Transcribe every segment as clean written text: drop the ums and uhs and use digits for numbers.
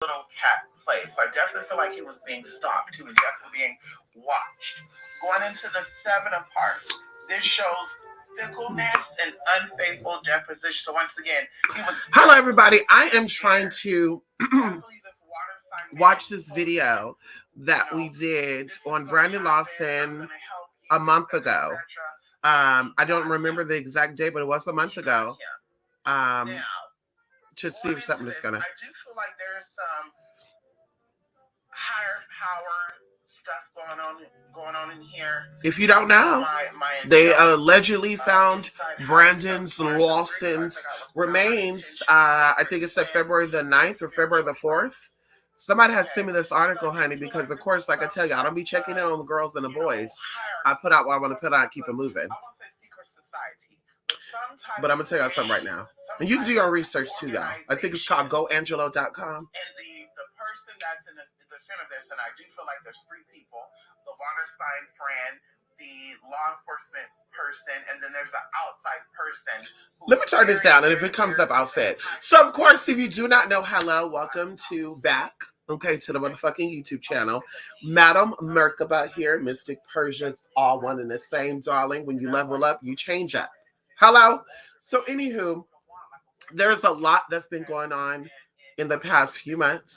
little cat place. So I definitely feel like he was being stalked. He was definitely being watched. Going into the Seven of Hearts, this shows fickleness and unfaithful deposition. So once again, he was. Hello, everybody. I am trying to watch this video that we did on Brandon Lawson a month ago. I don't remember the exact day, but it was a month ago. To see if something is gonna. I do feel like there's some higher power stuff going on in here. If you don't know, they allegedly found Brandon's Lawson's remains. I think it said February the 9th or February the 4th. Somebody had sent me this article, honey, because of course, like I tell you, I don't be checking in on the girls and the boys. I put out what I want to put out and keep it moving. But I'm gonna tell y'all something right now. And you can do your research too, y'all. I think it's called goangelo.com. And the person that's in the center of this, and I do feel like there's three people: the water sign friend, the law enforcement person, and then there's the outside person. Let me turn this down, and if it comes up, I'll say it. So, of course, if you do not know, hello, welcome to back. Okay, to the motherfucking YouTube channel. Madam Merkaba here, Mystic Persians, all one and the same, darling. When you level up, you change up. Hello? So, anywho, there's a lot that's been going on in the past few months.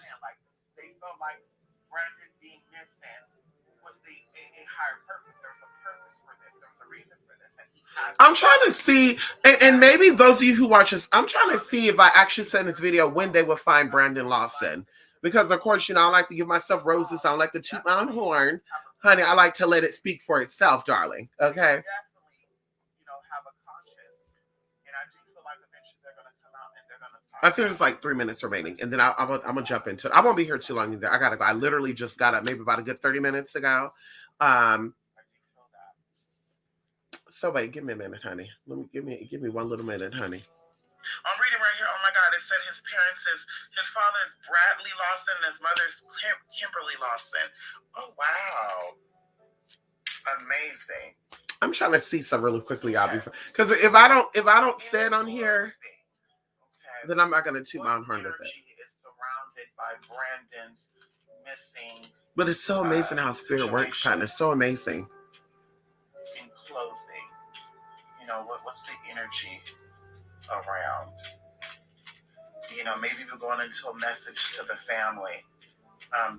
I'm trying to see, and maybe those of you who watch this, I'm trying to see if I actually send this video when they will find Brandon Lawson. Because, of course, you know, I like to give myself roses. I don't like to toot my own horn. Honey, I like to let it speak for itself, darling. Okay? I think there's like 3 minutes remaining, and then I'm gonna jump into it. I won't be here too long either. I gotta go. I literally just got up maybe about a good 30 minutes ago. So wait, give me a minute, honey. Give me one little minute, honey. I'm reading right here. Oh my God! It said his father is Bradley Lawson, and his mother is Kimberly Lawson. Oh wow! Amazing. I'm trying to see some really quickly, y'all, because if I don't say it on here, then I'm not gonna toot my own horn with it. Is surrounded by Brandon's missing. But it's so amazing how spirit works, honey. It's so amazing. In closing, you know what's the energy around? You know, maybe we're going into a message to the family.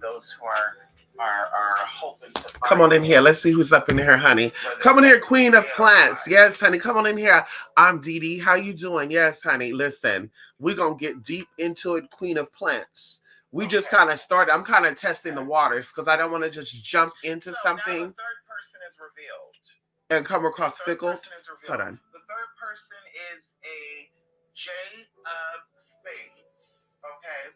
Those who are hoping to come on in here. Let's see who's up in here, honey. Come on here, Queen of Plants. Yes, honey. Come on in here. I'm Dee Dee. How you doing? Yes, honey. Listen, we're gonna get deep into it, Queen of Plants. We just kind of started. I'm kind of testing the waters because I don't want to just jump into something. Now the third person is revealed and come across fickle. Hold on. The third person is a J of Spades. Okay,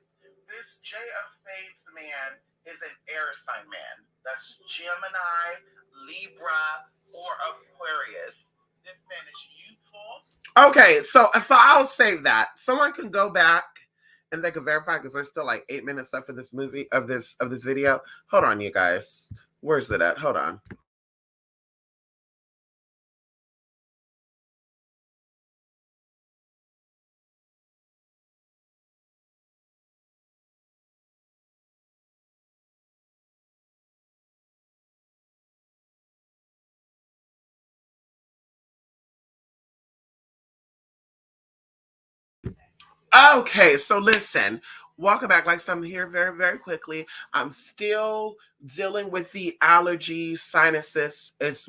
this J of Spades man is an air sign man. That's Gemini, Libra, or Aquarius. This man is youthful. Okay, so I'll save that. Someone can go back and they can verify because there's still like 8 minutes left for this movie of this video. Hold on, you guys. Where's it at? Hold on. Okay, so listen, welcome back. Like I'm here very, very quickly. I'm still dealing with the allergies, sinuses. It's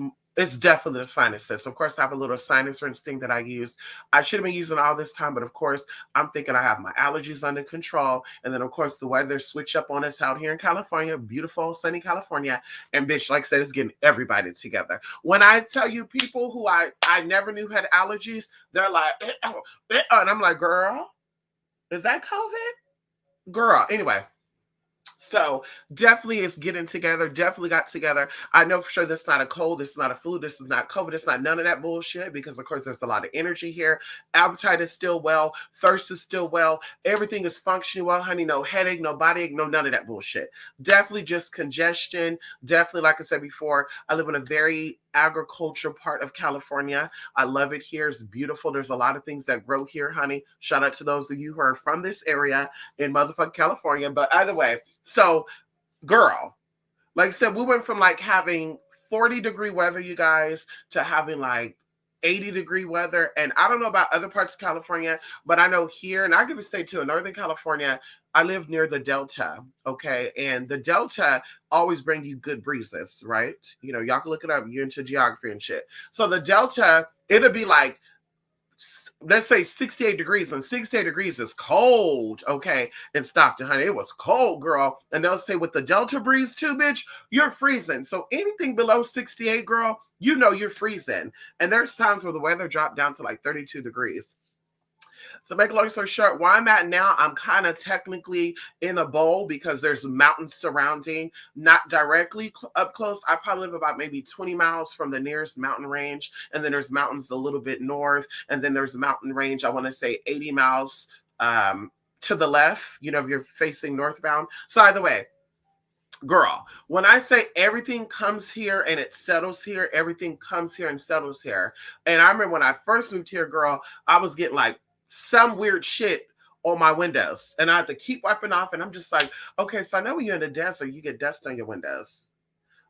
definitely the sinuses. Of course, I have a little sinus rinse thing that I use. I should have been using all this time, but of course, I'm thinking I have my allergies under control. And then, of course, the weather switch up on us out here in California, beautiful, sunny California. And bitch, like I said, it's getting everybody together. When I tell you people who I never knew had allergies, they're like, and I'm like, girl, is that COVID? Girl. Anyway, so definitely it's getting together. Definitely got together. I know for sure this is not a cold. This is not a flu. This is not COVID. It's not none of that bullshit because, of course, there's a lot of energy here. Appetite is still well. Thirst is still well. Everything is functioning well, honey. No headache, no body ache, no none of that bullshit. Definitely just congestion. Definitely, like I said before, I live in a very agriculture part of California. I love it here. It's beautiful. There's a lot of things that grow here, honey. Shout out to those of you who are from this area in motherfucking California. But either way, so girl, like I said, we went from like having 40-degree weather, you guys, to having like 80-degree weather. And I don't know about other parts of California, but I know here, and I gotta say too, in Northern California, I live near the Delta, okay? And the Delta always bring you good breezes, right? You know, y'all can look it up. You're into geography and shit. So the Delta, it'll be like, let's say 68 degrees, and 68 degrees is cold, okay? In Stockton, honey, it was cold, girl. And they'll say with the Delta breeze too, bitch, you're freezing. So anything below 68, girl, you know you're freezing. And there's times where the weather dropped down to like 32 degrees. So make a long story short, where I'm at now, I'm kind of technically in a bowl because there's mountains surrounding, not directly up close. I probably live about maybe 20 miles from the nearest mountain range. And then there's mountains a little bit north. And then there's a mountain range, I want to say 80 miles to the left, you know, if you're facing northbound. So either way, girl, when I say everything comes here and it settles here, everything comes here and settles here. And I remember when I first moved here, girl, I was getting like some weird shit on my windows and I had to keep wiping off. And I'm just like, okay, so I know when you're in the desert, you get dust on your windows,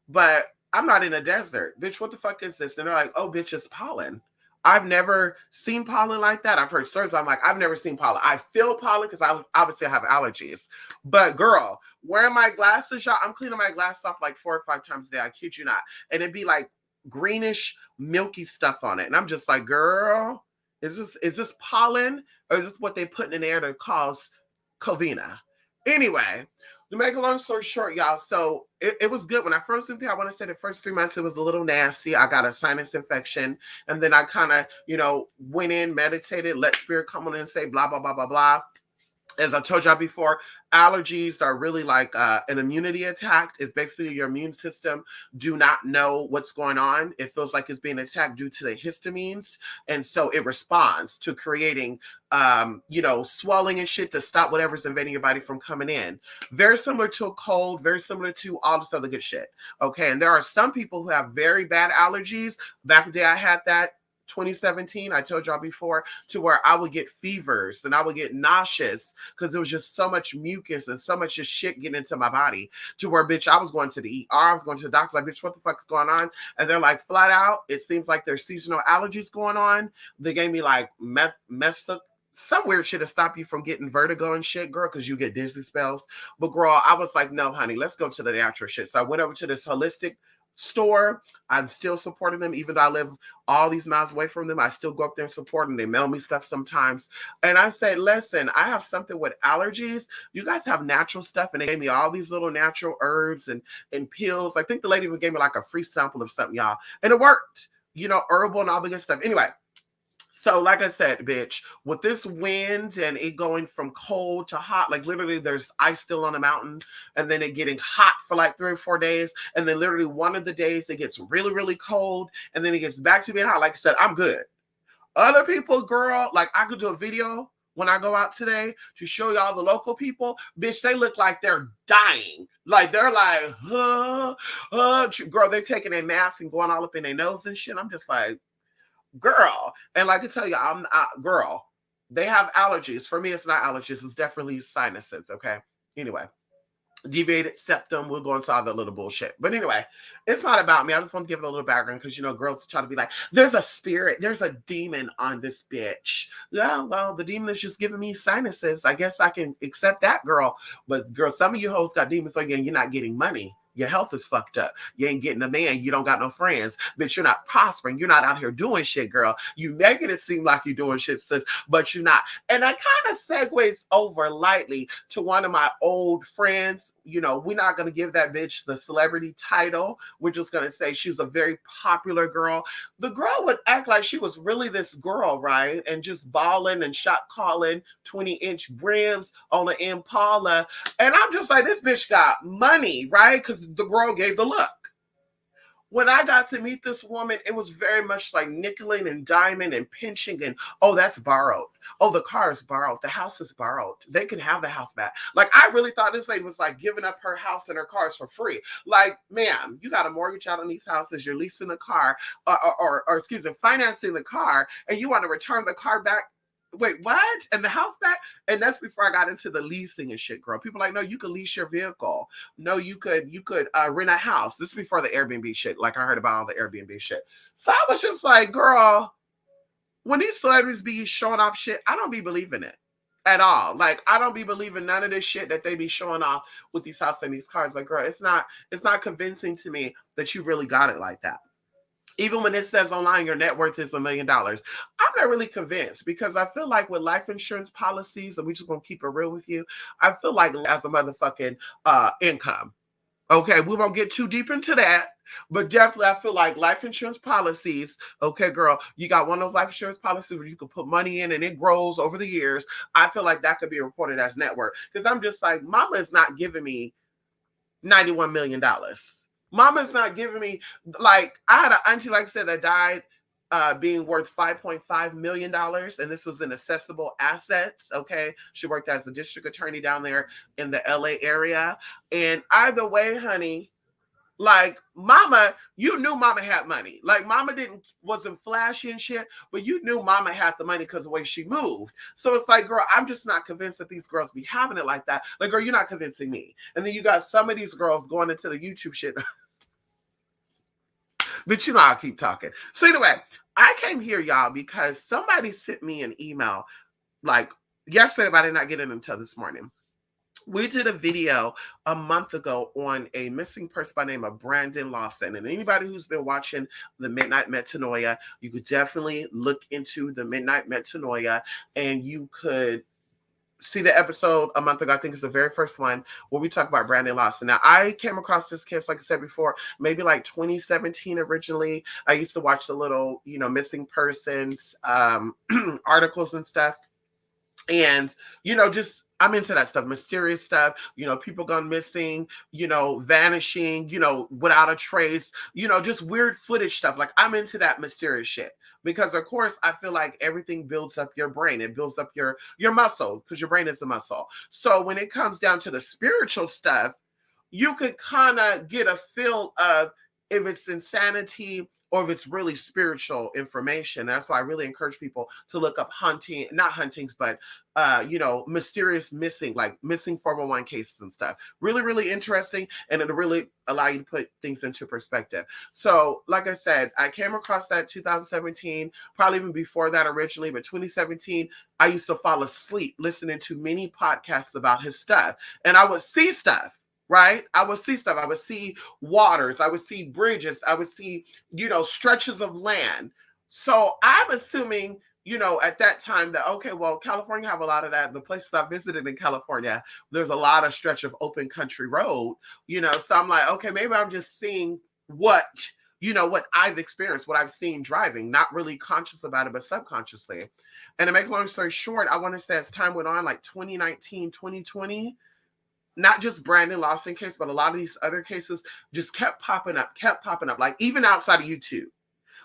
but I'm not in a desert. Bitch, what the fuck is this? And they're like, oh, bitch, it's pollen. I've never seen pollen like that. I've heard stories. I'm like, I've never seen pollen. I feel pollen because I obviously have allergies. But girl, wearing my glasses, y'all, I'm cleaning my glasses off like 4 or 5 times a day. I kid you not. And it'd be like greenish, milky stuff on it. And I'm just like, girl, is this pollen or is this what they put in the air to cause covina? Anyway, to make a long story short, y'all, so it was good. When I first moved here, I want to say the first 3 months, it was a little nasty. I got a sinus infection. And then I kind of, you know, went in, meditated, let spirit come on in and say blah, blah, blah, blah, blah. As I told y'all before, allergies are really like an immunity attack. It's basically your immune system do not know what's going on. It feels like it's being attacked due to the histamines. And so it responds to creating, you know, swelling and shit to stop whatever's invading your body from coming in. Very similar to a cold, very similar to all this other good shit. Okay. And there are some people who have very bad allergies. Back in the day, I had that. 2017, I told y'all before, to where I would get fevers and I would get nauseous because there was just so much mucus and so much just shit getting into my body to where, bitch, I was going to the ER, I was going to the doctor, like, bitch, what the fuck is going on? And they're like, flat out, it seems like there's seasonal allergies going on. They gave me like some weird shit to stop you from getting vertigo and shit, girl, because you get dizzy spells. But girl, I was like, no, honey, let's go to the natural shit. So I went over to this holistic store. I'm still supporting them, even though I live all these miles away from them. I still go up there and support them. They mail me stuff sometimes. And I say, listen, I have something with allergies. You guys have natural stuff. And they gave me all these little natural herbs and pills. I think the lady even gave me like a free sample of something, y'all. And it worked, you know, herbal and all the good stuff. Anyway, so like I said, bitch, with this wind and it going from cold to hot, like literally there's ice still on the mountain and then it getting hot for like 3 or 4 days. And then literally one of the days it gets really, really cold and then it gets back to being hot. Like I said, I'm good. Other people, girl, like I could do a video when I go out today to show y'all the local people. Bitch, they look like they're dying. Like they're like, girl, they're taking their mask and going all up in their nose and shit. I'm just like, girl. And like I tell you, girl, they have allergies. For me, it's not allergies. It's definitely sinuses. Okay. Anyway, deviated septum. We'll go into all that little bullshit. But anyway, it's not about me. I just want to give it a little background because, you know, girls try to be like, there's a spirit, there's a demon on this bitch. Yeah, well, the demon is just giving me sinuses. I guess I can accept that, girl. But girl, some of you hoes got demons like, you're not getting money. Your health is fucked up. You ain't getting a man. You don't got no friends. Bitch, you're not prospering. You're not out here doing shit, girl. You making it seem like you're doing shit, sis, but you're not. And that kind of segues over lightly to one of my old friends. You know, we're not going to give that bitch the celebrity title. We're just going to say she was a very popular girl. The girl would act like she was really this girl, right? And just balling and shot calling 20-inch brims on an Impala. And I'm just like, this bitch got money, right? Because the girl gave the look. When I got to meet this woman, it was very much like nickeling and diming and pinching and, oh, that's borrowed. Oh, the car is borrowed. The house is borrowed. They can have the house back. Like, I really thought this lady was like giving up her house and her cars for free. Like, ma'am, you got a mortgage out on these houses. You're leasing the car, or excuse me, financing the car, and you want to return the car back. Wait, what? And the house back? And that's before I got into the leasing and shit, girl. People are like, no, you could lease your vehicle. No, you could rent a house. This is before the Airbnb shit. Like I heard about all the Airbnb shit. So I was just like, girl, when these celebrities be showing off shit, I don't be believing it at all. Like I don't be believing none of this shit that they be showing off with these houses and these cars. Like, girl, it's not convincing to me that you really got it like that. Even when it says online your net worth is $1 million, I'm not really convinced because I feel like with life insurance policies, and we just gonna keep it real with you, I feel like as a motherfucking income. Okay, we won't get too deep into that, but definitely I feel like life insurance policies. Okay, girl, you got one of those life insurance policies where you can put money in and it grows over the years. I feel like that could be reported as net worth because I'm just like, mama is not giving me $91 million. Mama's not giving me, like, I had an auntie, like I said, that died being worth $5.5 million, and this was in accessible assets. Okay, she worked as a district attorney down there in the LA area. And either way, honey, like mama, you knew mama had money. Like mama wasn't flashy and shit, but you knew mama had the money because of the way she moved. So it's like, girl, I'm just not convinced that these girls be having it like that. Like, girl, you're not convincing me. And then you got some of these girls going into the YouTube shit. But you know I'll keep talking. So anyway, I came here, y'all, because somebody sent me an email like yesterday, but I did not get it until this morning. We did a video a month ago on a missing person by the name of Brandon Lawson. And anybody who's been watching the Midnight Metanoia, you could definitely look into the Midnight Metanoia and you could see the episode a month ago. I think it's the very first one where we talk about Brandon Lawson. Now, I came across this case, like I said before, maybe like 2017 originally. I used to watch the little, missing persons articles and stuff. And, just I'm into that stuff, mysterious stuff, people gone missing, vanishing, without a trace, just weird footage stuff. Like I'm into that mysterious shit. Because of course, I feel like everything builds up your brain. It builds up your muscle because your brain is the muscle. So when it comes down to the spiritual stuff, you could kind of get a feel of if it's insanity or if it's really spiritual information. That's why I really encourage people to look up not huntings, but mysterious missing, like missing 411 cases and stuff. Really, really interesting, and it'll really allow you to put things into perspective. So, like I said, I came across that 2017, probably even before that originally, but 2017, I used to fall asleep listening to many podcasts about his stuff, and I would see stuff. Right? I would see stuff. I would see waters. I would see bridges. I would see, stretches of land. So I'm assuming, at that time that, okay, well, California have a lot of that. The places I visited in California, there's a lot of stretch of open country road, So I'm like, okay, maybe I'm just seeing what I've experienced, what I've seen driving, not really conscious about it, but subconsciously. And to make a long story short, I want to say as time went on, like 2019, 2020, not just Brandon Lawson case, but a lot of these other cases just kept popping up, like even outside of YouTube.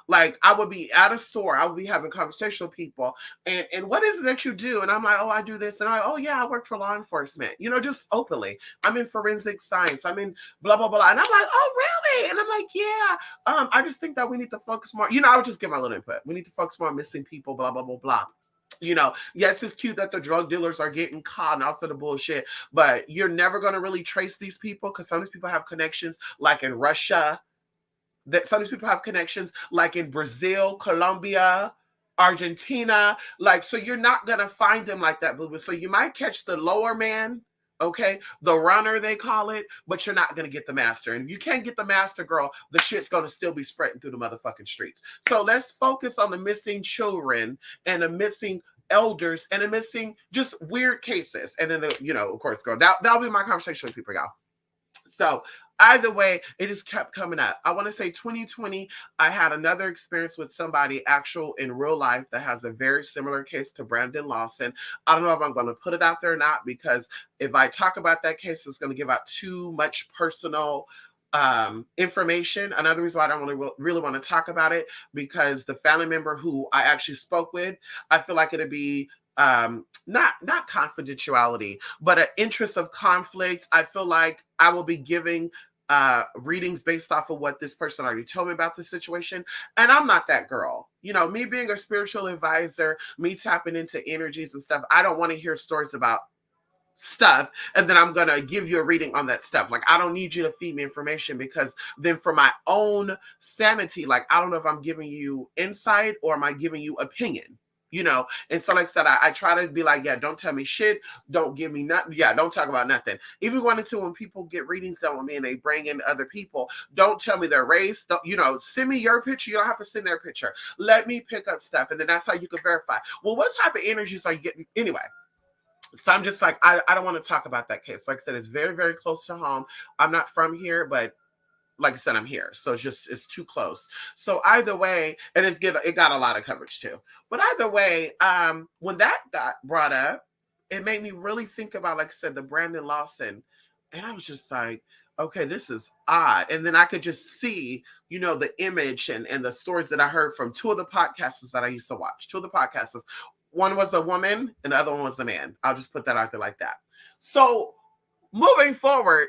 Like I would be at a store, I would be having conversation with people, and what is it that you do? And I'm like, oh, I do this, and I'm like, oh yeah, I work for law enforcement, just openly. I'm in forensic science, I'm in blah blah blah, and I'm like, oh really? And I'm like, yeah. I just think that we need to focus more. I would just give my little input. We need to focus more on missing people, blah blah blah blah. Yes, it's cute that the drug dealers are getting caught and all sort of bullshit, but you're never going to really trace these people because some of these people have connections, like in Russia. That some of these people have connections, like in Brazil, Colombia, Argentina. Like, so you're not going to find them like that, boo. So you might catch the lower man, okay, the runner they call it, but you're not going to get the master. And if you can't get the master, girl, the shit's going to still be spreading through the motherfucking streets. So let's focus on the missing children and the missing elders and the missing just weird cases. And then, of course, girl, that'll be my conversation with people, y'all. So either way, it just kept coming up. I want to say 2020, I had another experience with somebody actual in real life that has a very similar case to Brandon Lawson. I don't know if I'm going to put it out there or not, because if I talk about that case, it's going to give out too much personal information. Another reason why I don't really want to talk about it, because the family member who I actually spoke with, I feel like it'd be not confidentiality, but an interest of conflict. I feel like I will be giving readings based off of what this person already told me about the situation. And I'm not that girl. You know, me being a spiritual advisor, me tapping into energies and stuff, I don't want to hear stories about stuff and then I'm gonna give you a reading on that stuff. Like, I don't need you to feed me information, because then for my own sanity, like, I don't know if I'm giving you insight or am I giving you opinion, you know. And so like I said, I try to be like, yeah, don't tell me shit, don't give me nothing, yeah, don't talk about nothing. Even going into when people get readings done with me and they bring in other people, don't tell me their race, don't, you know, send me your picture, you don't have to send their picture, let me pick up stuff, and then that's how you can verify. Well, what type of energies are you getting anyway? So I'm just like, I don't want to talk about that case. Like I said, it's very, very close to home. I'm not from here, but like I said, I'm here. So it's too close. So either way, and it got a lot of coverage too. But either way, when that got brought up, it made me really think about, like I said, the Brandon Lawson. And I was just like, okay, this is odd. And then I could just see, you know, the image and the stories that I heard from two of the podcasters that I used to watch. Two of the podcasters. One was a woman and the other one was a man. I'll just put that out there like that. So moving forward,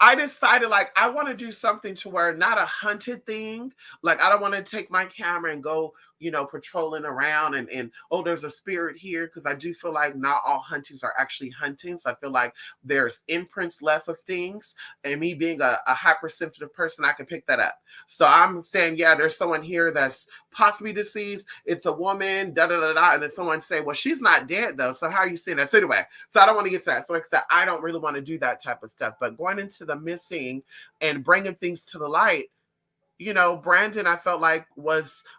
I decided, like, I want to do something to where not a hunted thing. Like, I don't want to take my camera and go, you know, patrolling around and oh, there's a spirit here. Because I do feel like not all huntings are actually huntings. I feel like there's imprints left of things. And me being a hypersensitive person, I can pick that up. So I'm saying, yeah, there's someone here that's possibly deceased. It's a woman, da da da da. And then someone say, well, she's not dead though. So how are you seeing that? So anyway, so I don't want to get to that. So like I said, I don't really want to do that type of stuff. But going into the missing and bringing things to the light, you know, Brandon, I felt like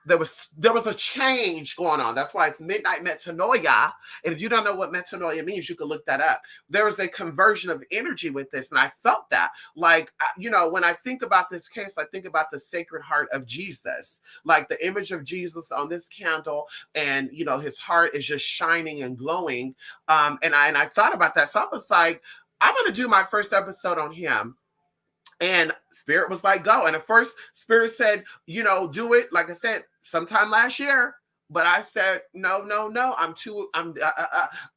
there was a change going on. That's why it's midnight metanoia. And if you don't know what metanoia means, you can look that up. There was a conversion of energy with this, and I felt that. Like, you know, when I think about this case, I think about the Sacred Heart of Jesus, like the image of Jesus on this candle, and you know, his heart is just shining and glowing. And I thought about that, so I was like, I'm gonna do my first episode on him. And Spirit was like, go. And at first, Spirit said, you know, do it, like I said, sometime last year. But I said, no.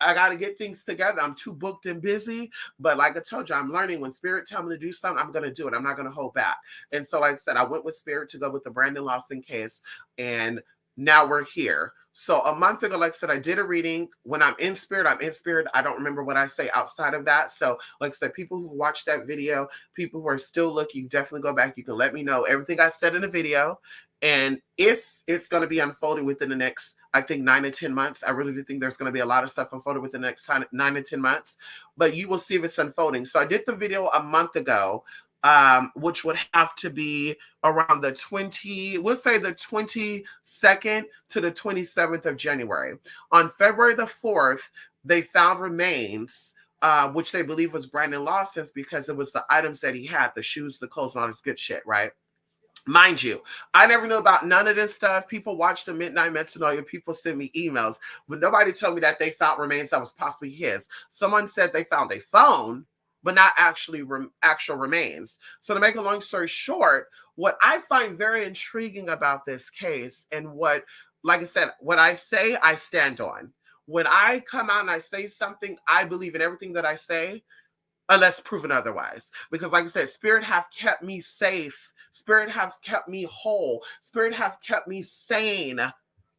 I got to get things together. I'm too booked and busy. But like I told you, I'm learning when Spirit tells me to do something, I'm going to do it. I'm not going to hold back. And so, like I said, I went with Spirit to go with the Brandon Lawson case. And now we're here. So a month ago, like I said, I did a reading. When I'm in spirit, I'm in spirit. I don't remember what I say outside of that. So like I said, people who watched that video, people who are still looking, definitely go back. You can let me know everything I said in the video. And if it's going to be unfolding within the next, I think, 9 to 10 months, I really do think there's going to be a lot of stuff unfolded within the next 9 to 10 months. But you will see if it's unfolding. So I did the video a month ago, which would have to be around the 22nd to the 27th of January. On February the 4th, they found remains, which they believe was Brandon Lawson's, because it was the items that he had, the shoes, the clothes, and all this good shit, right? Mind you, I never knew about none of this stuff. People watch the Midnight Metanoia. People send me emails, but nobody told me that they found remains that was possibly his. Someone said they found a phone, but not actually actual remains. So to make a long story short, what I find very intriguing about this case, and what, like I said, what I say, I stand on. When I come out and I say something, I believe in everything that I say, unless proven otherwise. Because like I said, Spirit have kept me safe. Spirit has kept me whole. Spirit has kept me sane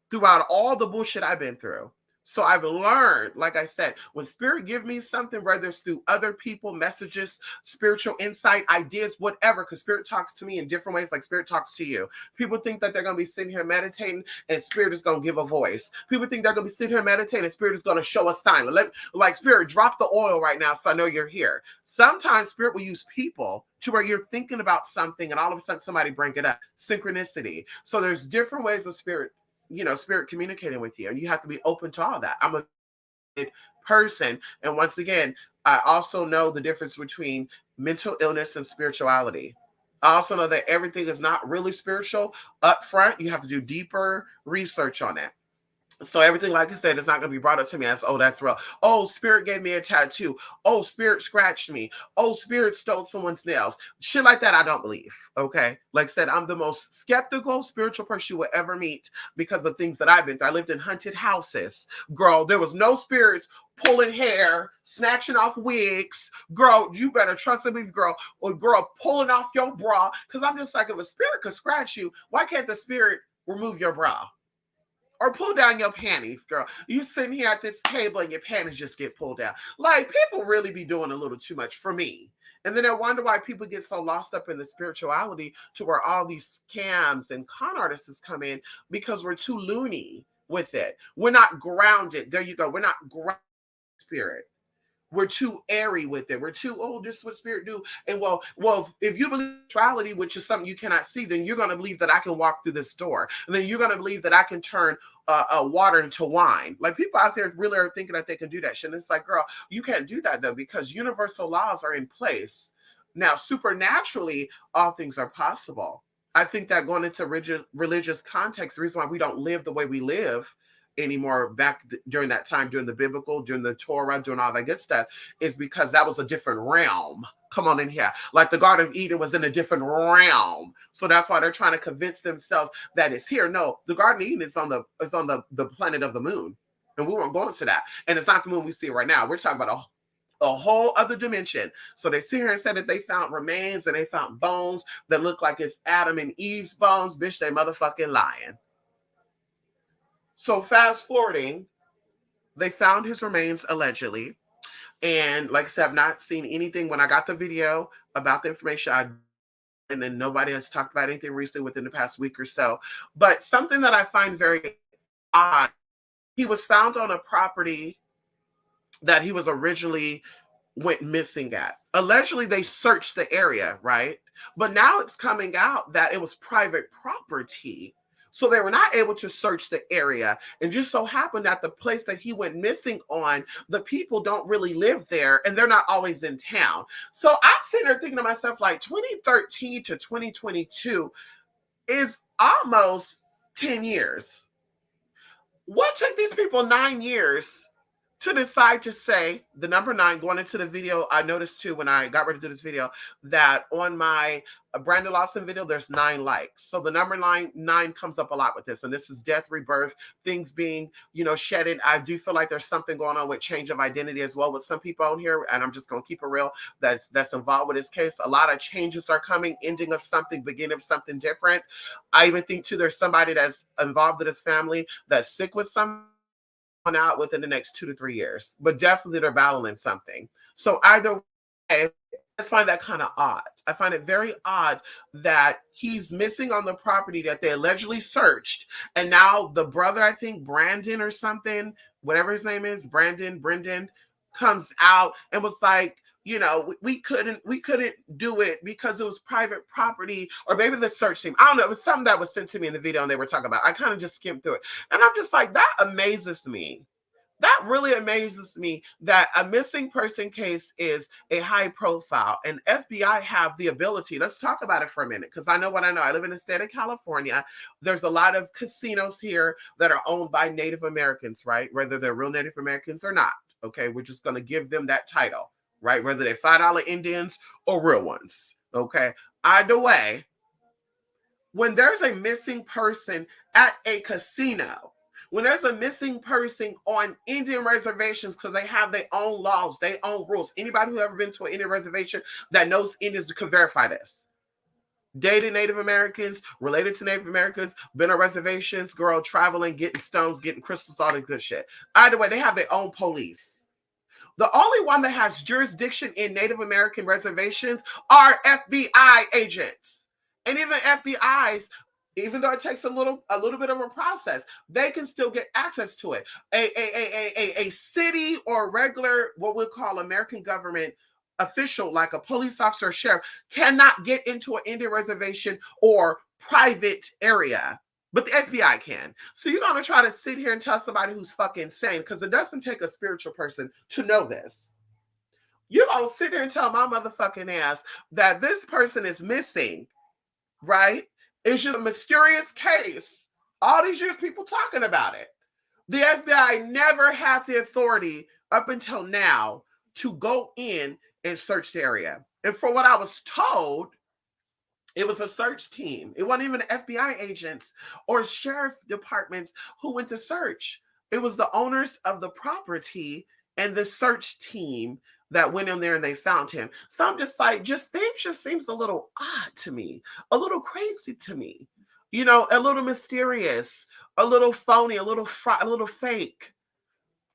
throughout all the bullshit I've been through. So I've learned, like I said, when Spirit gives me something, whether it's through other people, messages, spiritual insight, ideas, whatever, because Spirit talks to me in different ways, like Spirit talks to you. People think that they're going to be sitting here meditating and Spirit is going to give a voice. People think they're going to be sitting here meditating and Spirit is going to show a sign. Like, Spirit, drop the oil right now so I know you're here. Sometimes Spirit will use people to where you're thinking about something and all of a sudden somebody bring it up. Synchronicity. So there's different ways of Spirit communicating with you, and you have to be open to all that. I'm a person, and once again, I also know the difference between mental illness and spirituality. I also know that everything is not really spiritual up front. You have to do deeper research on it. So everything, like I said, is not going to be brought up to me as, oh, that's real. Oh, spirit gave me a tattoo. Oh, spirit scratched me. Oh, spirit stole someone's nails. Shit like that, I don't believe. Okay. Like I said, I'm the most skeptical spiritual person you will ever meet because of things that I've been through. I lived in haunted houses. Girl, there was no spirits pulling hair, snatching off wigs. Girl, you better trust me, girl. Or girl, pulling off your bra. Because I'm just like, if a spirit could scratch you, why can't the spirit remove your bra? Or pull down your panties, girl. You sitting here at this table and your panties just get pulled down. Like, people really be doing a little too much for me. And then I wonder why people get so lost up in the spirituality to where all these scams and con artists come in because we're too loony with it. We're not grounded. There you go. We're not grounded in spirit. We're too airy with it. We're too, oh, this is what spirit do. And well, if you believe in spirituality, which is something you cannot see, then you're going to believe that I can walk through this door. And then you're going to believe that I can turn water into wine. Like, people out there really are thinking that they can do that shit. And it's like, girl, you can't do that though, because universal laws are in place. Now, supernaturally, all things are possible. I think that going into religious context, the reason why we don't live the way we live anymore back during that time, during the biblical, during the Torah, doing all that good stuff, is because that was a different realm. Come on in here. Like the Garden of Eden was in a different realm. So that's why they're trying to convince themselves that it's here. No, the Garden of Eden is on the planet of the moon. And we weren't going to that. And it's not the moon we see right now. We're talking about a whole other dimension. So they sit here and said that they found remains and they found bones that look like it's Adam and Eve's bones. Bitch, they motherfucking lying. So fast forwarding, they found his remains allegedly. And like I said, I've not seen anything when I got the video about the information. And then nobody has talked about anything recently within the past week or so. But something that I find very odd, he was found on a property that he was originally went missing at. Allegedly, they searched the area, right? But now it's coming out that it was private property. So they were not able to search the area. And just so happened that the place that he went missing on, the people don't really live there and they're not always in town. So I'm sitting there thinking to myself, like, 2013 to 2022 is almost 10 years. What took these people 9 years to decide to say the number 9? Going into the video, I noticed too when I got ready to do this video that on my Brandon Lawson video, there's 9 likes. So the number nine comes up a lot with this. And this is death, rebirth, things being, shedded. I do feel like there's something going on with change of identity as well with some people on here. And I'm just going to keep it real. That's involved with this case. A lot of changes are coming, ending of something, beginning of something different. I even think too, there's somebody that's involved in this family that's sick with something out within the next 2 to 3 years, but definitely they're battling something. So either way, I find that kind of odd. I find it very odd that he's missing on the property that they allegedly searched, and now the brother, I think Brandon or something, whatever his name is, Brendan, comes out and was like, we couldn't do it because it was private property, or maybe the search team. I don't know. It was something that was sent to me in the video and they were talking about. I kind of just skimmed through it. And I'm just like, that amazes me. That really amazes me that a missing person case is a high profile and FBI have the ability. Let's talk about it for a minute because I know what I know. I live in the state of California. There's a lot of casinos here that are owned by Native Americans, right? Whether they're real Native Americans or not. Okay, we're just going to give them that title, right? Whether they're $5 Indians or real ones. Okay, either way, when there's a missing person at a casino, when there's a missing person on Indian reservations, because they have their own laws, their own rules. Anybody who ever been to an Indian reservation that knows Indians can verify this. Dated Native Americans, related to Native Americans, been on reservations, girl, traveling, getting stones, getting crystals, all that good shit. Either way, they have their own police. The only one that has jurisdiction in Native American reservations are FBI agents. And even FBI's, even though it takes a little bit of a process, they can still get access to it. A city or regular, what we'll call American government official, like a police officer or sheriff, cannot get into an Indian reservation or private area. But the FBI can. So you're going to try to sit here and tell somebody who's fucking sane, because it doesn't take a spiritual person to know this. You're going to sit here and tell my motherfucking ass that this person is missing, right? It's just a mysterious case. All these years, people talking about it. The FBI never had the authority up until now to go in and search the area. And for what I was told, it was a search team. It wasn't even FBI agents or sheriff departments who went to search. It was the owners of the property and the search team that went in there and they found him. So I'm just like, just things just seems a little odd to me, a little crazy to me. You know, a little mysterious, a little phony, a little fake.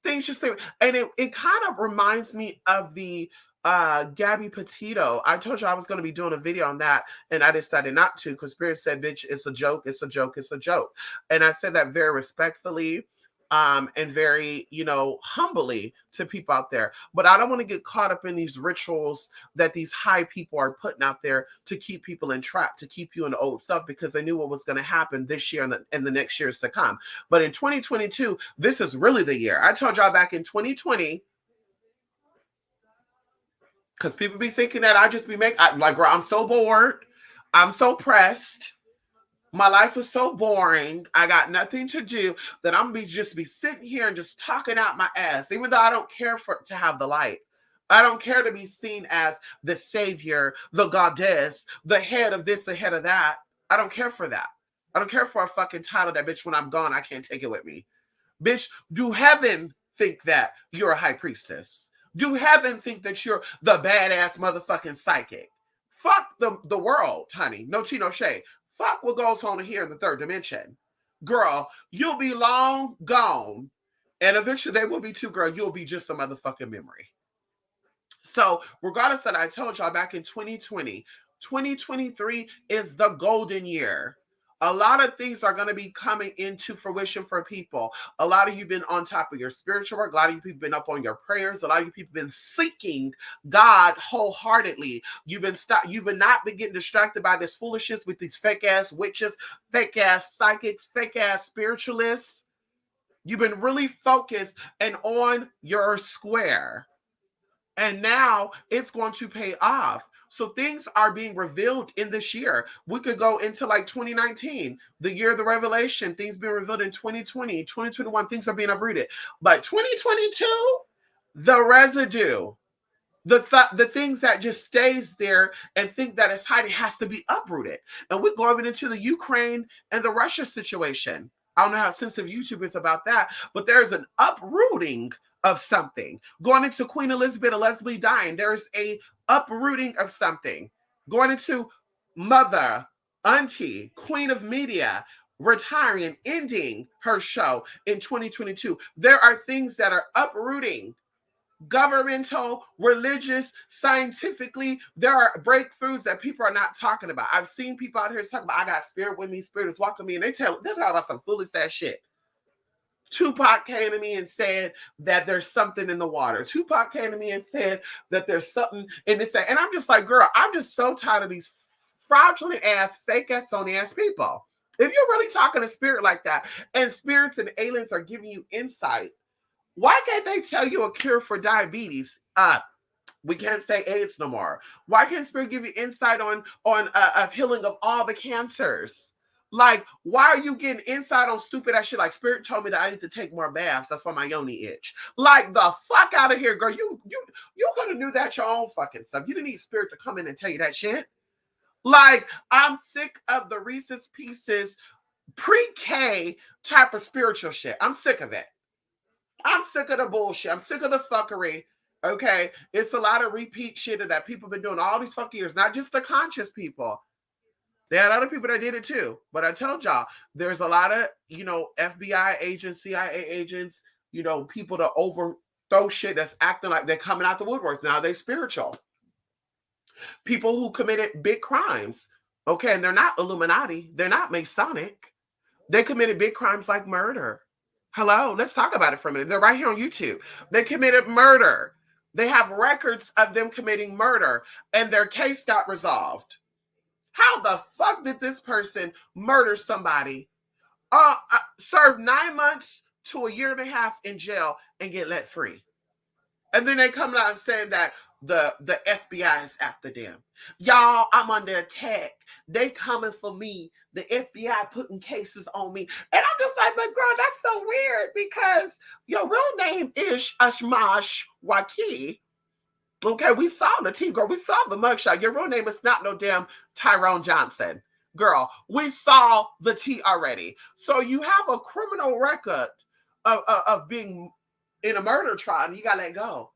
Things just seem, and it kind of reminds me of the Gabby Petito. I told you I was going to be doing a video on that, and I decided not to because Spirit said, bitch, it's a joke, it's a joke, it's a joke. And I said that very respectfully, and very, you know, humbly to people out there. But I don't want to get caught up in these rituals that these high people are putting out there to keep people entrapped, to keep you in the old stuff, because they knew what was going to happen this year and the next years to come. But in 2022, this is really the year. I told y'all back in 2020, because people be thinking that I just be like, girl, I'm so bored. I'm so pressed. My life is so boring. I got nothing to do that I'm just be sitting here and just talking out my ass, even though I don't care to have the light. I don't care to be seen as the savior, the goddess, the head of this, the head of that. I don't care for that. I don't care for a fucking title that, bitch, when I'm gone, I can't take it with me. Bitch, do heaven think that you're a high priestess? Do heaven think that you're the badass motherfucking psychic? Fuck the world, honey. No tea, no shade. Fuck what goes on here in the third dimension. Girl, you'll be long gone. And eventually they will be too, girl. You'll be just a motherfucking memory. So regardless that I told y'all back in 2020, 2023 is the golden year. A lot of things are going to be coming into fruition for people. A lot of you been on top of your spiritual work. A lot of you people been up on your prayers. A lot of you people been seeking God wholeheartedly. You've been not been getting distracted by this foolishness with these fake ass witches, fake ass psychics, fake ass spiritualists. You've been really focused and on your square. And now it's going to pay off. So things are being revealed in this year. We could go into like 2019, the year of the revelation, things being revealed in 2020, 2021, things are being uprooted. But 2022, the residue, the things that just stays there and think that it's hiding has to be uprooted. And we're going into the Ukraine and the Russia situation. I don't know how sensitive YouTube is about that, but there's an uprooting of something. Going into Queen Elizabeth allegedly dying, there's a uprooting of something. Going into Mother, Auntie, Queen of Media, retiring and ending her show in 2022. There are things that are uprooting. Governmental, religious, scientifically, there are breakthroughs that people are not talking about. I've seen people out here talking about, I got spirit with me, spirit is walking me, and they're talking about some foolish ass shit. Tupac came to me and said that there's something in the water. Tupac came to me and said that there's something in this. And I'm just like, girl, I'm just so tired of these fraudulent ass, fake ass, phony ass people. If you're really talking to spirit like that, and spirits and aliens are giving you insight, why can't they tell you a cure for diabetes? We can't say AIDS no more. Why can't spirit give you insight on a healing of all the cancers? Like, why are you getting insight on stupid ass shit? Like, spirit told me that I need to take more baths. That's why my yoni itch. Like, the fuck out of here, girl. You could have knew that your own fucking stuff. You didn't need spirit to come in and tell you that shit. Like, I'm sick of the Reese's Pieces pre-K type of spiritual shit. I'm sick of it. I'm sick of the bullshit. I'm sick of the fuckery. Okay, it's a lot of repeat shit that people have been doing all these fucking years. Not just the conscious people. They had other people that did it too. But I told y'all, there's a lot of, FBI agents, CIA agents, people that overthrow shit that's acting like they're coming out the woodworks. Now they spiritual. People who committed big crimes. Okay, and they're not Illuminati. They're not Masonic. They committed big crimes like murder. Hello, let's talk about it for a minute. They're right here on YouTube. They committed murder. They have records of them committing murder, and their case got resolved. How the fuck did this person murder somebody, serve 9 months to a year and a half in jail and get let free? And then they come out and saying that, the FBI is after them. Y'all, I'm under attack. They coming for me. The FBI putting cases on me. And I'm just like, but girl, that's so weird because your real name is Ashmash Waki. Okay, we saw the T, girl. We saw the mugshot. Your real name is not no damn Tyrone Johnson. Girl, we saw the T already. So you have a criminal record of being in a murder trial and you got to let go.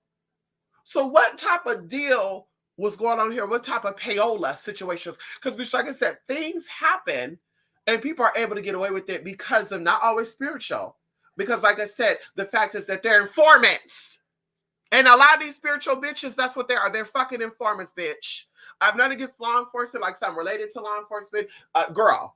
So what type of deal was going on here? What type of payola situations? Because, like I said, things happen and people are able to get away with it because they're not always spiritual. Because, like I said, the fact is that they're informants. And a lot of these spiritual bitches, that's what they are. They're fucking informants, bitch. I'm not against law enforcement, like I'm related to law enforcement. Girl,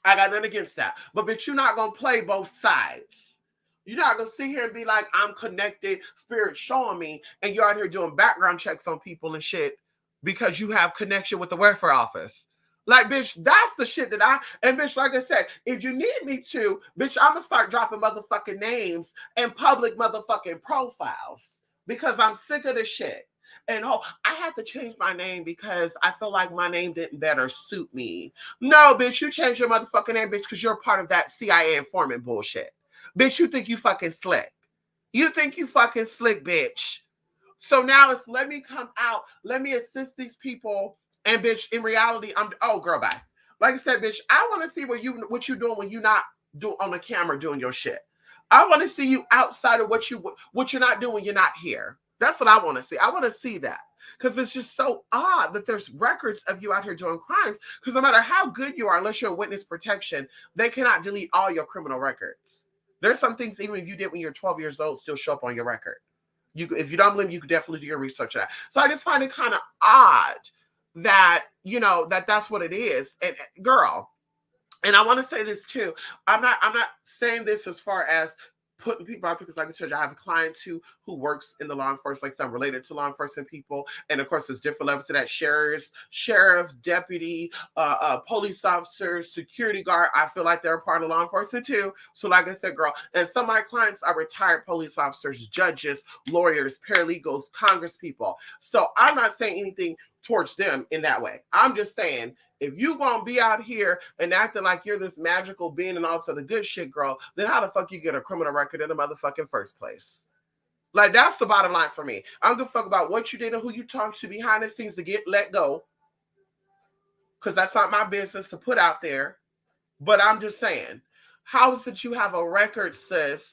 I got nothing against that. But bitch, you're not going to play both sides. You're not going to sit here and be like, I'm connected, spirit showing me, and you're out here doing background checks on people and shit because you have connection with the welfare office. Like, bitch, that's the shit that and bitch, like I said, if you need me to, bitch, I'm going to start dropping motherfucking names and public motherfucking profiles because I'm sick of this shit. And I had to change my name because I feel like my name didn't better suit me. No, bitch, you changed your motherfucking name, bitch, because you're part of that CIA informant bullshit. Bitch, you think you fucking slick. You think you fucking slick, bitch. So now it's let me come out. Let me assist these people. And bitch, in reality, girl, bye. Like I said, bitch, I want to see what you doing when you not on the camera doing your shit. I want to see you outside of what you're not doing when you're not here. That's what I want to see. I want to see that. Because it's just so odd that there's records of you out here doing crimes. Because no matter how good you are, unless you're in witness protection, they cannot delete all your criminal records. There's some things, even if you did when you're 12 years old, still show up on your record. If you don't believe, you could definitely do your research on that. So I just find it kind of odd that, that's what it is. And girl, and I want to say this too. I'm not saying this as far as putting people out there because, like I told you, I have clients who works in the law enforcement, like I'm related to law enforcement people, and of course, there's different levels to that: sheriff, deputy, police officer, security guard. I feel like they're a part of law enforcement too. So, like I said, girl, and some of my clients are retired police officers, judges, lawyers, paralegals, congresspeople. So, I'm not saying anything towards them in that way. I'm just saying, if you gonna be out here and acting like you're this magical being and also the good shit, girl, then how the fuck you get a criminal record in the motherfucking first place? Like, that's the bottom line for me. I don't give a fuck about what you did and who you talked to behind the scenes to get let go. Because that's not my business to put out there. But I'm just saying, how is it you have a record, sis,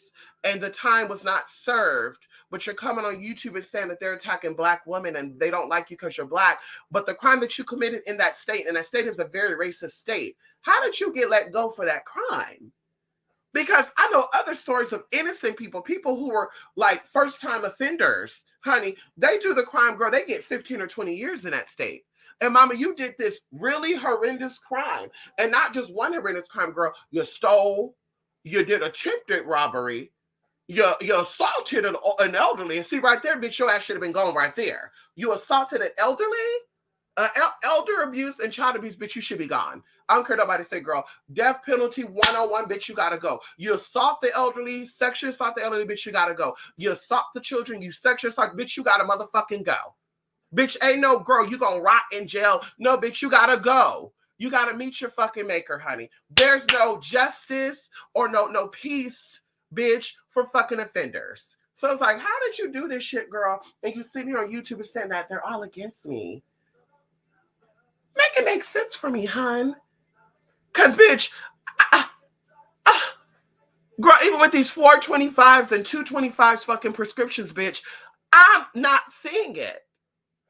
and the time was not served, but you're coming on YouTube and saying that they're attacking Black women and they don't like you because you're Black, but the crime that you committed in that state, and that state is a very racist state, how did you get let go for that crime? Because I know other stories of innocent people who were like first-time offenders, honey, they do the crime, girl, they get 15 or 20 years in that state. And mama, you did this really horrendous crime, and not just one horrendous crime, girl. You stole, you did attempted robbery, you assaulted an elderly, and see right there, bitch, your ass should have been gone right there. You assaulted an elderly, elder abuse and child abuse, bitch, you should be gone. I don't care nobody say, girl, death penalty 101, bitch, you gotta go. You assault the elderly, sexually assault the elderly, bitch, you gotta go. You assault the children, you sexually assault, bitch, you gotta motherfucking go. Bitch, ain't no girl, you gonna rot in jail. No, bitch, you gotta go. You gotta meet your fucking maker, honey. There's no justice or no peace, bitch, for fucking offenders. So it's like, how did you do this shit, girl? And you sitting here on YouTube and saying that they're all against me. Make it make sense for me, hun. Because, bitch, girl, even with these 425s and 225s fucking prescriptions, bitch, I'm not seeing it.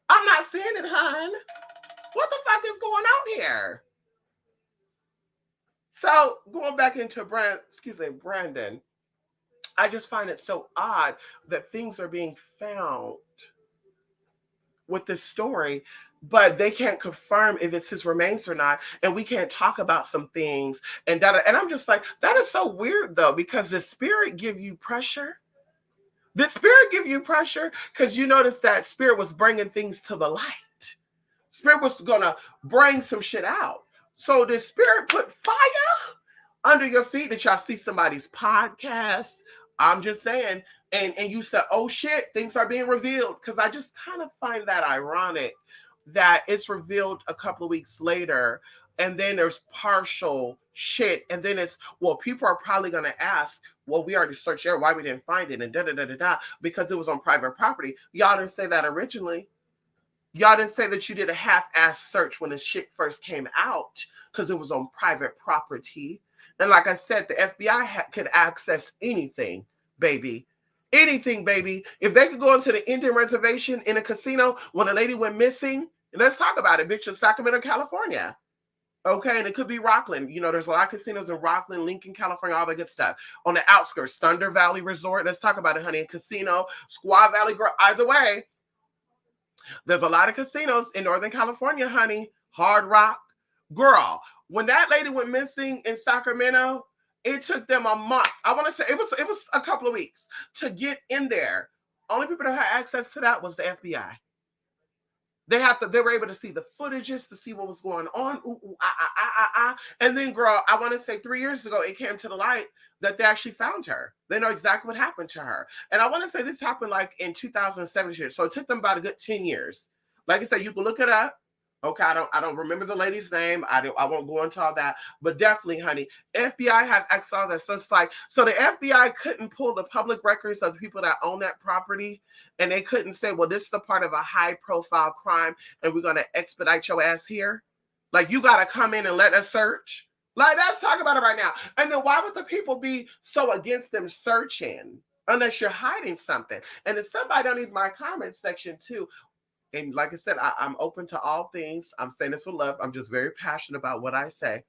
I'm not seeing it, hun. What the fuck is going on here? So, going back into Brandon, I just find it so odd that things are being found with this story, but they can't confirm if it's his remains or not, and we can't talk about some things, and I'm just like, that is so weird, though, because the spirit give you pressure. The spirit give you pressure because you notice that spirit was bringing things to the light. Spirit was going to bring some shit out. So the spirit put fire under your feet that y'all see somebody's podcast. I'm just saying, and you said, oh shit, things are being revealed. Because I just kind of find that ironic that it's revealed a couple of weeks later, and then there's partial shit, and then it's, well, people are probably going to ask, well, we already searched there, why we didn't find it, and da da da da da, because it was on private property. Y'all didn't say that originally. Y'all didn't say that you did a half-ass search when the shit first came out because it was on private property. And like I said, the FBI could access anything, baby. Anything, baby. If they could go into the Indian reservation in a casino when a lady went missing, let's talk about it, bitch, in Sacramento, California. Okay, and it could be Rockland. You know, there's a lot of casinos in Rockland, Lincoln, California, all that good stuff. On the outskirts, Thunder Valley Resort. Let's talk about it, honey. A casino, Squaw Valley, girl. Either way, there's a lot of casinos in Northern California, honey. Hard Rock. Girl, when that lady went missing in Sacramento, it took them a month. I want to say it was a couple of weeks to get in there. Only people that had access to that was the FBI. They were able to see the footages to see what was going on. Ooh, ooh, ah, ah, ah, ah, ah. And then, girl, I want to say 3 years ago, it came to the light that they actually found her. They know exactly what happened to her. And I want to say this happened like in 2017. So it took them about a good 10 years. Like I said, you can look it up. Okay, I don't remember the lady's name. I won't go into all that. But definitely, honey, FBI have access to all that. So it's like, so the FBI couldn't pull the public records of the people that own that property, and they couldn't say, well, this is the part of a high-profile crime, and we're going to expedite your ass here. Like, you got to come in and let us search. Like, let's talk about it right now. And then why would the people be so against them searching unless you're hiding something? And if somebody underneath my comment section too, and like I said, I'm open to all things. I'm saying this with love. I'm just very passionate about what I say.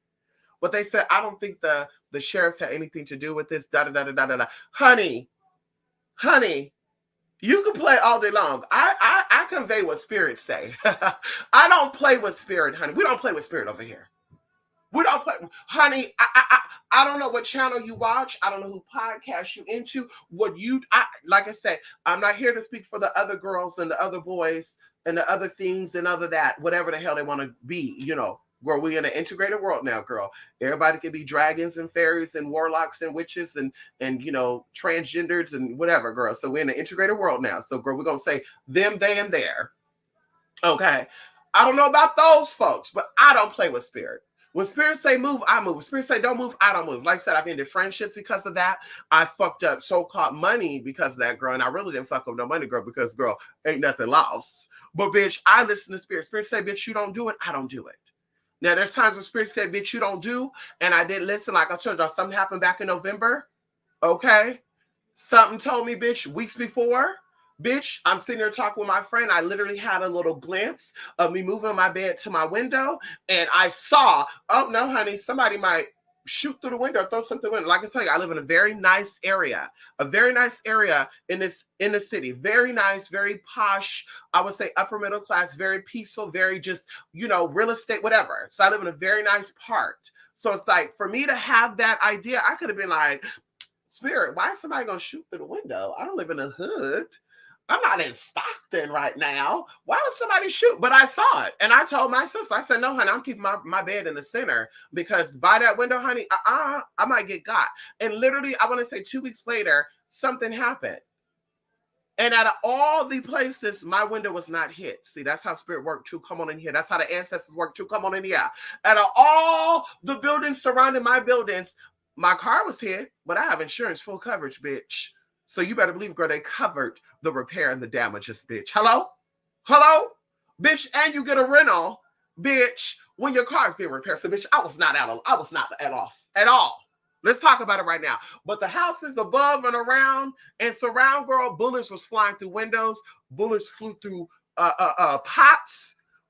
But they said, I don't think the sheriffs had anything to do with this. Da da da da da da. Honey, you can play all day long. I convey what spirits say. I don't play with spirit, honey. We don't play with spirit over here. We don't play, honey. I don't know what channel you watch. I don't know who podcast you into. Like I said, I'm not here to speak for the other girls and the other boys and the other things and other that, whatever the hell they want to be, you know. Girl, we're in an integrated world now, girl. Everybody can be dragons and fairies and warlocks and witches and you know, transgenders and whatever, girl. So we're in an integrated world now. So, girl, we're gonna say them, they, and there. Okay. I don't know about those folks, but I don't play with spirit. When spirits say move, I move. When spirits say don't move, I don't move. Like I said, I've ended friendships because of that. I fucked up so-called money because of that, girl. And I really didn't fuck up no money, girl, because, girl, ain't nothing lost. But, bitch, I listen to spirits. Spirits say, bitch, you don't do it. I don't do it. Now, there's times when spirits say, bitch, you don't do, and I didn't listen. Like I told y'all, something happened back in November. Okay? Something told me, bitch, weeks before. Bitch, I'm sitting there talking with my friend. I literally had a little glimpse of me moving my bed to my window, and I saw, oh, no, honey, somebody might shoot through the window, throw something in. Like I tell you, I live in a very nice area in the city. Very nice, very posh. I would say upper middle class, very peaceful, very just, you know, real estate, whatever. So I live in a very nice part. So it's like, for me to have that idea, I could have been like, spirit, why is somebody going to shoot through the window? I don't live in a hood. I'm not in Stockton right now. Why would somebody shoot? But I saw it. And I told my sister, I said, no, honey, I'm keeping my bed in the center because by that window, honey, I might get got. And literally, I want to say 2 weeks later, something happened. And out of all the places, my window was not hit. See, that's how spirit worked too. Come on in here. That's how the ancestors work too. Come on in here. Out of all the buildings surrounding my buildings, my car was hit, but I have insurance, full coverage, bitch. So you better believe, girl, they covered the repair and the damages, bitch. Hello? Bitch, and you get a rental, bitch, when your car is being repaired. So, bitch, I was not at all. Let's talk about it right now. But the houses above and around and surround, girl, bullets was flying through windows. Bullets flew through pots.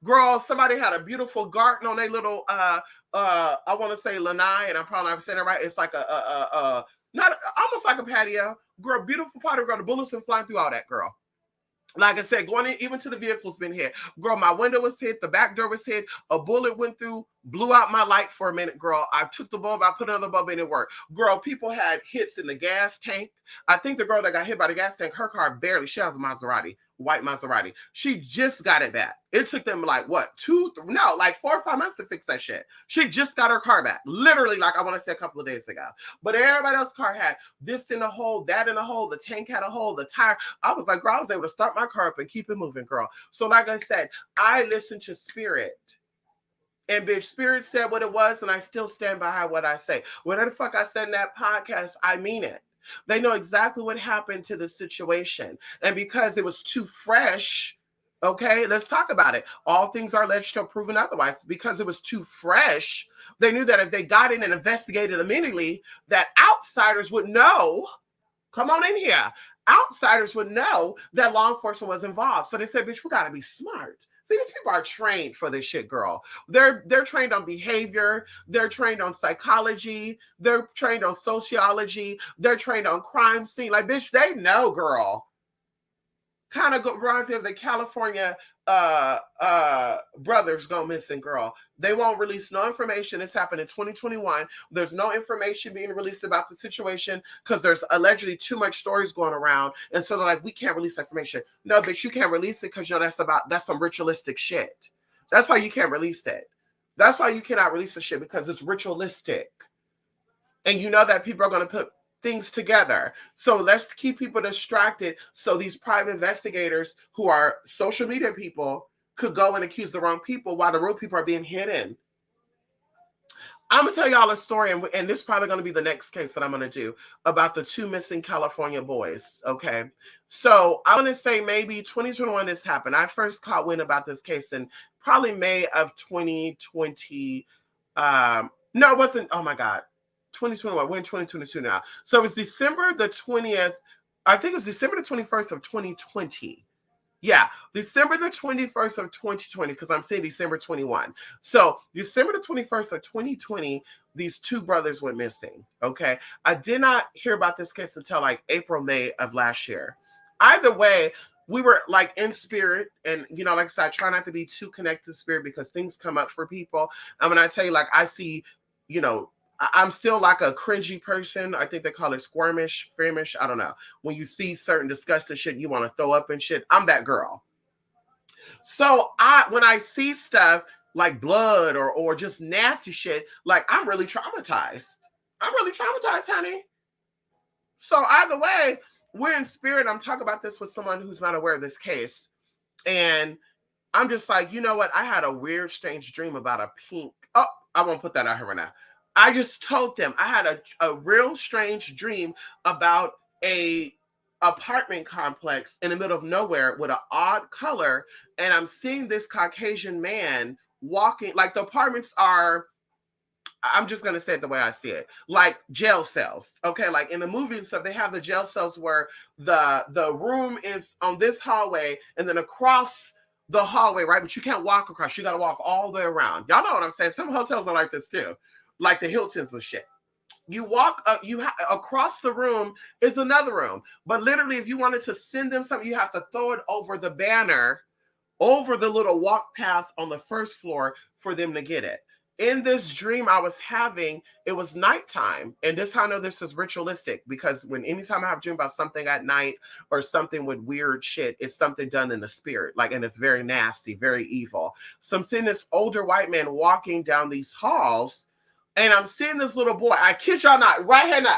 Girl, somebody had a beautiful garden on their little, I want to say lanai, and I'm probably not saying it right. It's like not almost like a patio. Girl, beautiful patio, girl. The bullets been flying through all that, girl. Like I said, going in, even to the vehicle's been hit. Girl, my window was hit. The back door was hit. A bullet went through, blew out my light for a minute, girl. I took the bulb, I put another bulb in, it worked. Girl, people had hits in the gas tank. I think the girl that got hit by the gas tank, her car barely, she has a Maserati, white Maserati. She just got it back. It took them like what, 4 or 5 months to fix that shit. She just got her car back. Literally, like I want to say a couple of days ago. But everybody else's car had this in a hole, that in a hole, the tank had a hole, the tire. I was like, girl, I was able to start my car up and keep it moving, girl. So like I said, I listen to spirit. And bitch, spirit said what it was, and I still stand behind what I say. Whatever the fuck I said in that podcast, I mean it. They know exactly what happened to the situation. And because it was too fresh, okay, let's talk about it. All things are alleged to have proven otherwise. Because it was too fresh, they knew that if they got in and investigated immediately, that outsiders would know, come on in here, outsiders would know that law enforcement was involved. So they said, bitch, we gotta be smart. See, these people are trained for this shit, girl. They're trained on behavior. They're trained on psychology. They're trained on sociology. They're trained on crime scene. Like, bitch, they know, girl. Kind of reminds me of the California brothers go missing, girl. They won't release no information. It's happened in 2021. There's no information being released about the situation because there's allegedly too much stories going around. And so they're like, we can't release information. No, bitch, you can't release it because, you know, that's some ritualistic shit. That's why you can't release it. That's why you cannot release the shit, because it's ritualistic. And you know that people are going to put things together. So let's keep people distracted so these private investigators who are social media people could go and accuse the wrong people while the real people are being hidden. I'm going to tell y'all a story, and this is probably going to be the next case that I'm going to do about the 2 missing California boys, okay? So I'm going to say maybe 2021 this happened. I first caught wind about this case in probably May of 2020. No, it wasn't. Oh, my God. 2021. We're in 2022 now. So it was December the 20th. I think it was December the 21st of 2020. Yeah, December the 21st of 2020, because I'm saying December 21. So December the 21st of 2020, these 2 brothers went missing, okay? I did not hear about this case until like April, May of last year. Either way, we were like in spirit, and, you know, like I said, I try not to be too connected to spirit because things come up for people. And when I tell you, like, I see, you know, I'm still like a cringy person. I think they call it squirmish, framish. I don't know. When you see certain disgusting shit, you want to throw up and shit. I'm that girl. So when I see stuff like blood or just nasty shit, like, I'm really traumatized. I'm really traumatized, honey. So either way, we're in spirit. I'm talking about this with someone who's not aware of this case. And I'm just like, you know what? I had a weird, strange dream about a pink. Oh, I won't put that out here right now. I just told them I had a real strange dream about a apartment complex in the middle of nowhere with an odd color. And I'm seeing this Caucasian man walking, like the apartments are, I'm just going to say it the way I see it, like jail cells. Okay. Like in the movie and stuff, they have the jail cells where the room is on this hallway and then across the hallway, right? But you can't walk across. You got to walk all the way around. Y'all know what I'm saying? Some hotels are like this too. Like the Hiltons and shit. You walk up, across the room is another room. But literally, if you wanted to send them something, you have to throw it over the banner, over the little walk path on the first floor for them to get it. In this dream I was having, it was nighttime. And this how I know this is ritualistic, because anytime I have a dream about something at night or something with weird shit, it's something done in the spirit. Like, and it's very nasty, very evil. So I'm seeing this older white man walking down these halls. And I'm seeing this little boy. I kid y'all not, right here now.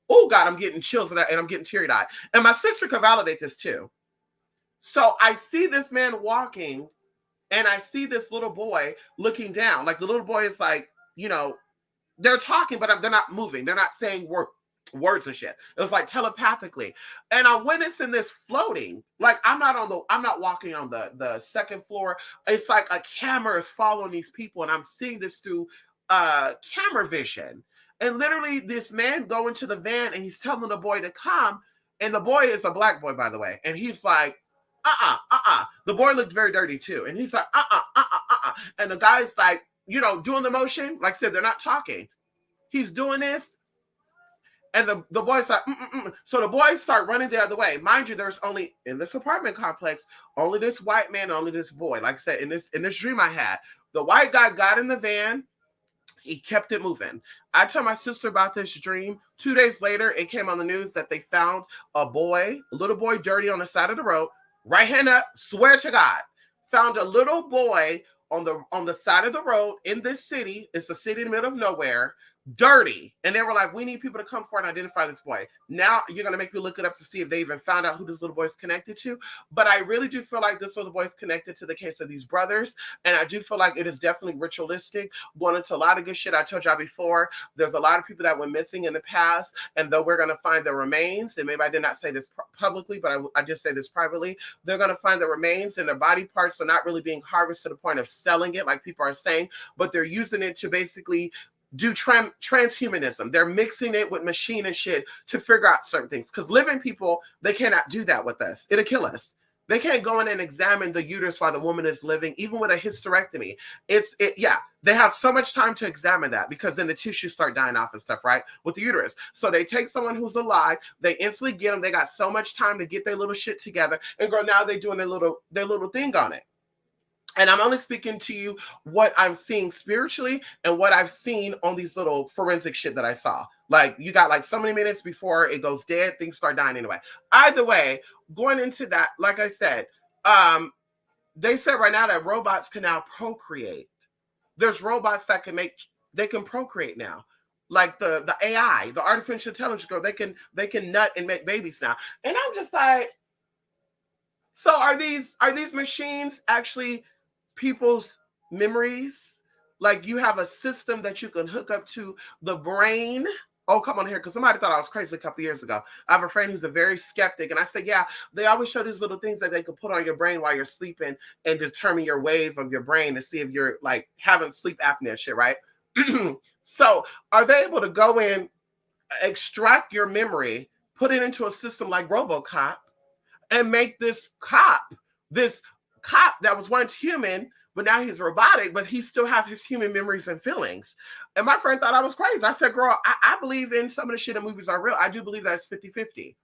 Oh, God, I'm getting chills and I'm getting teary-eyed. And my sister could validate this too. So I see this man walking, and I see this little boy looking down. Like, the little boy is like, you know, they're talking, but they're not moving. They're not saying words and shit. It was like telepathically. And I'm witnessing this floating. Like, I'm not walking on the second floor. It's like a camera is following these people, and I'm seeing this through camera vision. And literally this man go into the van and he's telling the boy to come, and the boy is a black boy, by the way, and he's like, the boy looked very dirty too, and he's like, and the guy's like, you know, doing the motion. Like I said, they're not talking, he's doing this, and the boy's like, So the boys start running the other way. Mind you, there's only, in this apartment complex, only this white man, only this boy. Like I said, in this dream I had, the white guy got in the van. He kept it moving. I told my sister about this dream. 2 days later, it came on the news that they found a little boy dirty on the side of the road right hand up, swear to God, found a little boy on the side of the road in this city. It's a city in the middle of nowhere, dirty. And they were like, we need people to come forward and identify this boy. Now you're gonna make me look it up to see if they even found out who this little boy is connected to. But I really do feel like this little boy is connected to the case of these brothers. And I do feel like it is definitely ritualistic, going into a lot of good shit. I told y'all before, there's a lot of people that went missing in the past, and though we're gonna find the remains, and maybe I did not say this publicly, but I just say this privately, they're gonna find the remains, and their body parts are not really being harvested to the point of selling it like people are saying, but they're using it to basically do transhumanism. They're mixing it with machine and shit to figure out certain things. Because living people, they cannot do that with us. It'll kill us. They can't go in and examine the uterus while the woman is living, even with a hysterectomy. Yeah, they have so much time to examine that because then the tissues start dying off and stuff, right? With the uterus. So they take someone who's alive, they instantly get them. They got so much time to get their little shit together, and girl, now they're doing their little thing on it. And I'm only speaking to you what I'm seeing spiritually and what I've seen on these little forensic shit that I saw. Like, you got like so many minutes before it goes dead, things start dying anyway. Either way, going into that, like I said, they said right now that robots can now procreate. There's robots that they can procreate now. Like the AI, the artificial intelligence girl, they can nut and make babies now. And I'm just like, so are these machines actually people's memories? Like, you have a system that you can hook up to the brain. Oh, come on here, because somebody thought I was crazy a couple years ago. I have a friend who's a very skeptic, and I said, yeah, they always show these little things that they could put on your brain while you're sleeping and determine your wave of your brain to see if you're like having sleep apnea shit, right? So are they able to go in, extract your memory, put it into a system like RoboCop, and make this cop that was once human, but now he's robotic, but he still has his human memories and feelings. And my friend thought I was crazy. I said, girl, I believe in some of the shit in movies are real. I do believe that it's 50-50.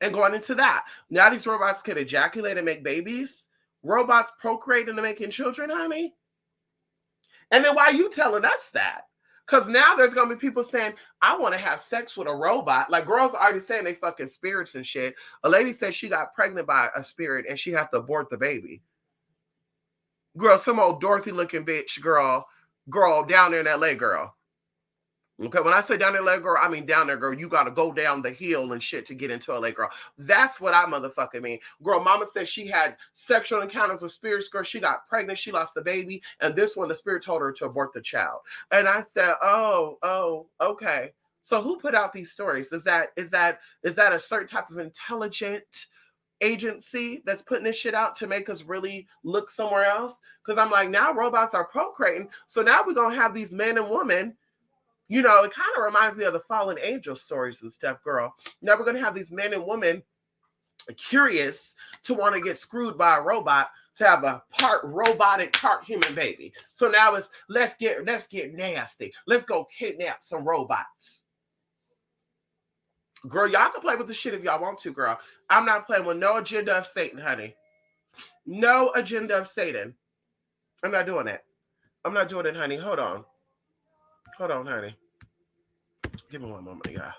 And going into that, now these robots can ejaculate and make babies. Robots procreate into making children, honey. And then why are you telling us that? Because now there's going to be people saying, I want to have sex with a robot. Like, girls are already saying they fucking spirits and shit. A lady said she got pregnant by a spirit and she had to abort the baby. Girl, some old Dorothy looking bitch, girl down there in LA, girl. Okay, when I say down there, LA, girl, I mean down there, girl. You got to go down the hill and shit to get into LA, girl. That's what I motherfucking mean. Girl, mama said she had sexual encounters with spirits, girl. She got pregnant. She lost the baby. And this one, the spirit told her to abort the child. And I said, oh, okay. So who put out these stories? Is that a certain type of intelligent agency that's putting this shit out to make us really look somewhere else? Because I'm like, now robots are procreating. So now we're going to have these men and women. You know, it kind of reminds me of the fallen angel stories and stuff, girl. Now we're going to have these men and women curious to want to get screwed by a robot to have a part robotic, part human baby. So now it's let's get nasty. Let's go kidnap some robots. Girl, y'all can play with the shit if y'all want to, girl. I'm not playing with no agenda of Satan, honey. No agenda of Satan. I'm not doing it. I'm not doing it, honey. Hold on, honey. Give me one moment, y'all.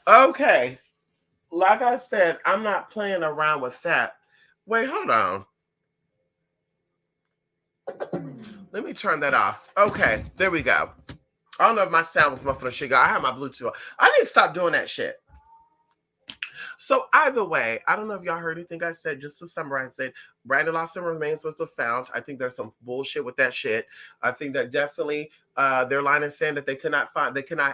Okay. Like I said, I'm not playing around with that. Wait, hold on. Let me turn that off. Okay, there we go. I don't know if my sound was muffled or shit. I have my Bluetooth on. I need to stop doing that shit. So either way, I don't know if y'all heard anything I said. Just to summarize it, Brandon Lawson remains was found. I think there's some bullshit with that shit. I think that definitely their line is saying that they could not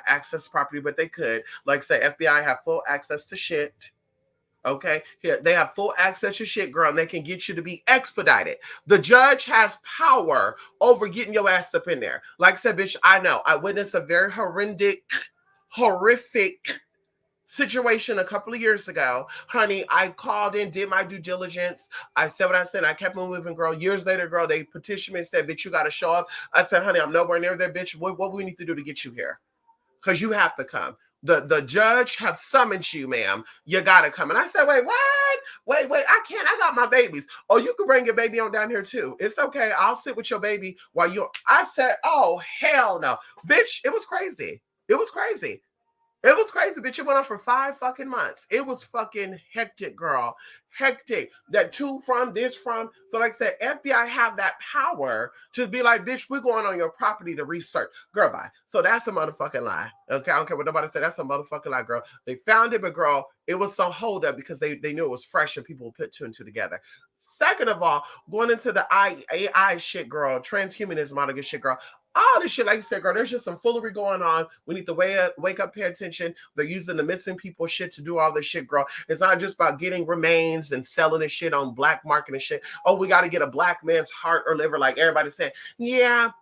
access property, but they could. Like say FBI have full access to shit. Okay, here they have full access to shit, girl, and they can get you to be expedited. The judge has power over getting your ass up in there. Like I said, bitch, I know I witnessed a very horrific situation a couple of years ago. Honey, I called in, did my due diligence. I said what I said. I kept on moving, girl. Years later, girl, they petitioned me and said, bitch, you got to show up. I said, honey, I'm nowhere near there, bitch. What we need to do to get you here? Because you have to come. The judge have summoned you, ma'am. You gotta come. And I said, wait, what? Wait, I can't. I got my babies. Oh, you can bring your baby on down here too. It's okay. I'll sit with your baby while you. I said, oh hell no, bitch. It was crazy. It was crazy. It was crazy, bitch. It went on for 5 fucking months. It was fucking hectic, girl. Hectic. That to from, this from. So, like I said, FBI have that power to be like, bitch, we're going on your property to research. Girl, bye. So that's a motherfucking lie. Okay, I don't care what nobody said. That's a motherfucking lie, girl. They found it, but girl, it was some hold up because they knew it was fresh and people would put two and two together. Second of all, going into the AI shit, girl, transhumanism, all that good shit, girl. All this shit, like you said, girl, there's just some foolery going on. We need to wake up, pay attention. They're using the missing people shit to do all this shit, girl. It's not just about getting remains and selling this shit on black market and shit. Oh, we got to get a black man's heart or liver, like everybody said. Yeah,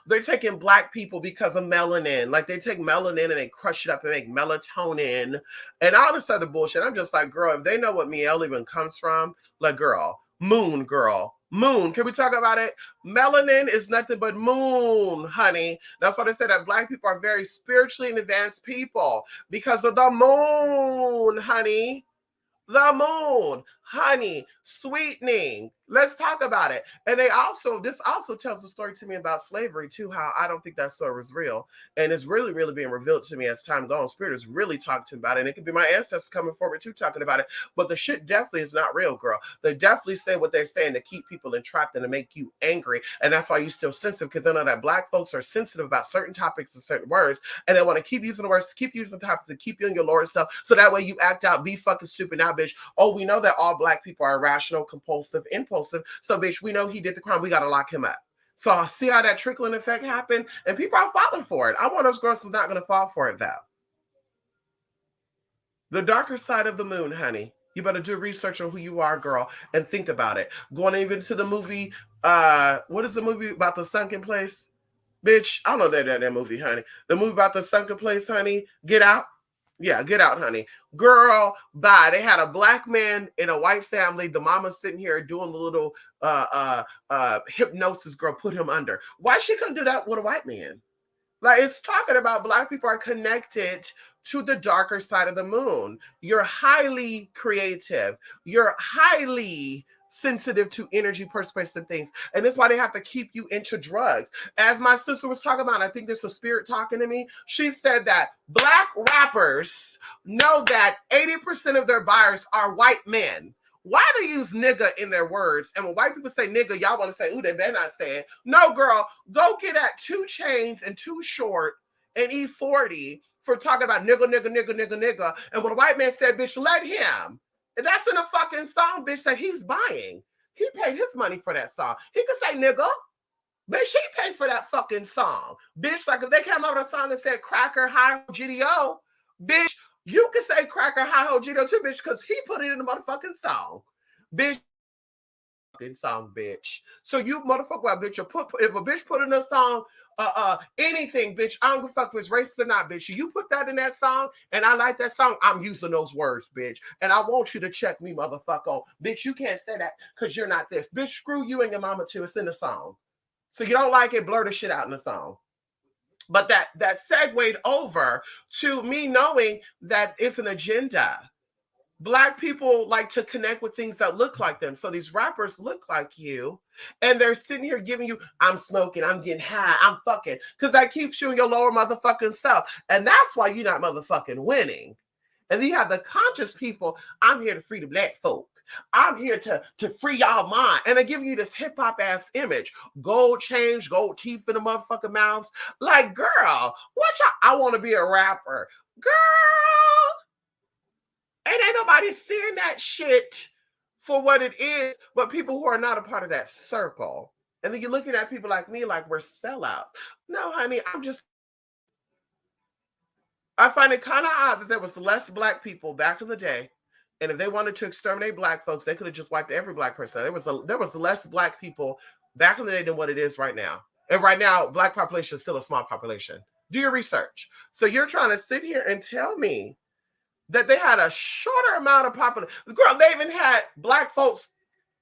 they're taking black people because of melanin. Like they take melanin and they crush it up and make melatonin and all this other bullshit. I'm just like, girl, if they know what miel even comes from, like, girl, moon. Can we talk about it? Melanin is nothing but moon, honey. That's why they say that black people are very spiritually advanced people because of the moon, honey. The moon, honey, sweetening. Let's talk about it. And this also tells a story to me about slavery too, how I don't think that story was real. And it's really, really being revealed to me as time goes on. Spirit is really talking to me about it. And it could be my ancestors coming forward too talking about it. But the shit definitely is not real, girl. They definitely say what they're saying to keep people entrapped and to make you angry. And that's why you're still sensitive, because I know that black folks are sensitive about certain topics and certain words. And they want to keep using the words, keep using the topics, and keep you in your lower self. So that way you act out, be fucking stupid now, bitch. Oh, we know that all black people are irrational, compulsive, impulsive. So, bitch, we know he did the crime. We got to lock him up. So, see how that trickling effect happened? And people are falling for it. I want those girls who's not going to fall for it, though. The darker side of the moon, honey. You better do research on who you are, girl, and think about it. Going even to the movie, what is the movie about the sunken place? Bitch, I don't know that movie, honey. The movie about the sunken place, honey. Get Out. Yeah, Get Out, honey. Girl, bye. They had a black man in a white family. The mama's sitting here doing the little hypnosis, girl, put him under. Why she couldn't do that with a white man? Like, it's talking about black people are connected to the darker side of the moon. You're highly creative. You're highly sensitive to energy, perspectives, and things. And that's why they have to keep you into drugs. As my sister was talking about, I think this was Spirit talking to me. She said that black rappers know that 80% of their buyers are white men. Why do they use nigga in their words? And when white people say nigga, y'all want to say, ooh, they better not say it. No, girl, go get at 2 Chainz and Too Short and E40 for talking about nigga. And when a white man said, bitch, let him. And that's in a fucking song, bitch, that he's buying. He paid his money for that song. He could say nigga. Bitch, he paid for that fucking song. Bitch, like if they came out with a song and said cracker, high GDO, bitch, you can say cracker, high ho GDO too, bitch, because he put it in the motherfucking song. Bitch, fucking song, bitch. So you motherfucker, well, bitch, if a bitch put in a song, anything, bitch, I don't give a fuck if it's racist or not, bitch. You put that in that song, and I like that song, I'm using those words, bitch. And I want you to check me, motherfucker. Bitch, you can't say that because you're not this. Bitch, screw you and your mama too. It's in the song. So you don't like it, blur the shit out in the song. But that segued over to me knowing that it's an agenda. Black people like to connect with things that look like them. So these rappers look like you, and they're sitting here giving you, I'm smoking, I'm getting high, I'm fucking, because that keeps you in your lower motherfucking self. And that's why you're not motherfucking winning. And then you have the conscious people, I'm here to free the black folk. I'm here to free y'all mind. And they give you this hip hop ass image. Gold chains, gold teeth in the motherfucking mouths. Like, girl, what y'all, I want to be a rapper. Girl, and ain't nobody seeing that shit for what it is, but people who are not a part of that circle. And then you're looking at people like me like we're sellouts. No, honey, I find it kind of odd that there was less black people back in the day And if they wanted to exterminate black folks, they could have just wiped every black person. There was less black people back in the day than what it is right now. And right now, black population is still a small population. Do your research. So you're trying to sit here and tell me that they had a shorter amount of population. Girl, they even had black folks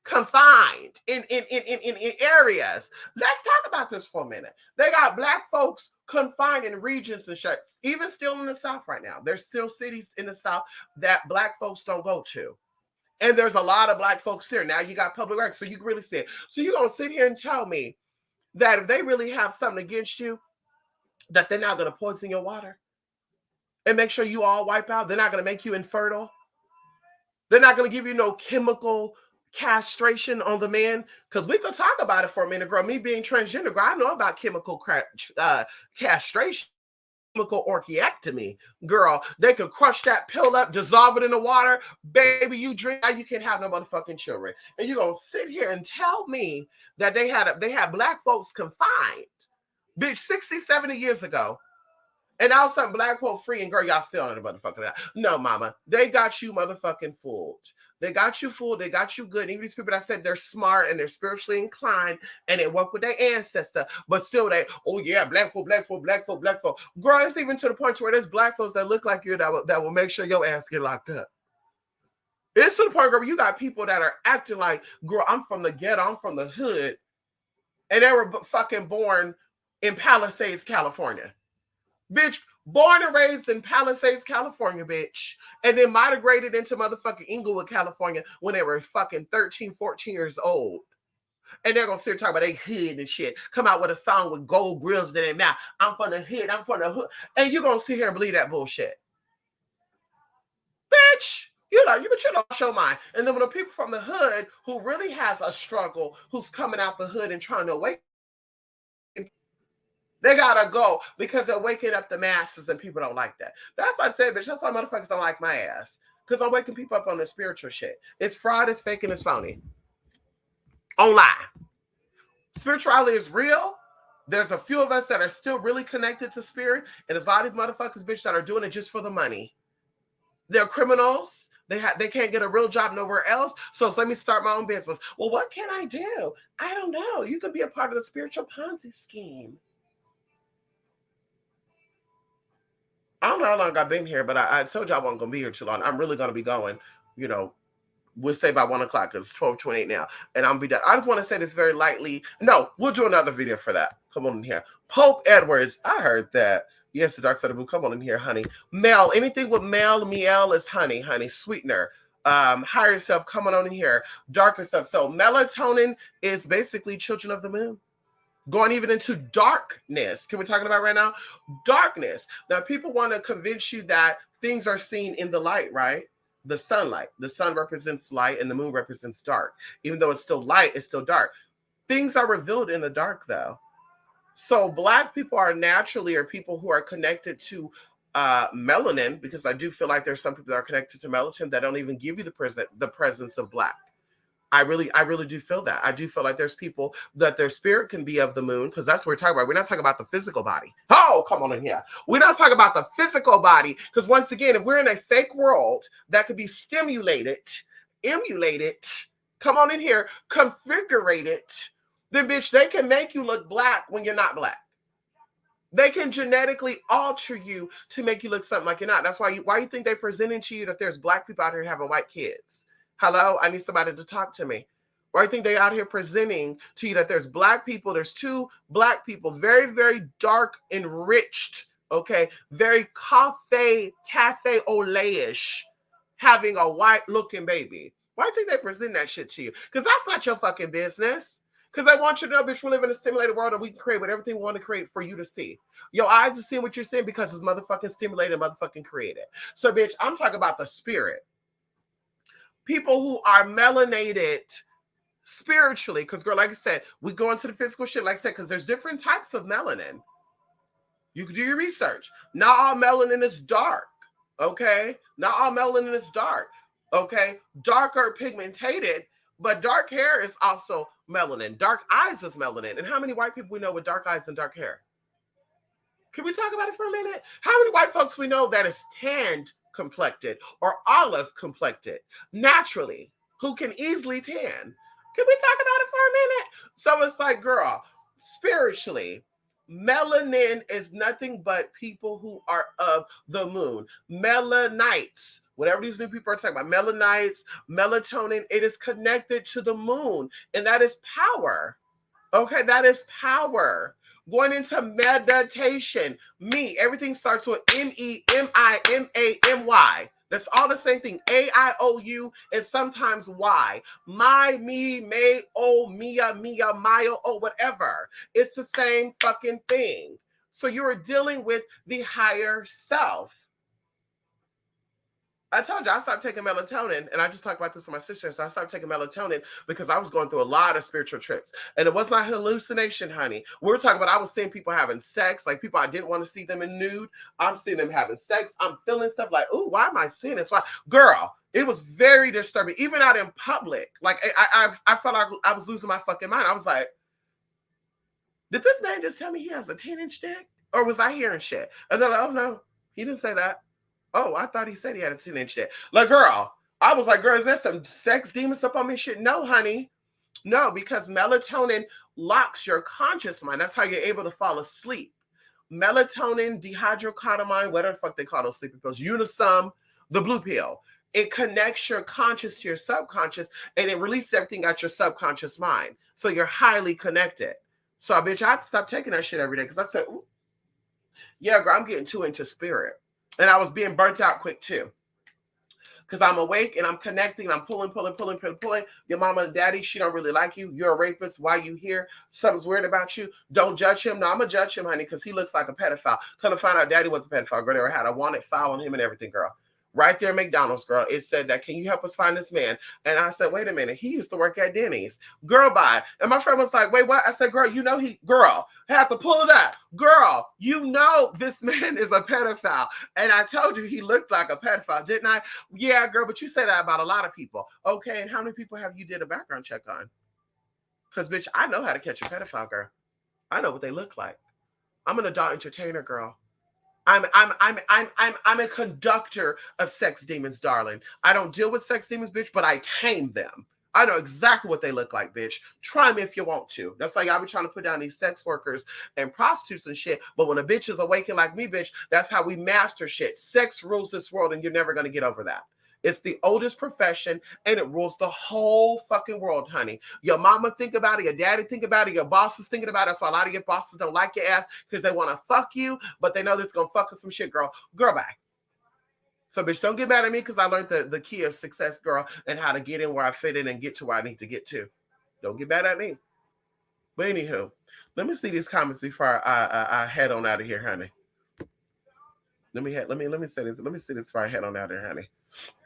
confined in areas. Let's talk about this for a minute. They got black folks confined in regions and shit. Even still in the South right now. There's still cities in the South that black folks don't go to. And there's a lot of black folks there. Now you got public records, so you can really see it. So you're going to sit here and tell me that if they really have something against you, that they're not going to poison your water and make sure you all wipe out? They're not going to make you infertile? They're not going to give you no chemical castration on the man? Because we could talk about it for a minute, girl. Me being transgender, girl, I know about chemical castration. Chemical orchiectomy, girl. They could crush that pill up, dissolve it in the water, baby. You drink, you can't have no motherfucking children. And you're gonna sit here and tell me that they had black folks confined, bitch, 60, 70 years ago. And now something black folk free, and girl, y'all still on the motherfucking that. No, mama, they got you motherfucking fooled. They got you fooled. They got you good. Even these people that said they're smart and they're spiritually inclined and they work with their ancestor, but still they, oh yeah, black folk, black folk, black folk, black folk. Girl, it's even to the point where there's black folks that look like you that will make sure your ass get locked up. It's to the point where you got people that are acting like, girl, I'm from the ghetto, I'm from the hood, and they were fucking born in Palisades, California. Bitch, born and raised in Palisades, California, bitch. And then migrated into motherfucking Inglewood, California when they were fucking 13, 14 years old. And they're going to sit talk about they hood and shit. Come out with a song with gold grills in their mouth. I'm from the hood, I'm from the hood. And you're going to sit here and believe that bullshit. Bitch, you don't show mine. And then when the people from the hood who really has a struggle, who's coming out the hood and trying to awaken, they gotta go because they're waking up the masses and people don't like that. That's what I said, bitch. That's why motherfuckers don't like my ass. Because I'm waking people up on the spiritual shit. It's fraud, it's fake, and it's phony. Online. Spirituality is real. There's a few of us that are still really connected to spirit. And there's a lot of these motherfuckers, bitch, that are doing it just for the money. They're criminals. They can't get a real job nowhere else. So let me start my own business. Well, what can I do? I don't know. You could be a part of the spiritual Ponzi scheme. I don't know how long I've been here, but I told you I wasn't going to be here too long. I'm really going to be going, we'll say by 1 o'clock because it's 12:28 now. And I'm going to be done. I just want to say this very lightly. No, we'll do another video for that. Come on in here. Pope Edwards. I heard that. Yes, the dark side of the blue. Come on in here, honey. Mel. Anything with mel, miel is honey. Sweetener. Higher self. Come on in here. Darker stuff. So melatonin is basically children of the moon. Going even into darkness. Can we talk about right now? Darkness. Now, people want to convince you that things are seen in the light, right? The sunlight. The sun represents light and the moon represents dark. Even though it's still light, it's still dark. Things are revealed in the dark, though. So black people are people who are connected to melanin, because I do feel like there's some people that are connected to melatonin that don't even give you the presence of black. I really do feel that. I do feel like there's people that their spirit can be of the moon, because that's what we're talking about. We're not talking about the physical body. Oh, come on in here. We're not talking about the physical body, because once again, if we're in a fake world that could be stimulated, emulated, come on in here, configurated, then bitch, they can make you look black when you're not black. They can genetically alter you to make you look something like you're not. That's why you think they're presenting to you that there's black people out here having white kids. Hello, I need somebody to talk to me. Why do you think they out here presenting to you that there's black people? There's two black people, very, very dark, enriched, okay, very cafe au lait-ish, having a white-looking baby. Why do you think they present that shit to you? Because that's not your fucking business. Because I want you to know, bitch, we live in a stimulated world and we can create whatever we want to create for you to see. Your eyes are seeing what you're seeing because it's motherfucking stimulated and motherfucking created. So, bitch, I'm talking about the spirit. People who are melanated spiritually, because girl, like I said, we go into the physical shit, like I said, because there's different types of melanin. You can do your research. Not all melanin is dark, okay? Not all melanin is dark, okay? Darker pigmented, but dark hair is also melanin. Dark eyes is melanin. And how many white people we know with dark eyes and dark hair? Can we talk about it for a minute? How many white folks we know that is tanned complected or olive complected naturally, who can easily tan. Can we talk about it for a minute? So it's like, girl, spiritually, melanin is nothing but people who are of the moon. Melanites, whatever these new people are talking about, melanites, melatonin, it is connected to the moon, and that is power. Okay, that is power. Going into meditation, me, everything starts with MEMIMAMY. That's all the same thing. AIOU and sometimes Y. My, me, may, oh, Mia, Mia, Maya, oh, whatever. It's the same fucking thing. So you're dealing with the higher self. I told you I stopped taking melatonin, and I just talked about this with my sister. So I stopped taking melatonin because I was going through a lot of spiritual trips, and it was not hallucination, honey. We were talking about I was seeing people having sex, like people I didn't want to see them in nude. I'm seeing them having sex. I'm feeling stuff like, oh, why am I seeing this? Why, girl? It was very disturbing, even out in public. Like I felt like I was losing my fucking mind. I was like, did this man just tell me he has a 10-inch dick, or was I hearing shit? And they're like, oh no, he didn't say that. Oh, I thought he said he had a 10-inch dick. Like, girl, I was like, girl, is there some sex demons up on me? Shit, no, honey. No, because melatonin locks your conscious mind. That's how you're able to fall asleep. Melatonin, dihydrocotamine, whatever the fuck they call those sleeping pills, Unisum, the blue pill. It connects your conscious to your subconscious, and it releases everything out your subconscious mind. So you're highly connected. So, bitch, I had to stop taking that shit every day because I said, ooh, yeah, girl, I'm getting too into spirit. And I was being burnt out quick too. Because I'm awake and I'm connecting and I'm pulling. Your mama and daddy, she don't really like you. You're a rapist. Why you here? Something's weird about you. Don't judge him. No, I'm going to judge him, honey, because he looks like a pedophile. Come to find out daddy was a pedophile. Girl, they had a wanted file on him and everything, girl. Right there at McDonald's, girl. It said that, can you help us find this man? And I said, wait a minute. He used to work at Denny's. Girl, bye. And my friend was like, wait, what? I said, girl, you know girl, I have to pull it up. Girl, you know this man is a pedophile. And I told you he looked like a pedophile, didn't I? Yeah, girl, but you say that about a lot of people. Okay, and how many people have you did a background check on? Because, bitch, I know how to catch a pedophile, girl. I know what they look like. I'm an adult entertainer, girl. I'm a conductor of sex demons, darling. I don't deal with sex demons, bitch, but I tame them. I know exactly what they look like, bitch. Try me if you want to. That's like I be trying to put down these sex workers and prostitutes and shit. But when a bitch is awakened like me, bitch, that's how we master shit. Sex rules this world, and you're never gonna get over that. It's the oldest profession, and it rules the whole fucking world, honey. Your mama think about it, your daddy think about it, your boss is thinking about it. That's why a lot of your bosses don't like your ass because they want to fuck you, but they know this is going to fuck with some shit, girl. Girl, bye. So, bitch, don't get mad at me because I learned the key of success, girl, and how to get in where I fit in and get to where I need to get to. Don't get mad at me. But anywho, let me see these comments before I head on out of here, honey. Let me say this. Let me see this before I head on out of here, honey.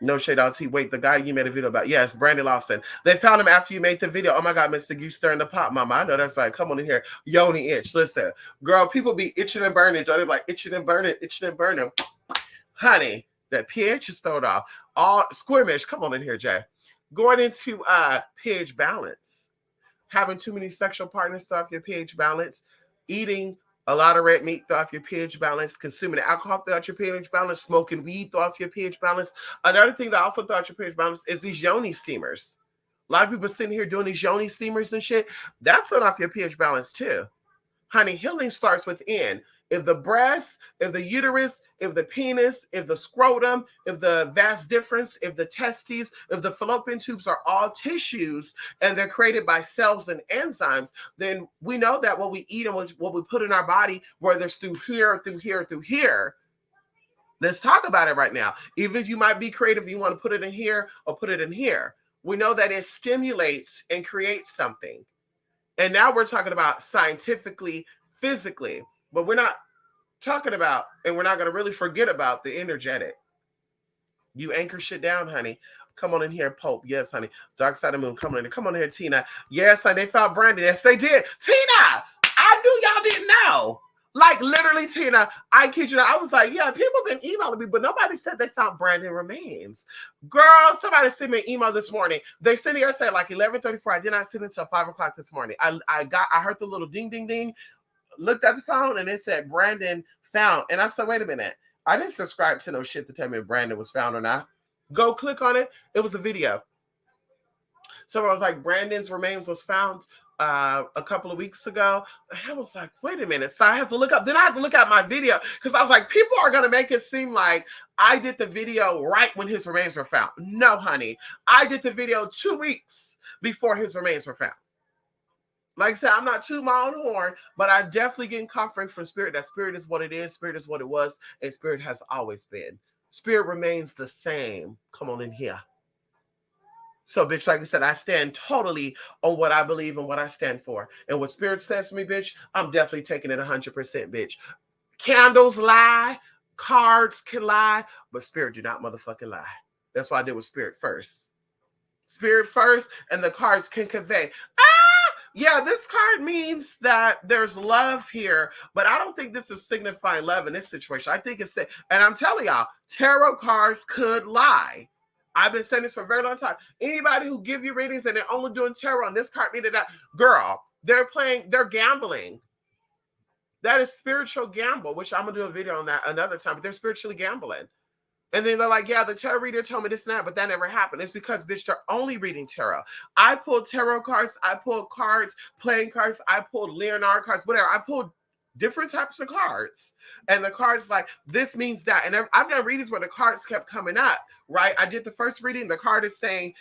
No shade out T. Wait, the guy you made a video about. Yes, Brandon Lawson. They found him after you made the video. Oh my God, Mr. You stirring the pot, mama. I know that's right. Come on in here. Yoni itch. Listen, girl, people be itching and burning. They're like itching and burning. Honey, that pH is thrown off. All squirmish. Come on in here, Jay. Going into pH balance. Having too many sexual partners throw off your pH balance. Eating a lot of red meat throw off your pH balance. Consuming alcohol throw off your pH balance. Smoking weed throw off your pH balance. Another thing that also throw off your pH balance is these yoni steamers. A lot of people sitting here doing these yoni steamers and shit. That's throwing off your pH balance too. Honey, healing starts within. If the breast, if the uterus, if the penis, if the scrotum, if the vas deferens, if the testes, if the fallopian tubes are all tissues and they're created by cells and enzymes, then we know that what we eat and what we put in our body, whether it's through here, through here, let's talk about it right now. Even if you might be creative, you want to put it in here or put it in here. We know that it stimulates and creates something. And now we're talking about scientifically, physically, but we're not talking about, and we're not going to really forget about the energetic. You anchor shit down, honey. Come on in here, Pope. Yes, honey. Dark Side of the Moon. Come on in here. Come on in here, Tina. Yes, honey. They found Brandon. Yes, they did. Tina, I knew y'all didn't know. Like, literally, Tina, I kid you not. I was like, yeah, people been emailing me, but nobody said they found Brandon remains. Girl, somebody sent me an email this morning. They sent it, I said, like 11:34. I did not send it until 5 o'clock this morning. I heard the little ding, ding, ding. Looked at the phone and it said Brandon found. And I said, wait a minute. I didn't subscribe to no shit to tell me if Brandon was found or not. Go click on it. It was a video. So I was like, Brandon's remains was found a couple of weeks ago. And I was like, wait a minute. So I have to look up. Then I had to look at my video because I was like, people are going to make it seem like I did the video right when his remains were found. No, honey. I did the video 2 weeks before his remains were found. Like I said, I'm not tooting my own horn, but I definitely getting comfort from Spirit. That Spirit is what it is. Spirit is what it was. And Spirit has always been. Spirit remains the same. Come on in here. So, bitch, like I said, I stand totally on what I believe and what I stand for. And what Spirit says to me, bitch, I'm definitely taking it 100%, bitch. Candles lie. Cards can lie. But Spirit do not motherfucking lie. That's why I did with Spirit first. Spirit first, and the cards can convey. Yeah, this card means that there's love here, but I don't think this is signifying love in this situation. I think it's, and I'm telling y'all, tarot cards could lie. I've been saying this for a very long time. Anybody who give you readings and they're only doing tarot on this card, meaning that, girl, they're gambling. That is spiritual gamble, which I'm going to do a video on that another time, but they're spiritually gambling. And then they're like, yeah, the tarot reader told me this and that, but that never happened. It's because, bitch, they're only reading tarot. I pulled tarot cards. I pulled cards, playing cards. I pulled Leonard cards, whatever. I pulled different types of cards. And the cards like, this means that. And I've done readings where the cards kept coming up, right? I did the first reading. The card is saying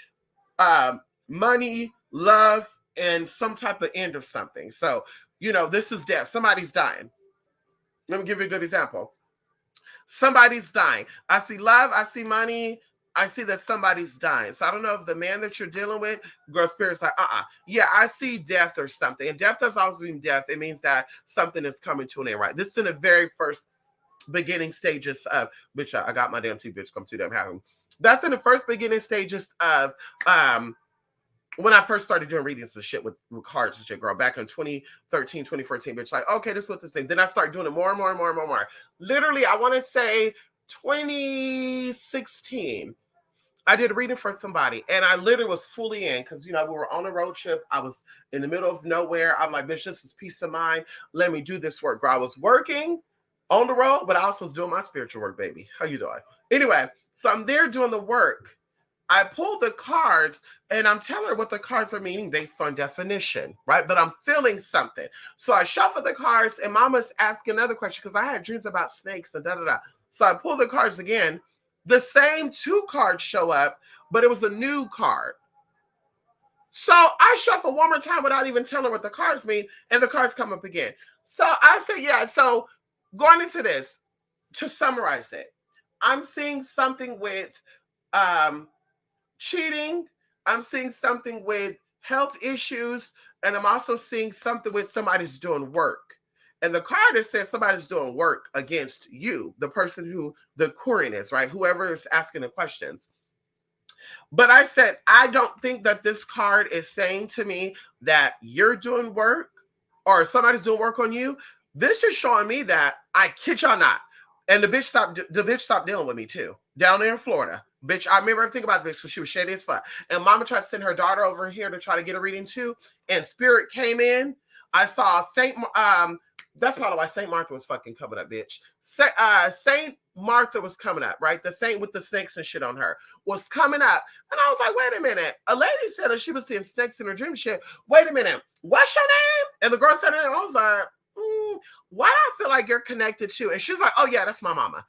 money, love, and some type of end of something. So, this is death. Somebody's dying. Let me give you a good example. Somebody's dying. I see love. I see money. I see that somebody's dying. So I don't know if the man that you're dealing with, girl, Spirit's like, yeah, I see death or something. And death does always mean death. It means that something is coming to an end, right? This is in the very first beginning stages of, bitch, I got my damn tea, bitch, come too damn happy. That's in the first beginning stages of, when I first started doing readings and shit with cards and shit, girl, back in 2013, 2014, bitch, like, okay, this is what this thing. Then I started doing it more and more and more and more and more. Literally, I want to say 2016, I did a reading for somebody, and I literally was fully in because, we were on a road trip. I was in the middle of nowhere. I'm like, bitch, this is peace of mind. Let me do this work, girl. I was working on the road, but I also was doing my spiritual work, baby. How you doing? Anyway, so I'm there doing the work. I pulled the cards and I'm telling her what the cards are meaning based on definition, right? But I'm feeling something. So I shuffle the cards and Mama's asking another question because I had dreams about snakes and da-da-da. So I pull the cards again. The same 2 cards show up, but it was a new card. So I shuffle one more time without even telling her what the cards mean, and the cards come up again. So I said, yeah, so going into this, to summarize it, I'm seeing something with cheating. I'm seeing something with health issues, and I'm also seeing something with somebody's doing work. And the card that says somebody's doing work against you, the person who the querying is, right? Whoever is asking the questions. But I said, I don't think that this card is saying to me that you're doing work or somebody's doing work on you. This is showing me that, I kid y'all not. And the bitch stopped dealing with me too. Down there in Florida. Bitch, I remember everything about the bitch because she was shady as fuck. And Mama tried to send her daughter over here to try to get a reading too. And Spirit came in. I saw that's probably why St. Martha was fucking coming up, bitch. St. Martha was coming up, right? The saint with the snakes and shit on her was coming up. And I was like, wait a minute. A lady said that she was seeing snakes in her dream shit. Wait a minute. What's your name? And the girl said it. And I was like, why do I feel like you're connected to? And she's like, oh, yeah, that's my mama.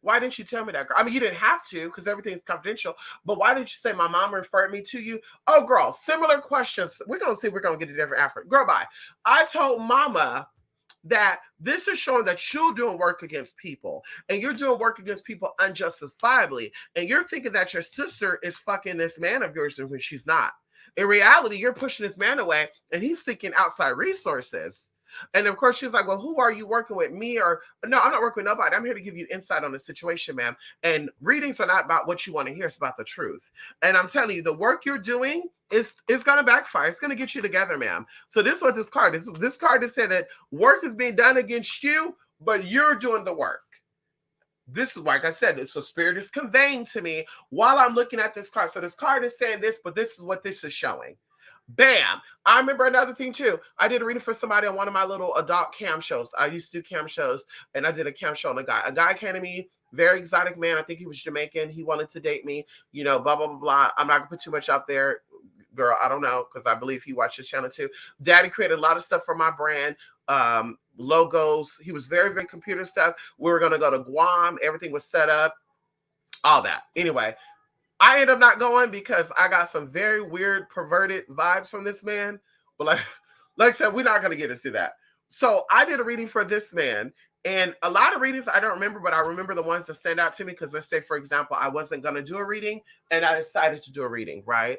Why didn't you tell me that, girl? I mean, you didn't have to because everything's confidential. But why didn't you say my mom referred me to you? Oh, girl, similar questions. We're going to see if we're going to get a different answer. Girl, bye. I told Mama that this is showing that you're doing work against people. And you're doing work against people unjustifiably. And you're thinking that your sister is fucking this man of yours when she's not. In reality, you're pushing this man away and he's seeking outside resources. And of course, she's like, well, who are you working with, me or no, I'm not working with nobody. I'm here to give you insight on the situation, ma'am. And readings are not about what you want to hear. It's about the truth. And I'm telling you, the work you're doing is going to backfire. It's going to get you together, ma'am. So this is what this card is. This card is saying that work is being done against you, but you're doing the work. This is, like I said, so Spirit is conveying to me while I'm looking at this card. So this card is saying this, but this is what this is showing. Bam. I remember another thing too. I did a reading for somebody on one of my little adult cam shows. I used to do cam shows, and I did a cam show on a guy. A guy came to me, very exotic man. I think he was Jamaican. He wanted to date me, blah, blah, blah, blah. I'm not gonna put too much out there. Girl, I don't know, because I believe he watched the channel too. Daddy created a lot of stuff for my brand, logos. He was very, very computer stuff. We were gonna go to Guam. Everything was set up, all that. Anyway, I ended up not going because I got some very weird, perverted vibes from this man. But like I said, we're not gonna get into that. So I did a reading for this man, and a lot of readings I don't remember, but I remember the ones that stand out to me. Because let's say, for example, I wasn't gonna do a reading, and I decided to do a reading, right?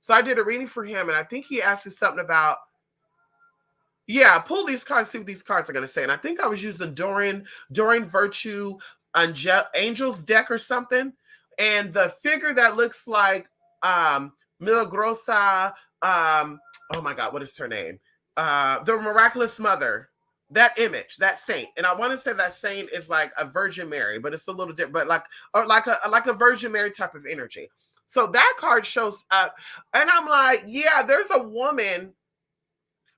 So I did a reading for him, and I think he asked me something about, yeah, pull these cards, see what these cards are gonna say. And I think I was using Dorian Virtue Angel's deck or something. And the figure that looks like Milagrosa, oh my God, what is her name? The Miraculous Mother. That image, that saint, and I want to say that saint is like a Virgin Mary, but it's a little different, but like a Virgin Mary type of energy. So that card shows up, and I'm like, yeah, there's a woman.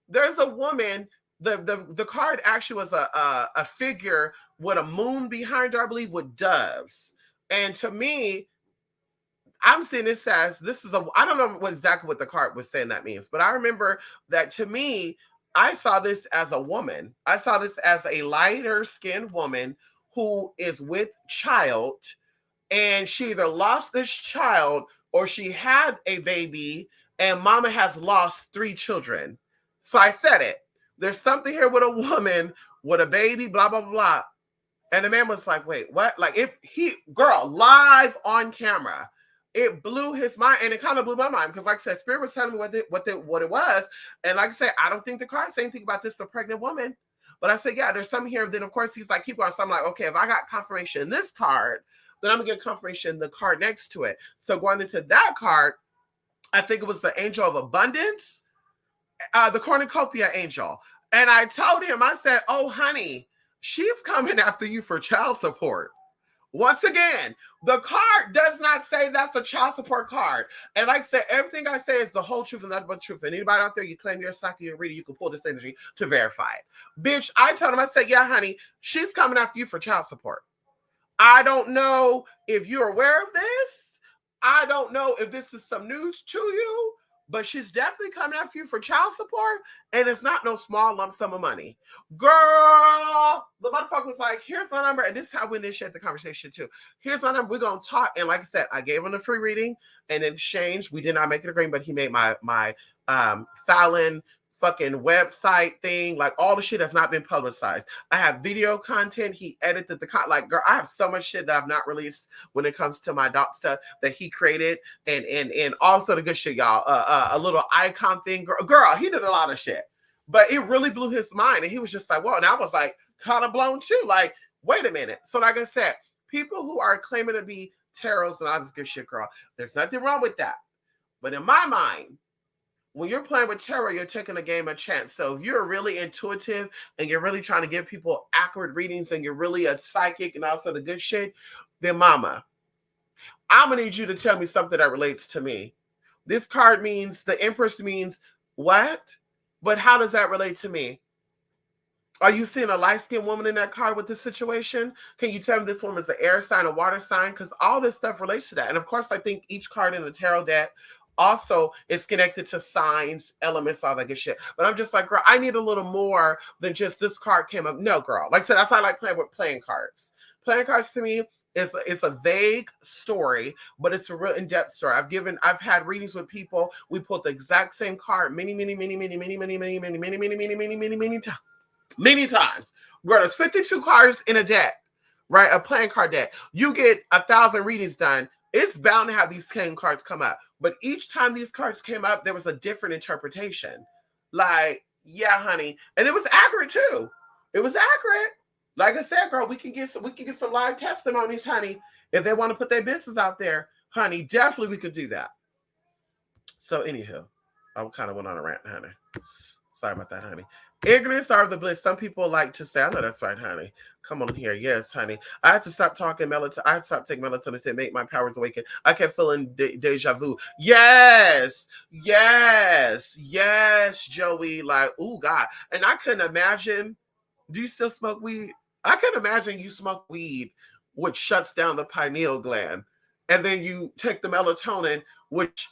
The card actually was a figure with a moon behind her, I believe, with doves. And to me, I'm seeing this as I don't know exactly what the card was saying that means, but I remember that to me, I saw this as a woman. I saw this as a lighter skinned woman who is with child, and she either lost this child or she had a baby, and mama has lost 3 children. So I said it. There's something here with a woman with a baby, blah, blah, blah. And the man was like, wait, what? Like, girl, live on camera. It blew his mind, and it kind of blew my mind because, like I said, Spirit was telling me what it was. And like I said, I don't think the card said anything about this, a pregnant woman. But I said, yeah, there's something here. Then, of course, he's like, keep going. So I'm like, okay, if I got confirmation in this card, then I'm going to get confirmation in the card next to it. So going into that card, I think it was the Angel of Abundance, the Cornucopia Angel. And I told him, I said, oh, honey, she's coming after you for child support. Once again, the card does not say that's a child support card. And like I said, everything I say is the whole truth and nothing but the truth. And anybody out there, you claim you're a psychic, you're a reader, you can pull this energy to verify it. Bitch, I told him, I said, yeah, honey, she's coming after you for child support. I don't know if you're aware of this. I don't know if this is some news to you, but she's definitely coming after you for child support, and it's not no small lump sum of money. Girl, the motherfucker was like, here's my number, and this is how we initiate the conversation too. Here's my number, we're going to talk, and like I said, I gave him a free reading, and in exchange, we did not make it agreement, but he made my Fallon fucking website thing, like all the shit has not been publicized. I have video content. He edited like, girl, I have so much shit that I've not released when it comes to my dot stuff that he created, and also the good shit, y'all. A little icon thing, girl, he did a lot of shit, but it really blew his mind, and he was just like, whoa. And I was like, kind of blown too. Like, wait a minute. So, like I said, people who are claiming to be tarots and all this good shit, girl, there's nothing wrong with that. But in my mind, when you're playing with tarot, you're taking a game of chance. So if you're really intuitive and you're really trying to give people accurate readings and you're really a psychic and also the good shit, then mama, I'm going to need you to tell me something that relates to me. This card means, the Empress means what? But how does that relate to me? Are you seeing a light-skinned woman in that card with this situation? Can you tell me this woman's an air sign, a water sign? Because all this stuff relates to that. And of course, I think each card in the tarot deck also is connected to signs, elements, all that good shit. But I'm just like, girl, I need a little more than just this card came up. No, girl. Like I said, that's why I like playing with playing cards. Playing cards to me it's a vague story, but it's a real in-depth story. I've had readings with people. We pulled the exact same card many times. Girl, there's 52 cards in a deck, right? A playing card deck. You get 1,000 readings done. It's bound to have these same cards come up. But each time these cards came up, there was a different interpretation. Like, yeah, honey. And it was accurate too. It was accurate. Like I said, girl, we can get some live testimonies, honey. If they want to put their business out there, honey, definitely we could do that. So anywho, I kind of went on a rant, honey. Sorry about that, honey. Ignorance are the bliss. Some people like to say, I know that's right, honey. Come on here. Yes, honey. I had to stop talking melatonin. I had to stop taking melatonin to make my powers awaken. I kept feeling deja vu. Yes. Yes. Yes, Joey. Like, oh, God. And I couldn't imagine. Do you still smoke weed? I can imagine you smoke weed, which shuts down the pineal gland. And then you take the melatonin, which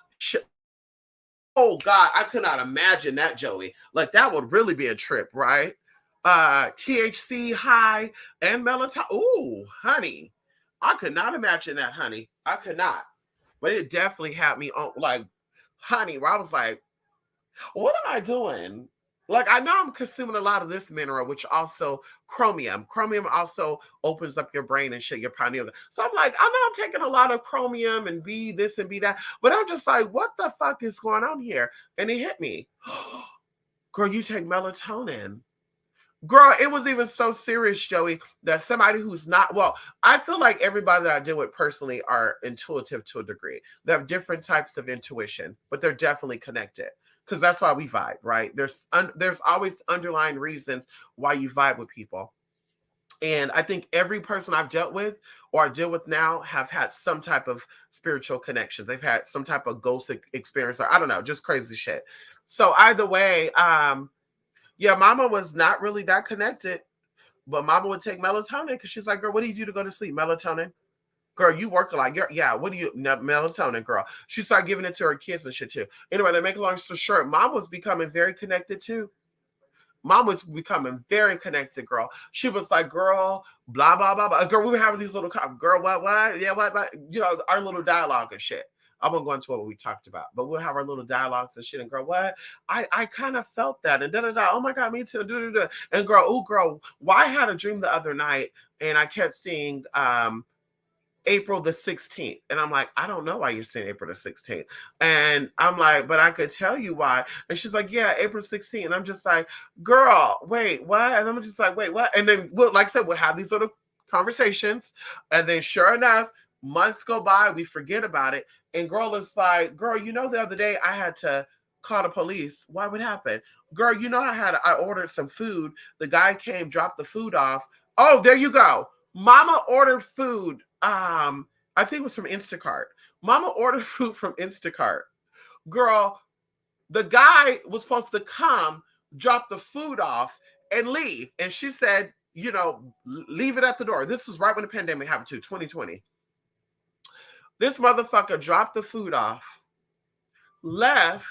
oh God, I could not imagine that, Joey. Like that would really be a trip, right? THC high and melatonin. Ooh, honey. I could not imagine that, honey. I could not. But it definitely had me on like, honey, where I was like, what am I doing? Like I know I'm consuming a lot of this mineral, which also chromium. Chromium also opens up your brain and shit, your pineal. So I'm like, I know I'm taking a lot of chromium and B this and B that, but I'm just like, what the fuck is going on here? And it hit me. Girl, you take melatonin. Girl, it was even so serious, Joey, that somebody who's not well, I feel like everybody that I deal with personally are intuitive to a degree. They have different types of intuition, but they're definitely connected because that's why we vibe, right? There's always underlying reasons why you vibe with people. And I think every person I've dealt with or I deal with now have had some type of spiritual connection. They've had some type of ghost experience, or I don't know, just crazy shit. So either way, yeah, mama was not really that connected, but mama would take melatonin because she's like, girl, what do you do to go to sleep? Melatonin. Girl, you work a lot. Yeah, what do you, melatonin, girl. She started giving it to her kids and shit too. Anyway, to make a long story short, mom was becoming very connected too. Mom was becoming very connected, girl. She was like, girl, blah, blah, blah, blah. Girl, we were having these little, girl, what? Yeah, what? You know, our little dialogue and shit. I won't go into what we talked about, but we'll have our little dialogues and shit. And girl, what? I kind of felt that. And da da da. Oh my God, me too. Da, da, da. And girl, oh girl, why I had a dream the other night and I kept seeing April the 16th. And I'm like, I don't know why you're saying April the 16th. And I'm like, but I could tell you why. And she's like, yeah, April 16th. And I'm just like, girl, wait, what? And I'm just like, wait, what? And then we'll, like I said, we'll have these little conversations. And then sure enough, months go by, we forget about it. And girl is like, girl, you know, the other day I had to call the police. Why would happen? Girl, you know, I ordered some food. The guy came, dropped the food off. Oh, there you go. Mama ordered food. I think it was from Instacart. Mama ordered food from Instacart. Girl, the guy was supposed to come, drop the food off, and leave. And she said, you know, leave it at the door. This was right when the pandemic happened too, 2020. This motherfucker dropped the food off, left.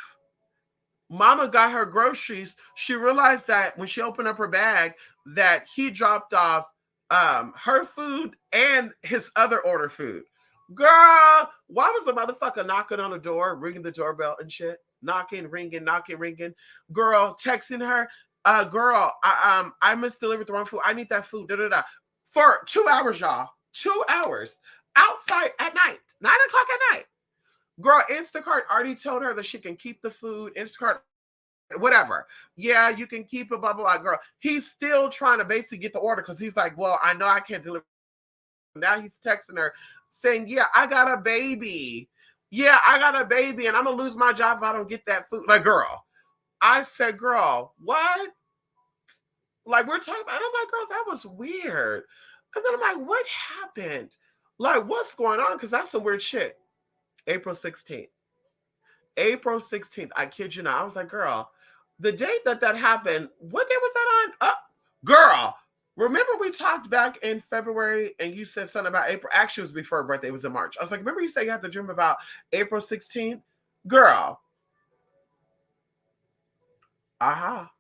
Mama got her groceries. She realized that when she opened up her bag, that he dropped off her food and his other order food. Girl, why was the motherfucker knocking on the door, ringing the doorbell and shit? Knocking, ringing, knocking, ringing. Girl, texting her, girl, I misdelivered the wrong food. I need that food. Da da da. For 2 hours, y'all. 2 hours. Outside at night. 9 o'clock at night. Girl, Instacart already told her that she can keep the food. Instacart, whatever. Yeah, you can keep it, blah, blah, blah. Girl, he's still trying to basically get the order because he's like, well, I know I can't deliver. Now he's texting her saying, yeah, I got a baby. Yeah, I got a baby and I'm going to lose my job if I don't get that food. Like, girl, I said, girl, what? Like, we're talking about, and I'm like, girl, that was weird. And then I'm like, what happened? Like, what's going on? Because that's some weird shit. April 16th. April 16th. I kid you not. I was like, girl, the date that happened, what day was that on? Girl, remember we talked back in February and you said something about April? Actually, it was before her birthday. It was in March. I was like, remember you said you had to dream about April 16th? Girl. Aha.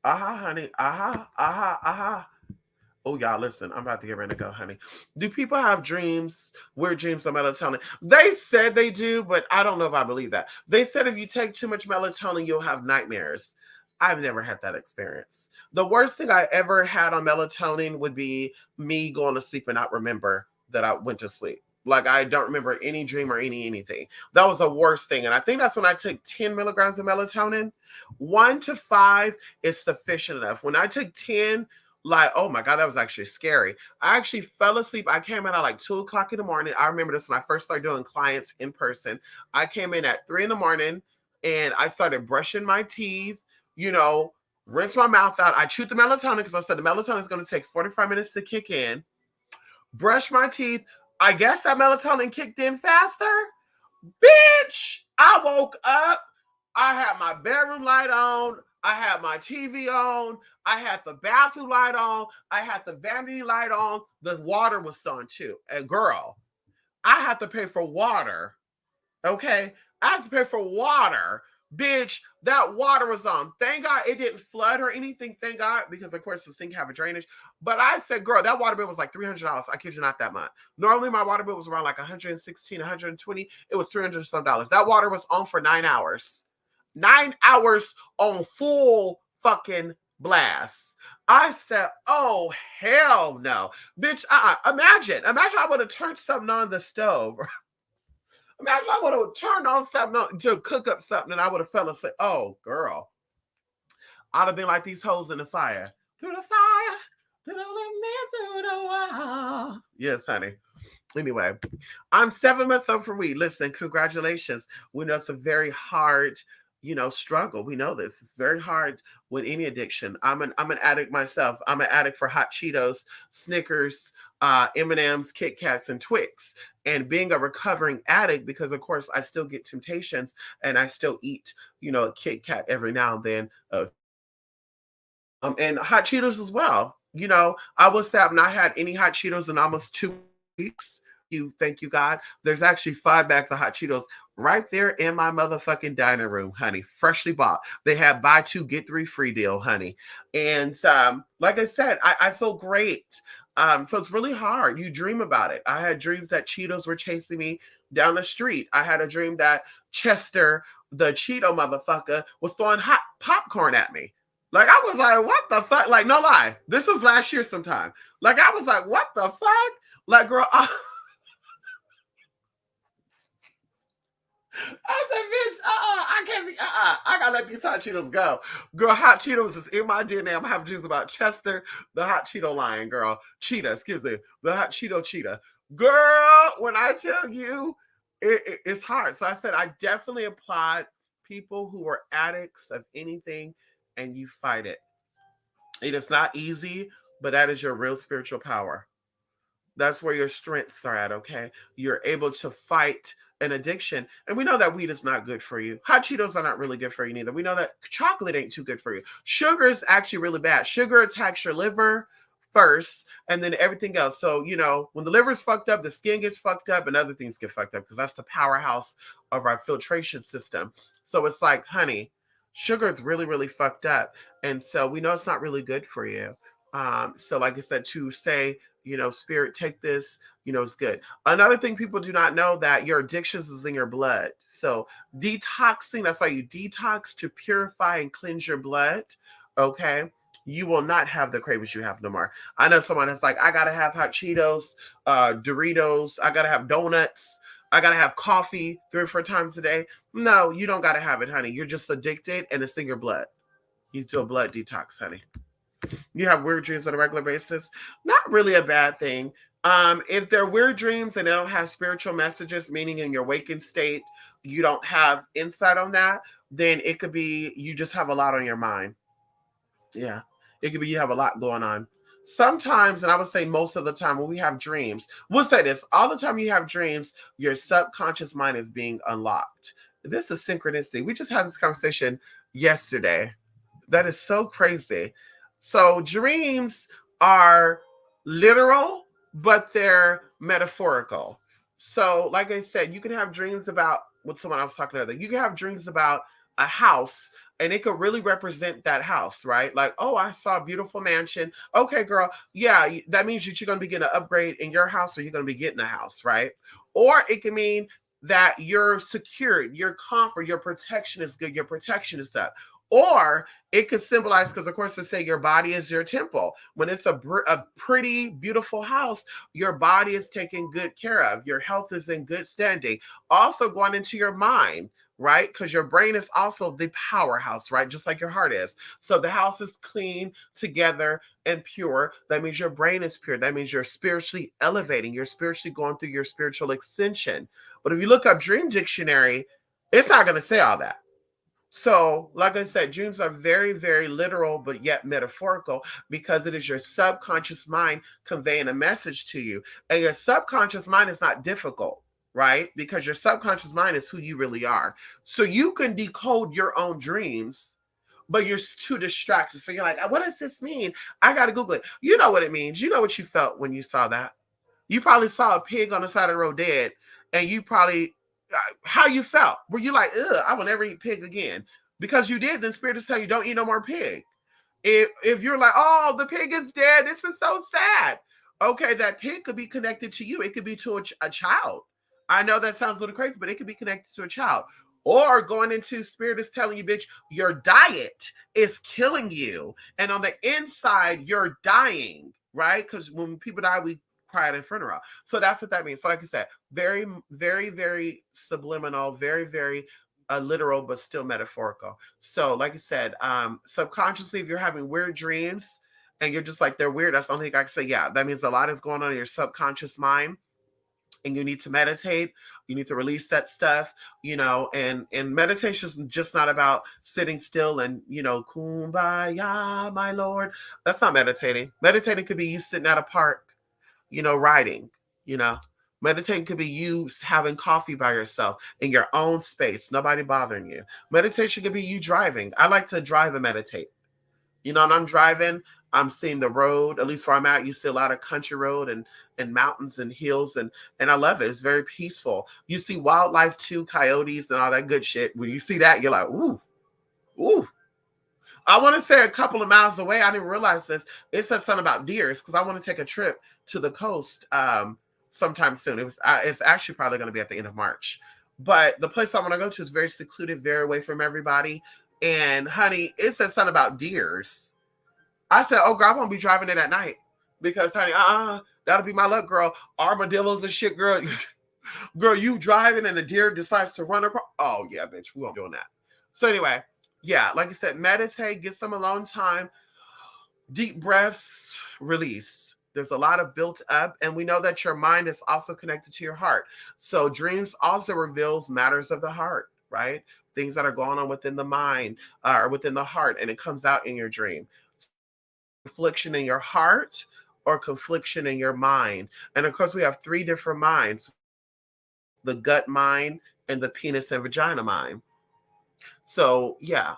Aha, honey. Aha. Aha. Aha. Oh, y'all, listen, I'm about to get ready to go, honey. Do people have dreams, weird dreams of melatonin? They said they do, but I don't know if I believe that. They said if you take too much melatonin, you'll have nightmares. I've never had that experience. The worst thing I ever had on melatonin would be me going to sleep and not remember that I went to sleep. Like I don't remember any dream or anything. That was the worst thing. And I think that's when I took 10 milligrams of melatonin. 1 to 5 is sufficient enough. When I took 10, like, oh my God, that was actually scary. I actually fell asleep. I came in at like 2 o'clock in the morning. I remember this when I first started doing clients in person. I came in at 3 in the morning and I started brushing my teeth, you know, rinse my mouth out. I chewed the melatonin because I said the melatonin is going to take 45 minutes to kick in. Brush my teeth. I guess that melatonin kicked in faster. Bitch, I woke up. I had my bedroom light on. I had my TV on. I had the bathroom light on. I had the vanity light on. The water was on too. And girl, I had to pay for water. Okay? I had to pay for water. Bitch, that water was on. Thank God it didn't flood or anything. Thank God, because of course the sink have a drainage. But I said, girl, that water bill was like $300. I kid you not, that much. Normally my water bill was around like 116, 120. It was $300 some dollars. That water was on for 9 hours. 9 hours on full fucking blast. I said, oh, hell no. Bitch, imagine I would have turned something on the stove. Imagine I would have turned on something to cook up something and I would have fell asleep. Oh, girl. I'd have been like these holes in the fire. Through the fire, through the wall. Yes, honey. Anyway, I'm 7 months over weed. Listen, congratulations. We know it's a very hard, struggle. We know this. It's very hard with any addiction. I'm an addict myself. I'm an addict for hot Cheetos, Snickers, M&Ms, Kit Kats, and Twix. And being a recovering addict, because of course I still get temptations and I still eat, a Kit Kat every now and then. And hot Cheetos as well. I would say I've not had any hot Cheetos in almost 2 weeks. Thank you, God. There's actually 5 bags of hot Cheetos right there in my motherfucking dining room, honey. Freshly bought. They have buy 2, get 3 free deal, honey. And like I said, I feel great. So it's really hard. You dream about it. I had dreams that Cheetos were chasing me down the street. I had a dream that Chester, the Cheeto motherfucker, was throwing hot popcorn at me. Like, I was like, what the fuck? Like, no lie. This was last year sometime. Like, I was like, what the fuck? Like, girl, I said, bitch, I can't be, I gotta let these hot Cheetos go. Girl, hot Cheetos is in my DNA. I'm gonna have dreams about Chester, the hot Cheeto lion, girl. Cheetah, excuse me. The hot Cheeto cheetah. Girl, when I tell you, it's hard. So I said, I definitely applaud people who are addicts of anything and you fight it. It is not easy, but that is your real spiritual power. That's where your strengths are at, okay? You're able to fight an addiction. And we know that weed is not good for you. Hot Cheetos are not really good for you neither. We know that chocolate ain't too good for you. Sugar is actually really bad. Sugar attacks your liver first and then everything else. So, when the liver's fucked up, the skin gets fucked up and other things get fucked up because that's the powerhouse of our filtration system. So it's like, honey, sugar is really, really fucked up. And so we know it's not really good for you. So like I said, to say, spirit, take this, it's good. Another thing people do not know that your addictions is in your blood. So detoxing, that's why you detox to purify and cleanse your blood. Okay. You will not have the cravings you have no more. I know someone that's like, I gotta have hot Cheetos, Doritos, I gotta have donuts, I gotta have coffee 3 or 4 times a day. No, you don't gotta have it, honey. You're just addicted and it's in your blood. You do a blood detox, honey. You have weird dreams on a regular basis. Not really a bad thing. If they're weird dreams and they don't have spiritual messages, meaning in your waking state, you don't have insight on that, then it could be you just have a lot on your mind. Yeah. It could be you have a lot going on. Sometimes, and I would say most of the time when we have dreams, we'll say this, all the time you have dreams, your subconscious mind is being unlocked. This is synchronicity. We just had this conversation yesterday. That is so crazy. So dreams are literal, but they're metaphorical. So, like I said, you can have dreams about with someone I was talking to. You can have dreams about a house, and it could really represent that house, right? Like, oh, I saw a beautiful mansion. Okay, girl, yeah, that means that you're going to be getting an upgrade in your house, or you're going to be getting a house, right? Or it can mean that you're secured, your comfort, your protection is good, your protection is up. Or it could symbolize, because of course they say your body is your temple. When it's a pretty, beautiful house, your body is taken good care of. Your health is in good standing. Also going into your mind, right? Because your brain is also the powerhouse, right? Just like your heart is. So the house is clean, together, and pure. That means your brain is pure. That means you're spiritually elevating. You're spiritually going through your spiritual ascension. But if you look up Dream Dictionary, it's not going to say all that. So, like I said, dreams are very, very literal, but yet metaphorical because it is your subconscious mind conveying a message to you. And your subconscious mind is not difficult, right? Because your subconscious mind is who you really are. So you can decode your own dreams, but you're too distracted. So you're like, what does this mean? I got to Google it. You know what it means. You know what you felt when you saw that. You probably saw a pig on the side of the road dead, and you probably how you felt. Were you like, ugh, I will never eat pig again? Because you did, then spirit is telling you don't eat no more pig. If you're like, oh, the pig is dead, this is so sad. Okay, that pig could be connected to you. It could be to a child. I know that sounds a little crazy, but it could be connected to a child. Or going into spirit is telling you, bitch, your diet is killing you. And on the inside, you're dying, right? Because when people die, we cry at a funeral. So that's what that means. So, like I said, very, very, very subliminal, very, very literal, but still metaphorical. So, like I said, subconsciously, if you're having weird dreams and you're just like, they're weird, that's the only thing I can say. Yeah, that means a lot is going on in your subconscious mind, and you need to meditate. You need to release that stuff, and meditation is just not about sitting still and, kumbaya, my Lord. That's not meditating. Meditating could be you sitting at a park, writing, you know. Meditating could be you having coffee by yourself in your own space, nobody bothering you. Meditation could be you driving. I like to drive and meditate. And I'm driving, I'm seeing the road, at least where I'm at, you see a lot of country road and mountains and hills, and I love it. It's very peaceful. You see wildlife too, coyotes and all that good shit. When you see that, you're like, ooh, ooh. I want to say a couple of miles away, I didn't realize this. It said something about deers because I want to take a trip to the coast sometime soon. It's actually probably going to be at the end of March. But the place I want to go to is very secluded, very away from everybody. And honey, it said something about deers. I said, oh, girl, I won't be driving it at night because, honey, that'll be my luck, girl. Armadillos and shit, girl. Girl, you driving and the deer decides to run across. Oh, yeah, bitch, we won't be doing that. So, anyway, yeah, like I said, meditate, get some alone time, deep breaths, release. There's a lot of built up, and we know that your mind is also connected to your heart. So, dreams also reveals matters of the heart, right? Things that are going on within the mind or within the heart, and it comes out in your dream. Confliction in your heart or confliction in your mind. And of course, we have three different minds: the gut mind and the penis and vagina mind. So, yeah,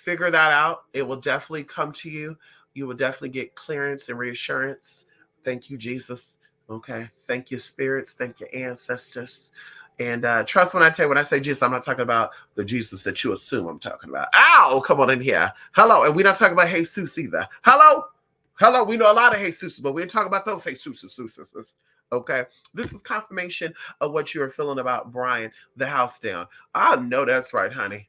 figure that out. It will definitely come to you. You will definitely get clearance and reassurance. Thank you, Jesus. Okay. Thank you, spirits. Thank you, ancestors. And trust when I say Jesus, I'm not talking about the Jesus that you assume I'm talking about. Ow, come on in here. Hello. And we're not talking about Jesus either. Hello. Hello. We know a lot of Jesus, but we ain't talking about those Jesus. Okay. This is confirmation of what you are feeling about Brian, the house down. I know that's right, honey.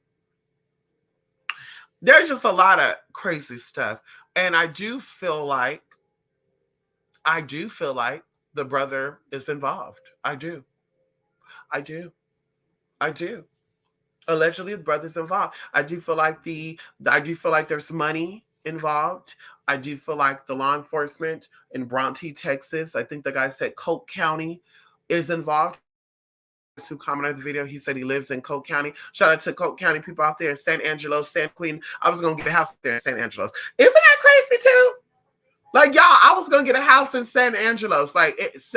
There's just a lot of crazy stuff. And I do feel like the brother is involved. I do. I do. I do. Allegedly, the brother's involved. I do feel like there's money involved. I do feel like the law enforcement in Bronte, Texas, I think the guy said Coke County is involved. Who commented on the video, he said he lives in Coke County. Shout out to Coke County people out there in San Angelo, San Queen. I was gonna get a house there in San Angelos. Isn't that crazy too? Like, y'all, I was gonna get a house in San Angelos. Like, it's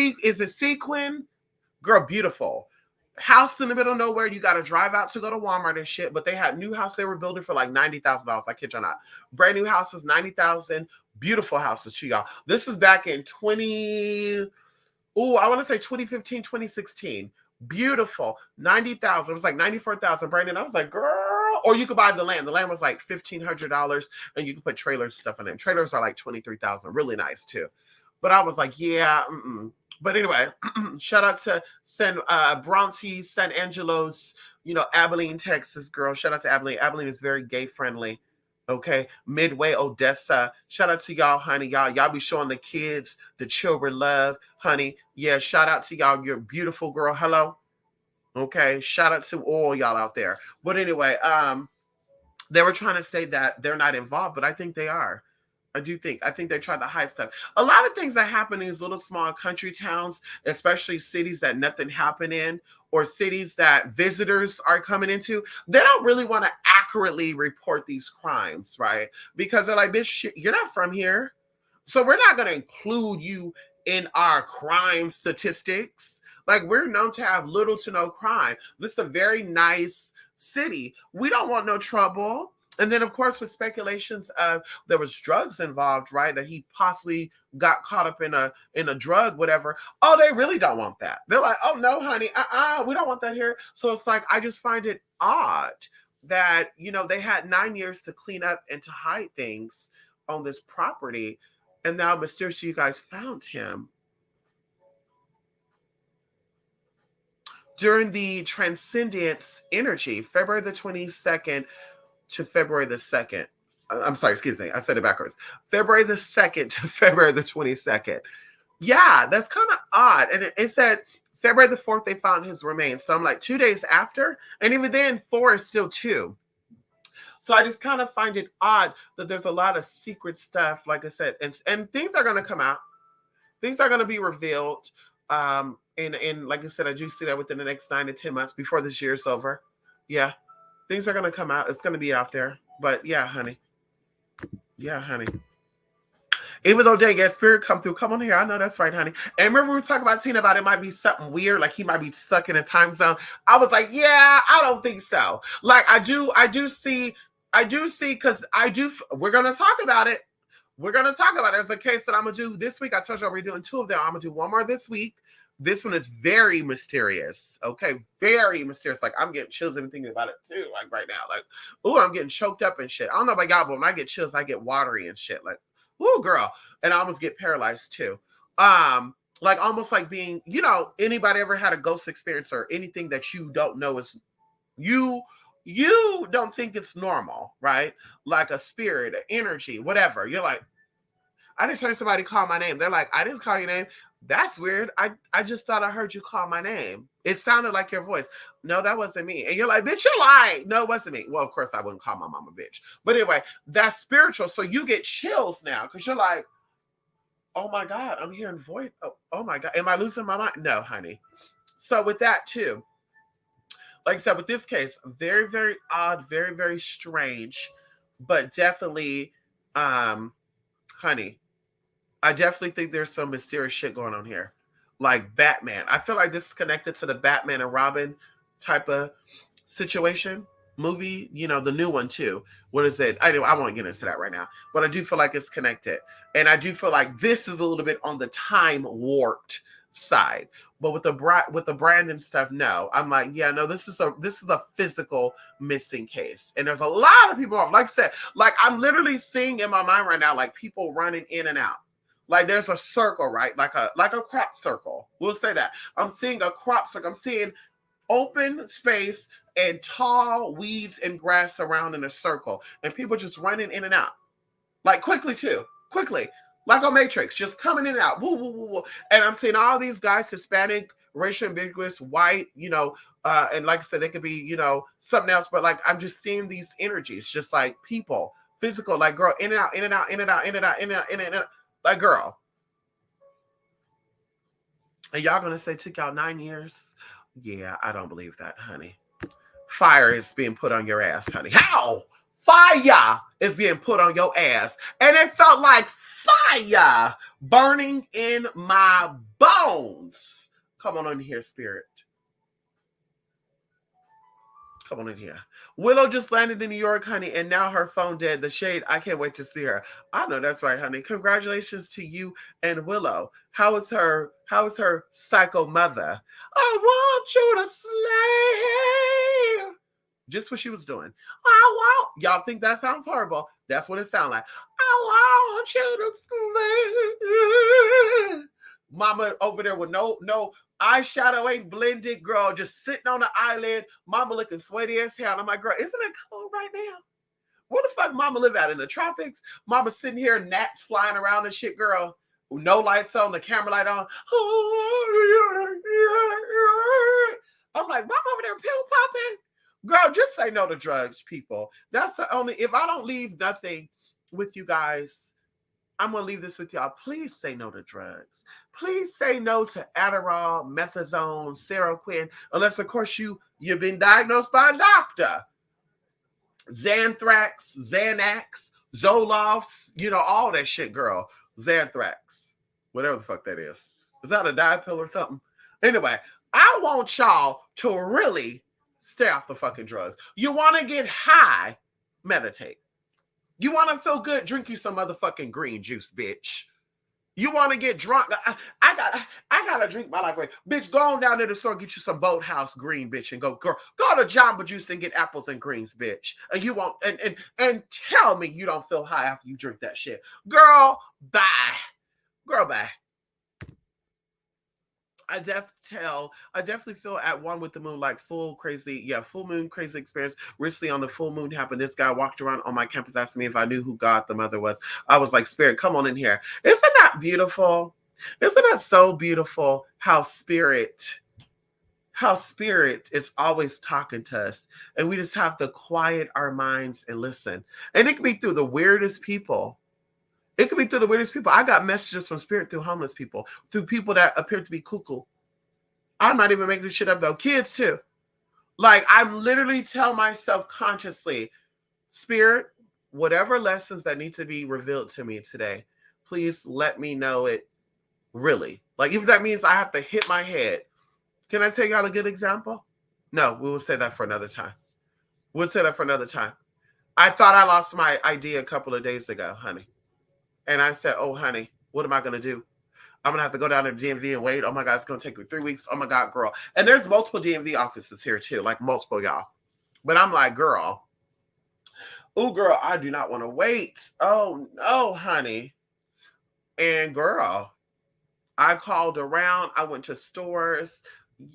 is it Sequin? Girl, beautiful. House in the middle of nowhere. You got to drive out to go to Walmart and shit. But they had new house they were building for like $90,000. I kid you not. Brand new house was 90,000. Beautiful houses to y'all. This is back in 20. Oh, I want to say 2015, 2016. Beautiful. 90,000. It was like 94,000. Brandon, I was like, girl. Or you could buy the land. The land was like $1,500, and you could put trailers and stuff in it. Trailers are like 23,000. Really nice too. But I was like, yeah. But anyway, shout out to Bronte, San Angelos, Abilene, Texas, girl. Shout out to Abilene. Abilene is very gay friendly. Okay, Midway, Odessa. Shout out to y'all, honey. Y'all be showing the kids, the children love, honey. Yeah, shout out to y'all. You're a beautiful girl. Hello. Okay, shout out to all y'all out there. But anyway, they were trying to say that they're not involved, but I think they are. I think they try to hide stuff. A lot of things that happen in these little small country towns, especially cities that nothing happened in, or cities that visitors are coming into, they don't really want to accurately report these crimes, right? Because they're like, bitch, you're not from here. So we're not going to include you in our crime statistics. Like, we're known to have little to no crime. This is a very nice city. We don't want no trouble. And then, of course, with speculations of there was drugs involved, right? That he possibly got caught up in a drug, whatever. Oh, they really don't want that. They're like, oh no, honey, we don't want that here. So it's like, I just find it odd that they had 9 years to clean up and to hide things on this property, and now mysteriously you guys found him. During the Transcendence Energy, February the 22nd to February the 2nd. I'm sorry, excuse me. I said it backwards. February the 2nd to February the 22nd. Yeah, that's kind of odd. And it said February the 4th, they found his remains. So I'm like 2 days after. And even then, 4 is still 2. So I just kind of find it odd that there's a lot of secret stuff, like I said, and things are going to come out. Things are going to be revealed. And like I said, I do see that within the next 9 to 10 months before this year's over. Yeah, things are going to come out. It's going to be out there. But yeah, honey. Yeah, honey. Even though dang ass spirit come through, come on here. I know that's right, honey. And remember we were talking about Tina about it might be something weird, like he might be stuck in a time zone. I was like, yeah, I don't think so. Like I do see, because we're gonna talk about it. We're gonna talk about it. There's a case that I'm gonna do this week. I told you we're doing 2 of them. I'm gonna do one more this week. This one is very mysterious. Okay, very mysterious. Like I'm getting chills even thinking about it too. Like right now, like, oh, I'm getting choked up and shit. I don't know about y'all, but when I get chills, I get watery and shit. Like, ooh, girl, and I almost get paralyzed too. Like almost like being, anybody ever had a ghost experience or anything that you don't know is you don't think it's normal, right? Like a spirit, an energy, whatever. You're like, I just heard somebody call my name. They're like, I didn't call your name. That's weird. I just thought I heard you call my name. It sounded like your voice. No, that wasn't me. And you're like, bitch, you're lying. No, it wasn't me. Well, of course, I wouldn't call my mom a bitch. But anyway, that's spiritual. So you get chills now because you're like, oh my God, I'm hearing voice. Oh my God. Am I losing my mind? No, honey. So with that too, like I said, with this case, very, very odd, very, very strange, but definitely, honey, I definitely think there's some mysterious shit going on here. Like Batman. I feel like this is connected to the Batman and Robin type of situation. Movie, the new one too. What is it? I won't get into that right now. But I do feel like it's connected. And I do feel like this is a little bit on the time warped side. But with the Brandon stuff, no. I'm like, yeah, no, this is a physical missing case. And there's a lot of people, like I said, like I'm literally seeing in my mind right now, like people running in and out. Like there's a circle, right? Like a crop circle. We'll say that. I'm seeing a crop circle. I'm seeing open space and tall weeds and grass around in a circle. And people just running in and out. Like quickly too. Quickly. Like a matrix. Just coming in and out. Woo, woo, woo, woo. And I'm seeing all these guys, Hispanic, racial ambiguous, white, and like I said, they could be, something else. But like I'm just seeing these energies, just like people, physical, like girl, in and out, in and out, in and out, in and out, in and out, in and out. Like, girl. And y'all gonna say took y'all 9 years? Yeah, I don't believe that, honey. Fire is being put on your ass, honey. How? Fire is being put on your ass. And it felt like fire burning in my bones. Come on in here, spirit. Come on in here. Willow just landed in New York, honey, and now her phone dead. The shade, I can't wait to see her. I know that's right, honey. Congratulations to you and Willow. How is her psycho mother? I want you to slay. Just what she was doing. Y'all think that sounds horrible. That's what it sounds like. I want you to slay. Mama over there with no eyeshadow ain't blended, girl, just sitting on the eyelid. Mama looking sweaty as hell. I'm like, girl, isn't it cold right now? Where the fuck mama live at? In the tropics? Mama sitting here, gnats flying around and shit, girl. No lights on, the camera light on. I'm like, mama over there pill popping? Girl, just say no to drugs, people. That's the only, if I don't leave nothing with you guys I'm going to leave this with y'all. Please say no to drugs. Please say no to Adderall, methazone, Seroquin, unless, of course, you've been diagnosed by a doctor. Xanthrax, Xanax, Zoloft, all that shit, girl. Xanthrax, whatever the fuck that is. Is that a diet pill or something? Anyway, I want y'all to really stay off the fucking drugs. You want to get high, meditate. You want to feel good, drink you some motherfucking green juice, bitch. You want to get drunk? I gotta drink my life away. Bitch, go on down to the store, get you some Boathouse green, bitch, and go to Jamba Juice and get apples and greens, bitch. And you won't and tell me you don't feel high after you drink that shit. Girl, bye. Girl, bye. I definitely feel at one with the moon, like full moon crazy experience. Recently on the full moon happened. This guy walked around on my campus asking me if I knew who God the Mother was. I was like, Spirit, come on in here. Isn't that beautiful? Isn't that so beautiful how spirit is always talking to us, and we just have to quiet our minds and listen. And it can be through the weirdest people. I got messages from spirit through homeless people, through people that appear to be cuckoo. I'm not even making this shit up though. Kids too. Like, I'm literally telling myself consciously, Spirit, whatever lessons that need to be revealed to me today, please let me know it really. Like, if that means I have to hit my head. Can I tell y'all a good example? No, we will say that for another time. I thought I lost my ID a couple of days ago, honey. And I said, oh, honey, what am I going to do? I'm going to have to go down to the DMV and wait. Oh, my God, it's going to take me 3 weeks. Oh, my God, girl. And there's multiple DMV offices here, too, like multiple, y'all. But I'm like, girl, I do not want to wait. Oh, no, honey. And, girl, I called around. I went to stores.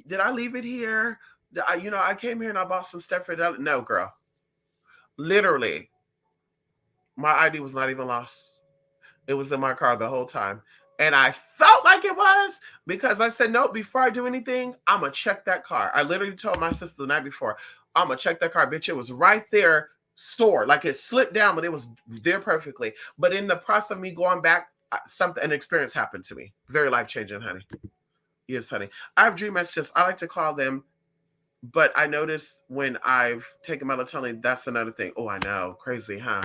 Did I leave it here? I came here and I bought some stuff for that. No, girl. Literally, my ID was not even lost. It was in my car the whole time. And I felt like it was because I said, no, before I do anything, I'm going to check that car. I literally told my sister the night before, I'm going to check that car. Bitch, it was right there stored. Like, it slipped down, but it was there perfectly. But in the process of me going back, an experience happened to me. Very life-changing, honey. Yes, honey. I have dream messages. I like to call them, but I notice when I've taken melatonin, that's another thing. Oh, I know. Crazy, huh?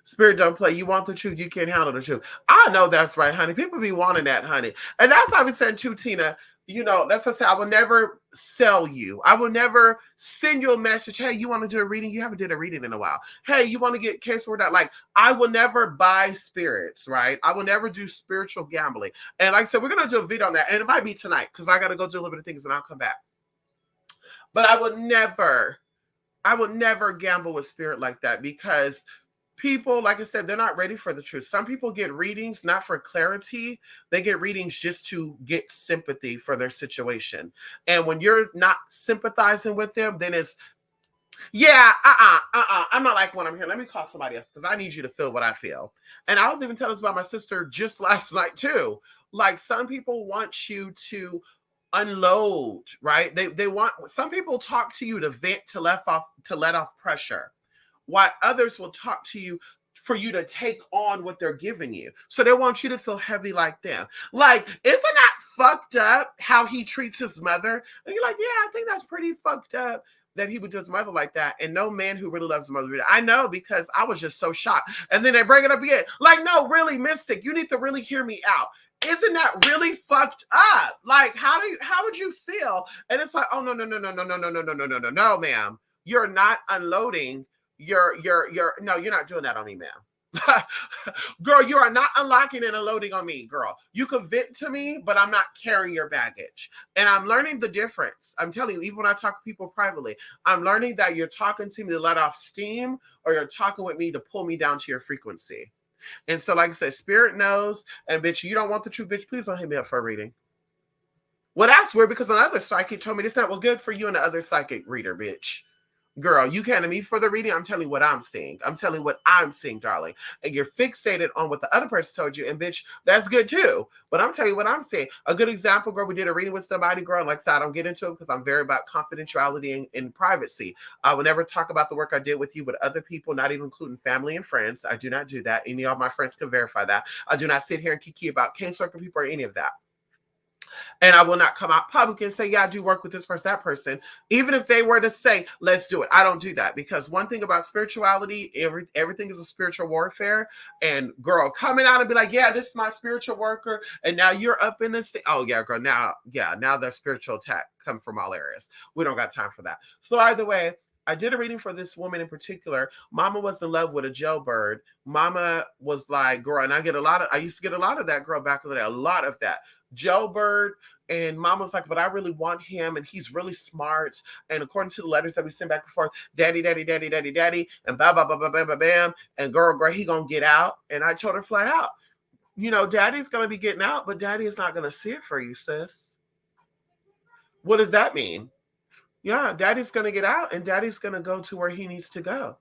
Spirit don't play. You want the truth, you can't handle the truth. I know that's right, honey. People be wanting that, honey. And that's how we said too, Tina. That's what I say. I will never sell you. I will never send you a message. Hey, you want to do a reading? You haven't did a reading in a while. Hey, you want to get case word out? Like, I will never buy spirits, right? I will never do spiritual gambling. And like I said, we're going to do a video on that. And it might be tonight because I got to go do a little bit of things and I'll come back. But I would never gamble with spirit like that because people, like I said, they're not ready for the truth. Some people get readings not for clarity. They get readings just to get sympathy for their situation. And when you're not sympathizing with them, then it's, I'm not like when I'm here. Let me call somebody else because I need you to feel what I feel. And I was even telling this about my sister just last night too. Like, some people want you to unload, right? They want, some people talk to you to vent, to let off pressure, while others will talk to you for you to take on what they're giving you. So they want you to feel heavy like them. Like, isn't that fucked up how he treats his mother? And you're like, yeah, I think that's pretty fucked up that he would do his mother like that. And no man who really loves his mother. I know, because I was just so shocked. And then they bring it up again. Like, no, really, Mystic, you need to really hear me out. Isn't that really fucked up? Like, how would you feel? And it's like, oh, no, ma'am. You're not unloading. You're not doing that on me, ma'am. Girl, you are not unlocking and unloading on me, girl. You can vent to me, but I'm not carrying your baggage. And I'm learning the difference. I'm telling you, even when I talk to people privately, I'm learning that you're talking to me to let off steam, or you're talking with me to pull me down to your frequency. And so, like I said, spirit knows. And bitch, you don't want the truth, bitch, please don't hit me up for a reading. Well, that's weird because another psychic told me this not well good for you and the other psychic reader, bitch. Girl, you came to me for the reading. I'm telling you what I'm seeing. I'm telling you what I'm seeing, darling. And you're fixated on what the other person told you. And bitch, that's good too. But I'm telling you what I'm seeing. A good example, girl, we did a reading with somebody, girl. And like I said, I don't get into it because I'm very about confidentiality and privacy. I will never talk about the work I did with you with other people, not even including family and friends. I do not do that. Any of my friends can verify that. I do not sit here and kiki about caseworker people or any of that. And I will not come out public and say, yeah, I do work with this person, that person. Even if they were to say, let's do it. I don't do that because one thing about spirituality, everything is a spiritual warfare. And girl, coming out and be like, yeah, this is my spiritual worker. And now you're up in this thing. Oh yeah, girl. Now the spiritual attack come from all areas. We don't got time for that. So either way, I did a reading for this woman in particular. Mama was in love with a jailbird. Mama was like, girl, and I used to get a lot of that, girl, back in the day, a lot of that. Jailbird, and Mama's like, but I really want him, and he's really smart. And according to the letters that we send back and forth, daddy, daddy, daddy, daddy, daddy, and bam, bam, bam, bam, bam, bam, bam, and girl, he gonna get out. And I told her flat out, daddy's gonna be getting out, but daddy is not gonna see it for you, sis. What does that mean? Yeah, daddy's gonna get out, and daddy's gonna go to where he needs to go.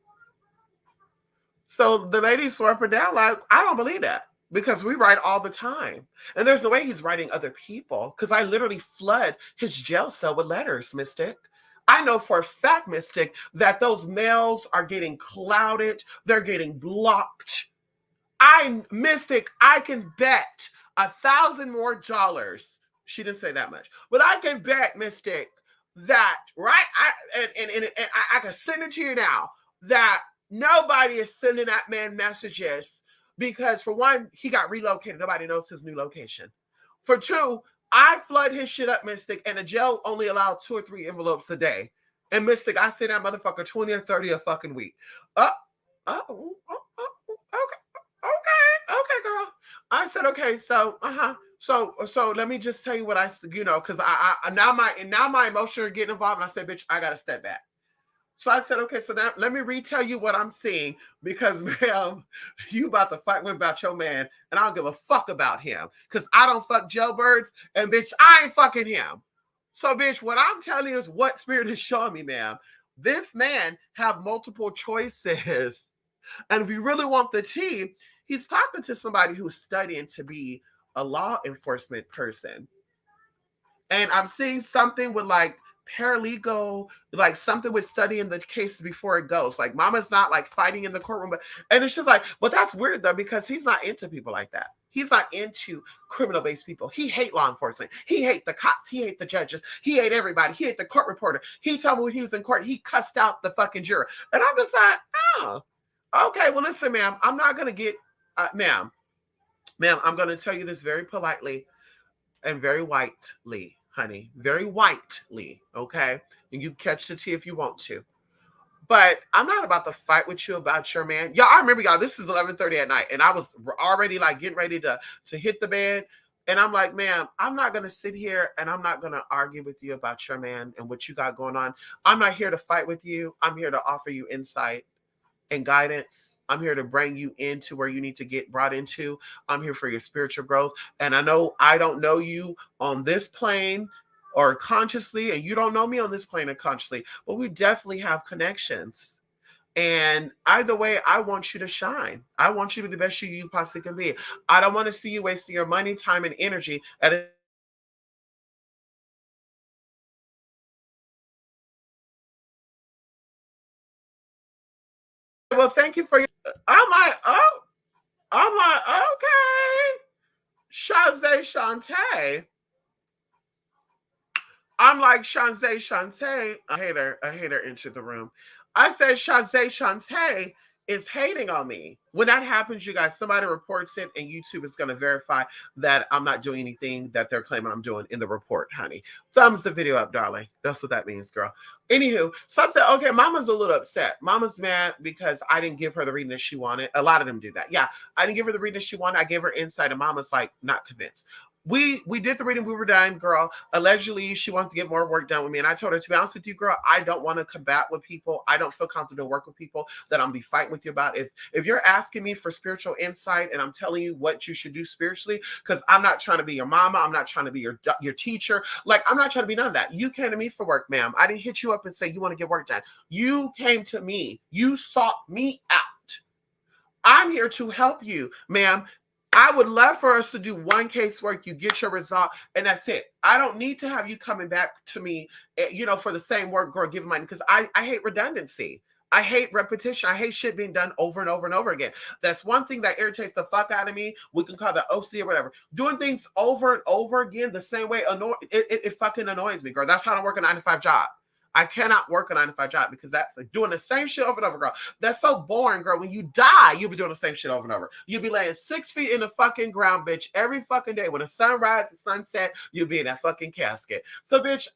So the lady swore up and down, like, I don't believe that. Because we write all the time. And there's no way he's writing other people. Because I literally flood his jail cell with letters, Mystic. I know for a fact, Mystic, that those mails are getting clouded. They're getting blocked. Mystic, I can bet $1,000 more dollars. She didn't say that much. But I can bet, Mystic, that, right? And I can send it to you now, that nobody is sending that man messages because, for one, he got relocated. Nobody knows his new location. For two, I flood his shit up, Mystic, and the jail only allowed 2 or 3 envelopes a day. And Mystic, I send that motherfucker 20 or 30 a fucking week. Okay, girl. I said, okay, so let me just tell you what because I now my emotions are getting involved, and I said, bitch, I gotta step back. So I said, okay, so now let me retell you what I'm seeing because, ma'am, you about to fight with about your man, and I don't give a fuck about him because I don't fuck jailbirds, and bitch, I ain't fucking him. So, bitch, what I'm telling you is what spirit is showing me, ma'am. This man have multiple choices, and if you really want the tea, he's talking to somebody who's studying to be a law enforcement person. And I'm seeing something with like paralegal, like something with studying the case before it goes. Like Mama's not like fighting in the courtroom, and it's just like, but that's weird though, because he's not into people like that. He's not into criminal-based people. He hate law enforcement. He hate the cops. He hate the judges. He hate everybody. He hate the court reporter. He told me when he was in court, he cussed out the fucking juror. And I'm just like, oh, okay, well, listen, ma'am, I'm not going to get, ma'am, I'm going to tell you this very politely and very whitely, honey, very whitely, okay? And you catch the tea if you want to. But I'm not about to fight with you about your man. Y'all, I remember, y'all, this is 11:30 at night, and I was already like getting ready to hit the bed. And I'm like, ma'am, I'm not going to sit here and I'm not going to argue with you about your man and what you got going on. I'm not here to fight with you. I'm here to offer you insight and guidance. I'm here to bring you into where you need to get brought into. I'm here for your spiritual growth. And I know I don't know you on this plane or consciously, and you don't know me on this plane or consciously, but we definitely have connections. And either way, I want you to shine. I want you to be the best you possibly can be. I don't want to see you wasting your money, time, and energy at a well, thank you for your. I'm like, okay. Shazay Shantae. I'm like, Shantae. A hater entered the room. I said, Shantae is hating on me. When that happens, you guys, somebody reports it, and YouTube is going to verify that I'm not doing anything that they're claiming I'm doing in the report, honey. Thumbs the video up, darling. That's what that means, girl. Anywho, so I said, okay, Mama's a little upset. Mama's mad because I didn't give her the reading that she wanted. A lot of them do that. Yeah, I didn't give her the reading that she wanted. I gave her insight, and Mama's like, not convinced. we did the reading. We were done, girl. Allegedly, she wants to get more work done with me, and I told her, to be honest with you, girl, I don't want to combat with people. I don't feel comfortable to work with people that I'm gonna be fighting with you about. If you're asking me for spiritual insight, and I'm telling you what you should do spiritually, because I'm not trying to be your mama, I'm not trying to be your teacher. Like, I'm not trying to be none of that. You came to me for work, ma'am. I didn't hit you up and say you want to get work done. You came to me. You sought me out. I'm here to help you, ma'am. I would love for us to do one casework, you get your result, and that's it. I don't need to have you coming back to me, for the same work, girl, give money, because I hate redundancy. I hate repetition. I hate shit being done over and over and over again. That's one thing that irritates the fuck out of me. We can call that OC or whatever. Doing things over and over again the same way, it fucking annoys me, girl. That's how I work a 9-to-5 job. I cannot work a 9-to-5 job because that's like doing the same shit over and over, girl. That's so boring, girl. When you die, you'll be doing the same shit over and over. You'll be laying 6 feet in the fucking ground, bitch, every fucking day. When the sun rises, the sunset, you'll be in that fucking casket. So, bitch,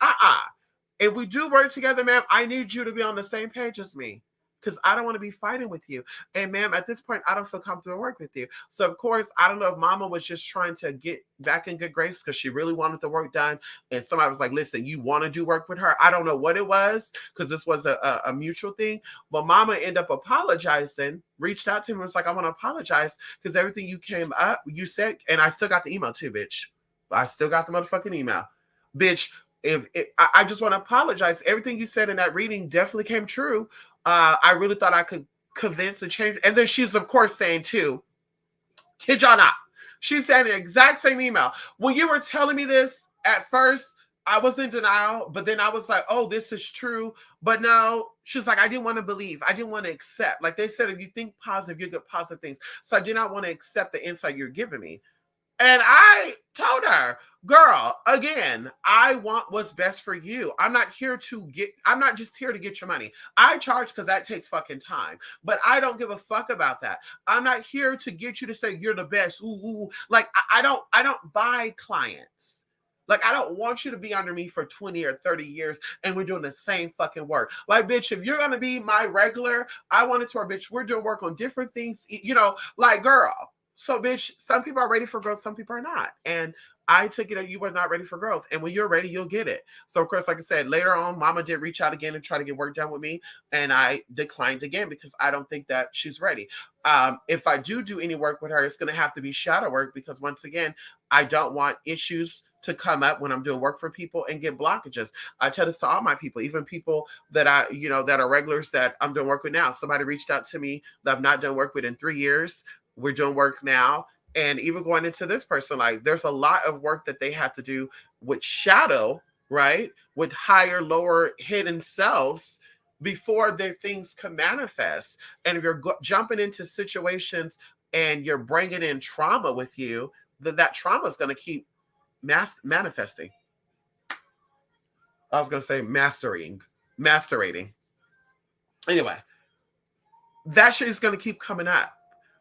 if we do work together, ma'am, I need you to be on the same page as me. Because I don't want to be fighting with you. And ma'am, at this point, I don't feel comfortable to work with you. So of course, I don't know if mama was just trying to get back in good grace because she really wanted the work done. And somebody was like, listen, you want to do work with her? I don't know what it was, because this was a mutual thing. But mama ended up apologizing, reached out to him and was like, I want to apologize because everything you said, and I still got the email too, bitch. I still got the motherfucking email. Bitch, I just want to apologize. Everything you said in that reading definitely came true. I really thought I could convince and change. And then she's, of course, saying too, kid y'all not. She said the exact same email. When you were telling me this at first, I was in denial, but then I was like, oh, this is true. But no, she's like, I didn't want to believe. I didn't want to accept. Like they said, if you think positive, you get positive things. So I did not want to accept the insight you're giving me. And I told her, girl, again, I want what's best for you. I'm not just here to get your money. I charge because that takes fucking time. But I don't give a fuck about that. I'm not here to get you to say you're the best. Ooh, ooh. Like I don't buy clients. Like, I don't want you to be under me for 20 or 30 years and we're doing the same fucking work. Like, bitch, if you're going to be my regular, I want it to our bitch. We're doing work on different things, like, girl. So, bitch, some people are ready for growth, some people are not. And I took it that you were not ready for growth. And when you're ready, you'll get it. So, of course, like I said, later on, mama did reach out again and try to get work done with me. And I declined again because I don't think that she's ready. If I do any work with her, it's going to have to be shadow work because, once again, I don't want issues to come up when I'm doing work for people and get blockages. I tell this to all my people, even people that that are regulars that I'm doing work with now. Somebody reached out to me that I've not done work with in 3 years. We're doing work now. And even going into this person, like there's a lot of work that they have to do with shadow, right? With higher, lower hidden selves before their things can manifest. And if you're jumping into situations and you're bringing in trauma with you, that trauma is going to keep manifesting. I was going to say masterating. Anyway, that shit is going to keep coming up.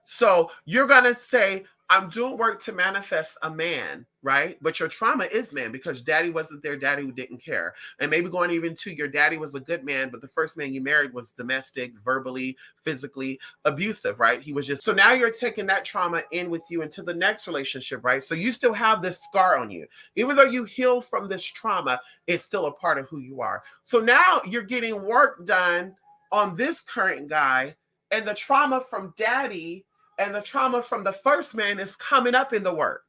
So you're going to say, I'm doing work to manifest a man, right? But your trauma is man because daddy wasn't there, daddy who didn't care. And maybe going even to your daddy was a good man, but the first man you married was domestic, verbally, physically abusive, right? He was just, so now you're taking that trauma in with you into the next relationship, right? So you still have this scar on you. Even though you heal from this trauma, it's still a part of who you are. So now you're getting work done on this current guy, and the trauma from daddy and the trauma from the first man is coming up in the work.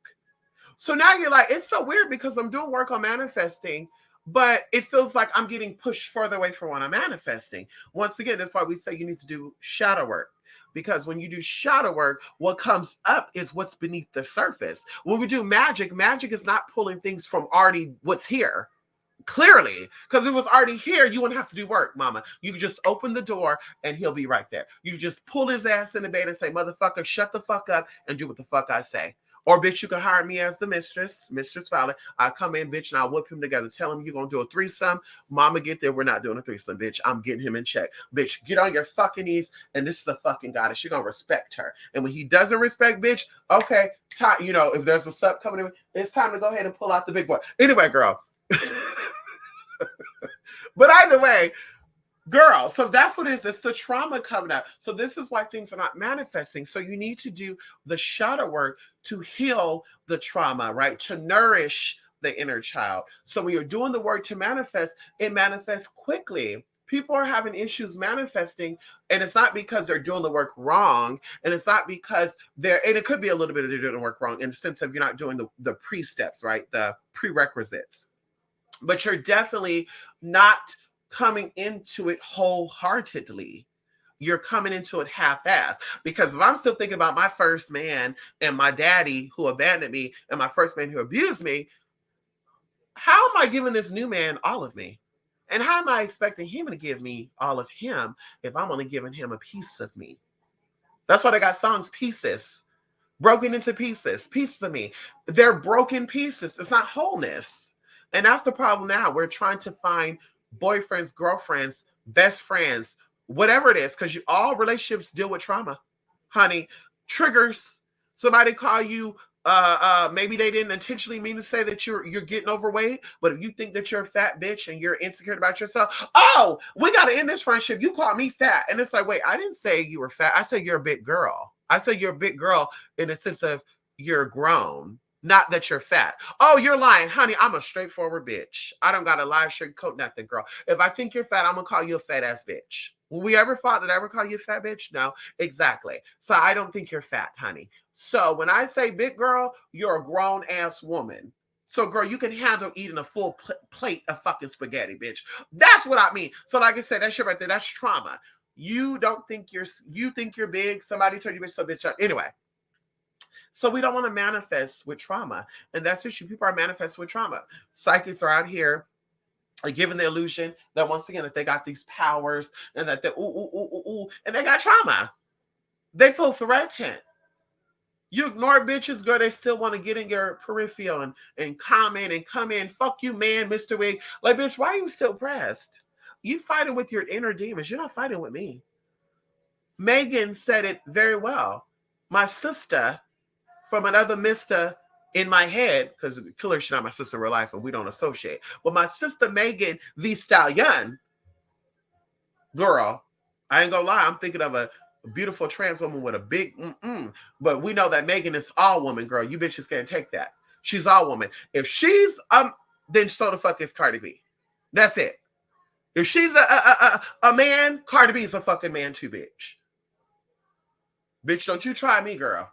So now you're like, it's so weird because I'm doing work on manifesting, but it feels like I'm getting pushed further away from what I'm manifesting. Once again, that's why we say you need to do shadow work. Because when you do shadow work, what comes up is what's beneath the surface. When we do magic is not pulling things from already what's here. Clearly, because it was already here, you wouldn't have to do work, mama. You could just open the door and he'll be right there. You just pull his ass in the bed and say, motherfucker, shut the fuck up and do what the fuck I say. Or, bitch, you can hire me as the Mistress Fowler. I'll come in, bitch, and I'll whip him together. Tell him you're going to do a threesome. Mama, get there. We're not doing a threesome, bitch. I'm getting him in check. Bitch, get on your fucking knees, and this is a fucking goddess. You're going to respect her. And when he doesn't respect, bitch, okay, if there's a sub coming in, it's time to go ahead and pull out the big boy. Anyway, girl. But either way, Girl, so that's what it is. It's the trauma coming up. So this is why things are not manifesting. So you need to do the shadow work to heal the trauma, right? To nourish the inner child. So when you're doing the work to manifest, it manifests quickly. People are having issues manifesting, and it's not because they're doing the work wrong, and it's not because and it could be a little bit of they're doing the work wrong in the sense of you're not doing the pre-steps, right? The prerequisites. But you're definitely not coming into it wholeheartedly. You're coming into it half-assed. Because if I'm still thinking about my first man and my daddy who abandoned me and my first man who abused me, how am I giving this new man all of me? And how am I expecting him to give me all of him if I'm only giving him a piece of me? That's why they got songs, Pieces, broken into pieces, pieces of me. They're broken pieces. It's not wholeness. And that's the problem now. We're trying to find boyfriends, girlfriends, best friends, whatever it is, because all relationships deal with trauma, honey. Triggers. Somebody call you. Maybe they didn't intentionally mean to say that you're getting overweight, but if you think that you're a fat bitch and you're insecure about yourself, oh, we got to end this friendship. You call me fat, and it's like, wait, I didn't say you were fat. I said you're a big girl. I said you're a big girl in the sense of you're grown, not that you're fat. Oh, you're lying, honey. I'm a straightforward bitch. I don't got a lie, sugarcoat nothing, girl. If I think you're fat, I'm gonna call you a fat ass bitch. Will we ever thought did I ever call you a fat bitch? No, exactly. So I don't think you're fat, honey. So when I say big girl, you're a grown ass woman. So, girl, you can handle eating a full plate of fucking spaghetti, bitch. That's what I mean. So, like I said, that shit right there, that's trauma. You don't think you think you're big. Somebody told you bitch, so bitch. Anyway, so we don't want to manifest with trauma, and that's the issue. People are manifesting with trauma. Psychics are out here given the illusion that once again that they got these powers and that they and they got trauma. They feel threatened. You ignore bitches, girl, they still want to get in your peripheral and comment and come in. Fuck you, man, Mr. Wig. Like, bitch, why are you still pressed? You fighting with your inner demons. You're not fighting with me. Megan said it very well. My sister from another mister in my head, because Killer, she's not my sister in real life and we don't associate. But my sister Megan the Stallion, girl, I ain't gonna lie, I'm thinking of a beautiful trans woman with a big but we know that Megan is all woman, girl. You bitches can't take that. She's all woman. If she's then so the fuck is Cardi B. That's it. If she's a man, Cardi B is a fucking man too, bitch. Bitch, don't you try me, girl.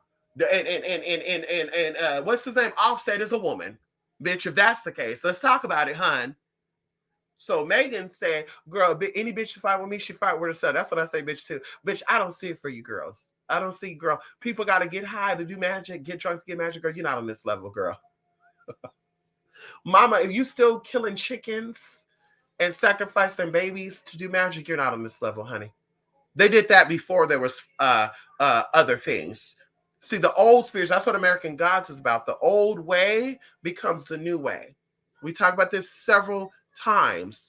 And what's his name? Offset is a woman. Bitch, if that's the case, let's talk about it, hun. So Megan said, girl, any bitch you fight with me, she fight with herself. That's what I say, bitch, too. Bitch, I don't see it for you girls. I don't see, girl. People got to get high to do magic, get drunk to get magic, girl. You're not on this level, girl. Mama, if you still killing chickens and sacrificing babies to do magic, you're not on this level, honey. They did that before there was other things. See, the old spirits, that's what American Gods is about. The old way becomes the new way. We talk about this several times.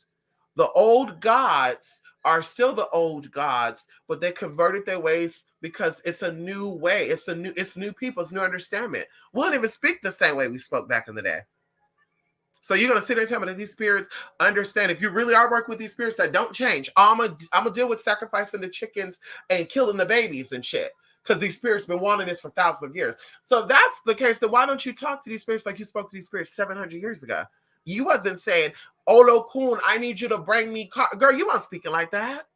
The old gods are still the old gods, but they converted their ways because it's a new way. It's new people, it's new understanding. We don't even speak the same way we spoke back in the day. So you're gonna sit there and tell me that these spirits understand. If you really are working with these spirits that don't change, I'm gonna deal with sacrificing the chickens and killing the babies and shit. Because these spirits been wanting this for thousands of years. So if that's the case, then why don't you talk to these spirits like you spoke to these spirits 700 years ago? You wasn't saying, Olo Kun, I need you to bring me girl, you weren't speaking like that.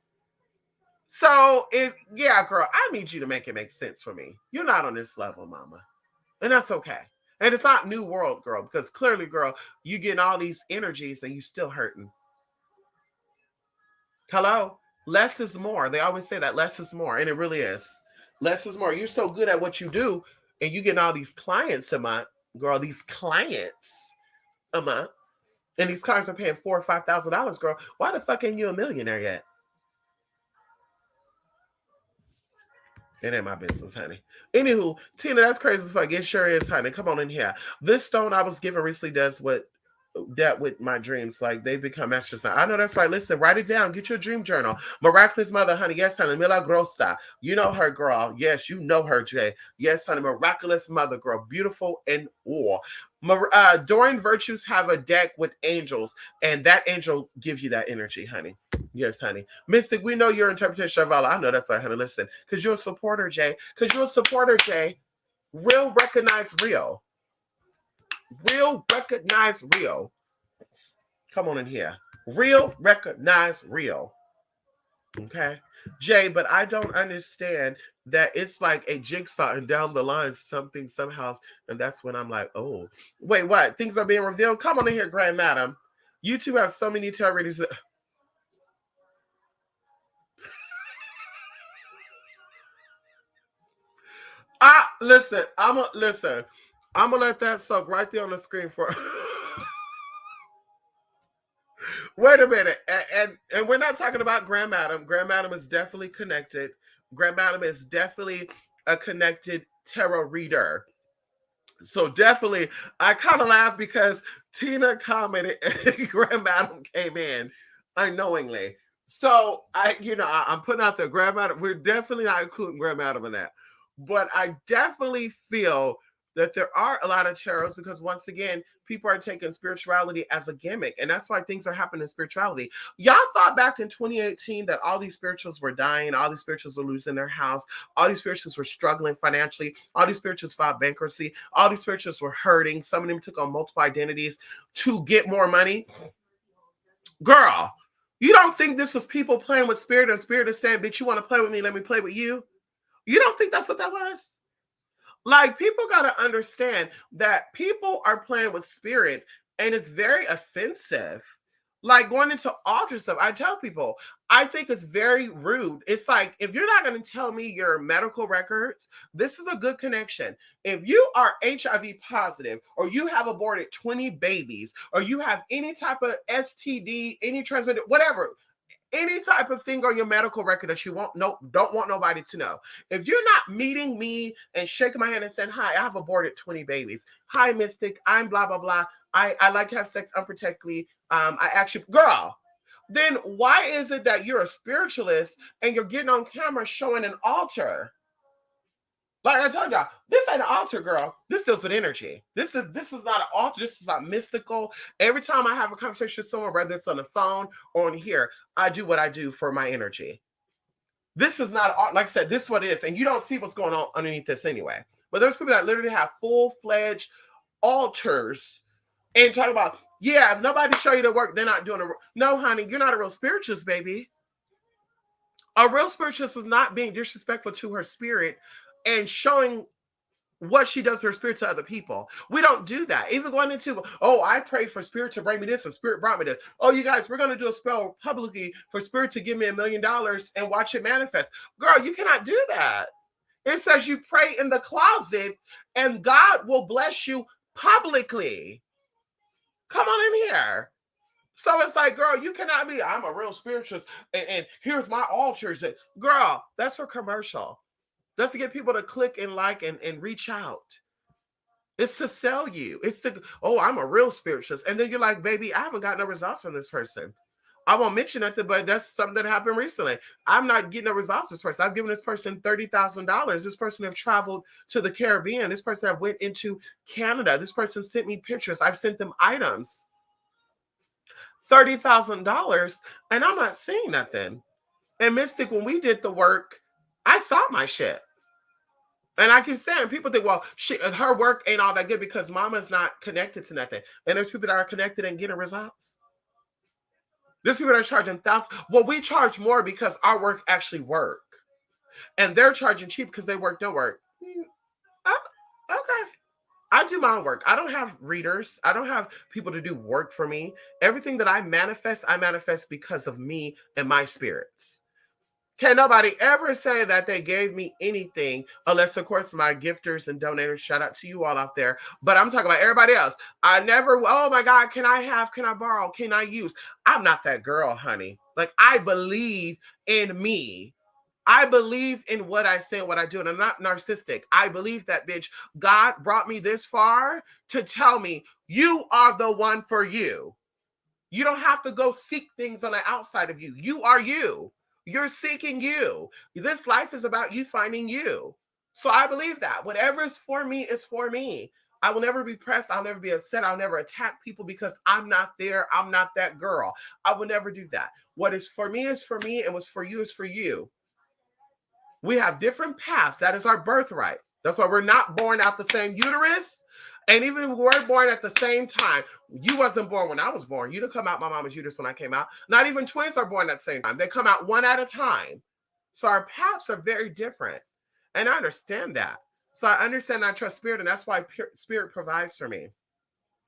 So girl, I need you to make it make sense for me. You're not on this level, mama. And that's okay. And it's not new world, girl, because clearly, girl, you getting all these energies and you still hurting. Hello? Less is more. They always say that less is more, and it really is. Less is more. You're so good at what you do, and you getting all these clients a month, girl. These clients a month, and these clients are paying $4,000 or $5,000, girl. Why the fuck ain't you a millionaire yet? It ain't my business, honey. Anywho, Tina, that's crazy as fuck. It sure is, honey. Come on in here. This stone I was given recently does what that with my dreams. Like they become extras now. I know that's right. Listen, write it down. Get your dream journal. Miraculous mother, honey. Yes, honey. Milagrosa. You know her, girl. Yes, you know her, Jay. Yes, honey. Miraculous mother, girl. Beautiful and all. Dorian Virtues have a deck with angels, and that angel gives you that energy, honey. Yes, honey. Mystic, we know your interpretation of Allah. I know that's right, honey. Listen, because you're a supporter, Jay. Because you're a supporter, Jay. Real recognize real. Real recognize real. Come on in here. Real recognize real. Okay. Jay, but I don't understand that it's like a jigsaw and down the line something somehow, and that's when I'm like, oh, wait, what? Things are being revealed? Come on in here, Grand Madam. You two have so many tarot readings. Listen, listen. I'm gonna let that soak right there on the screen for. Wait a minute, and we're not talking about Grand Madam. Grand Madam is definitely connected. Grand Madam is definitely a connected tarot reader. So definitely, I kind of laughed because Tina commented and Grand Madam came in unknowingly. So I'm putting out there, Grand Madam. We're definitely not including Grand Madam in that, but I definitely feel that there are a lot of tarots because once again, people are taking spirituality as a gimmick, and that's why things are happening in spirituality. Y'all thought back in 2018 that all these spirituals were dying, all these spirituals were losing their house, all these spirituals were struggling financially, all these spirituals filed bankruptcy, all these spirituals were hurting. Some of them took on multiple identities to get more money. Girl, you don't think this was people playing with spirit and spirit is saying, bitch, you want to play with me? Let me play with you. You don't think that's what that was? Like, people got to understand that people are playing with spirit and it's very offensive. Like going into altar stuff, I tell people, I think it's very rude. It's like, if you're not going to tell me your medical records, this is a good connection. If you are HIV positive, or you have aborted 20 babies, or you have any type of STD, any transmitted, whatever, any type of thing on your medical record that you don't want nobody to know. If you're not meeting me and shaking my hand and saying, hi, I've aborted 20 babies. Hi, Mystic, I'm blah, blah, blah. I like to have sex unprotectedly. I actually, girl, then why is it that you're a spiritualist and you're getting on camera showing an altar? Like I told y'all, this ain't an altar, girl. This deals with energy. This is not an altar. This is not mystical. Every time I have a conversation with someone, whether it's on the phone or on here, I do what I do for my energy. This is not, like I said, this is what it is. And you don't see what's going on underneath this anyway. But there's people that literally have full-fledged altars and talk about, yeah, if nobody show you the work, they're not doing it. No, honey, you're not a real spiritualist, baby. A real spiritualist is not being disrespectful to her spirit and showing what she does to her spirit to other people. We don't do that. Even going into, oh, I pray for spirit to bring me this and spirit brought me this. Oh, you guys, we're going to do a spell publicly for spirit to give me $1 million and watch it manifest. Girl, you cannot do that. It says you pray in the closet and God will bless you publicly. Come on in here. So it's like, girl, you cannot be, I'm a real spiritualist and here's my altars. Girl, that's for commercial. That's to get people to click and like and reach out. It's to sell you. It's to, oh, I'm a real spiritualist. And then you're like, baby, I haven't got no results from this person. I won't mention nothing, but that's something that happened recently. I'm not getting no results from this person. I've given this person $30,000. This person have traveled to the Caribbean. This person have went into Canada. This person sent me pictures. I've sent them items. $30,000, and I'm not seeing nothing. And Mystic, when we did the work, I saw my shit. And I keep saying, people think, well, her work ain't all that good because mama's not connected to nothing. And there's people that are connected and getting results. There's people that are charging thousands. Well, we charge more because our work actually work. And they're charging cheap because they work don't work. Okay. I do my own work. I don't have readers. I don't have people to do work for me. Everything that I manifest because of me and my spirits. Can nobody ever say that they gave me anything, unless, of course, my gifters and donators. Shout out to you all out there. But I'm talking about everybody else. I never, oh my God, can I borrow? Can I use? I'm not that girl, honey. Like, I believe in me. I believe in what I say and what I do, and I'm not narcissistic. I believe that, bitch, God brought me this far to tell me, you are the one for you. You don't have to go seek things on the outside of you. You are you. You're seeking you. This life is about you finding you. So I believe that. Whatever is for me is for me. I will never be pressed. I'll never be upset. I'll never attack people because I'm not there. I'm not that girl. I will never do that. What is for me is for me, and what's for you is for you. We have different paths. That is our birthright. That's why we're not born out the same uterus. And even if we were born at the same time, you wasn't born when I was born. You didn't come out my mama's uterus when I came out. Not even twins are born at the same time. They come out one at a time. So our paths are very different. And I understand that. So I understand I trust spirit, and that's why spirit provides for me.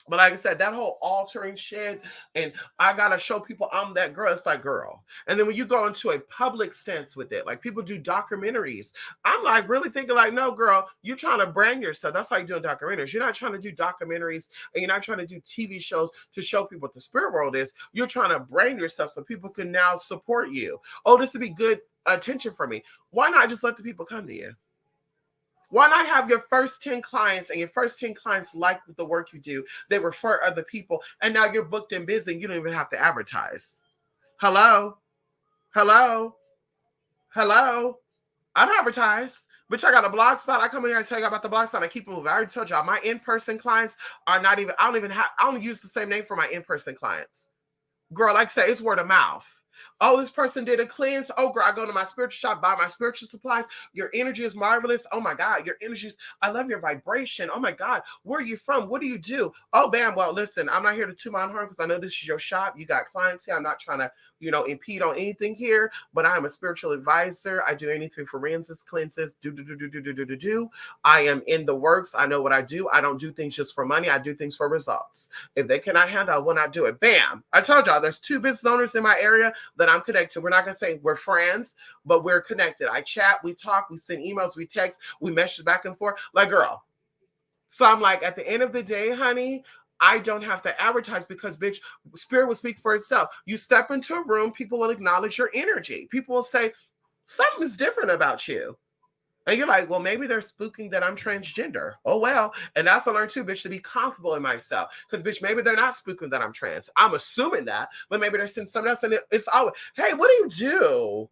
But like I said, that whole altering shit, and I gotta show people I'm that girl. It's like, girl. And then when you go into a public stance with it, like people do documentaries, I'm like really thinking like, no, girl, you're trying to brand yourself. That's why you're doing documentaries. You're not trying to do documentaries, and you're not trying to do TV shows to show people what the spirit world is. You're trying to brand yourself so people can now support you. Oh, this would be good attention for me. Why not just let the people come to you? Why not have your first 10 clients, and your first 10 clients like the work you do? They refer other people, and now you're booked and busy, and you don't even have to advertise. Hello? Hello? Hello? I don't advertise. Bitch, I got a blog spot. I come in here and tell you about the blog spot. I keep it moving. I already told y'all, my in-person clients are not even, I don't use the same name for my in-person clients. Girl, like I say, it's word of mouth. Oh, this person did a cleanse. Oh, girl, I go to my spiritual shop, buy my spiritual supplies. Your energy is marvelous. Oh, my God. Your energy is, I love your vibration. Oh, my God. Where are you from? What do you do? Oh, bam. Well, listen, I'm not here to toot my own horn because I know this is your shop. You got clients here. I'm not trying to, impede on anything here, but I'm a spiritual advisor. I do anything for forensics, cleanses, do. I am in the works. I know what I do. I don't do things just for money. I do things for results. If they cannot handle, I will not do it. Bam. I told y'all there's 2 business owners in my area that I'm connected to. We're not going to say we're friends, but we're connected. I chat, we talk, we send emails, we text, we message back and forth. Like, girl. So I'm like, at the end of the day, honey, I don't have to advertise because, bitch, spirit will speak for itself. You step into a room, people will acknowledge your energy. People will say, something's different about you. And you're like, well, maybe they're spooking that I'm transgender. Oh, well. And that's what I learned too, bitch, to be comfortable in myself. Because, bitch, maybe they're not spooking that I'm trans. I'm assuming that. But maybe they're seeing something else. And it's always, hey, what do you do?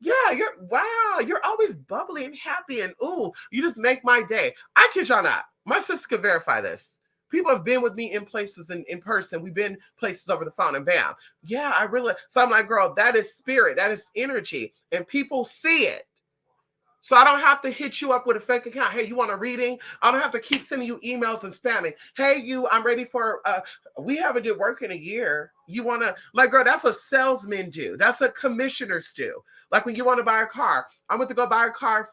Yeah, you're always bubbly and happy. And, ooh, you just make my day. I kid y'all not. My sister could verify this. People have been with me in places in person. We've been places over the phone, and bam. Yeah, I really. So I'm like, girl, that is spirit. That is energy. And people see it. So I don't have to hit you up with a fake account. Hey, you want a reading? I don't have to keep sending you emails and spamming. Hey, I'm ready for, we haven't did work in a year. You want to, like, girl, that's what salesmen do. That's what commissioners do. Like when you want to buy a car. I went to go buy a car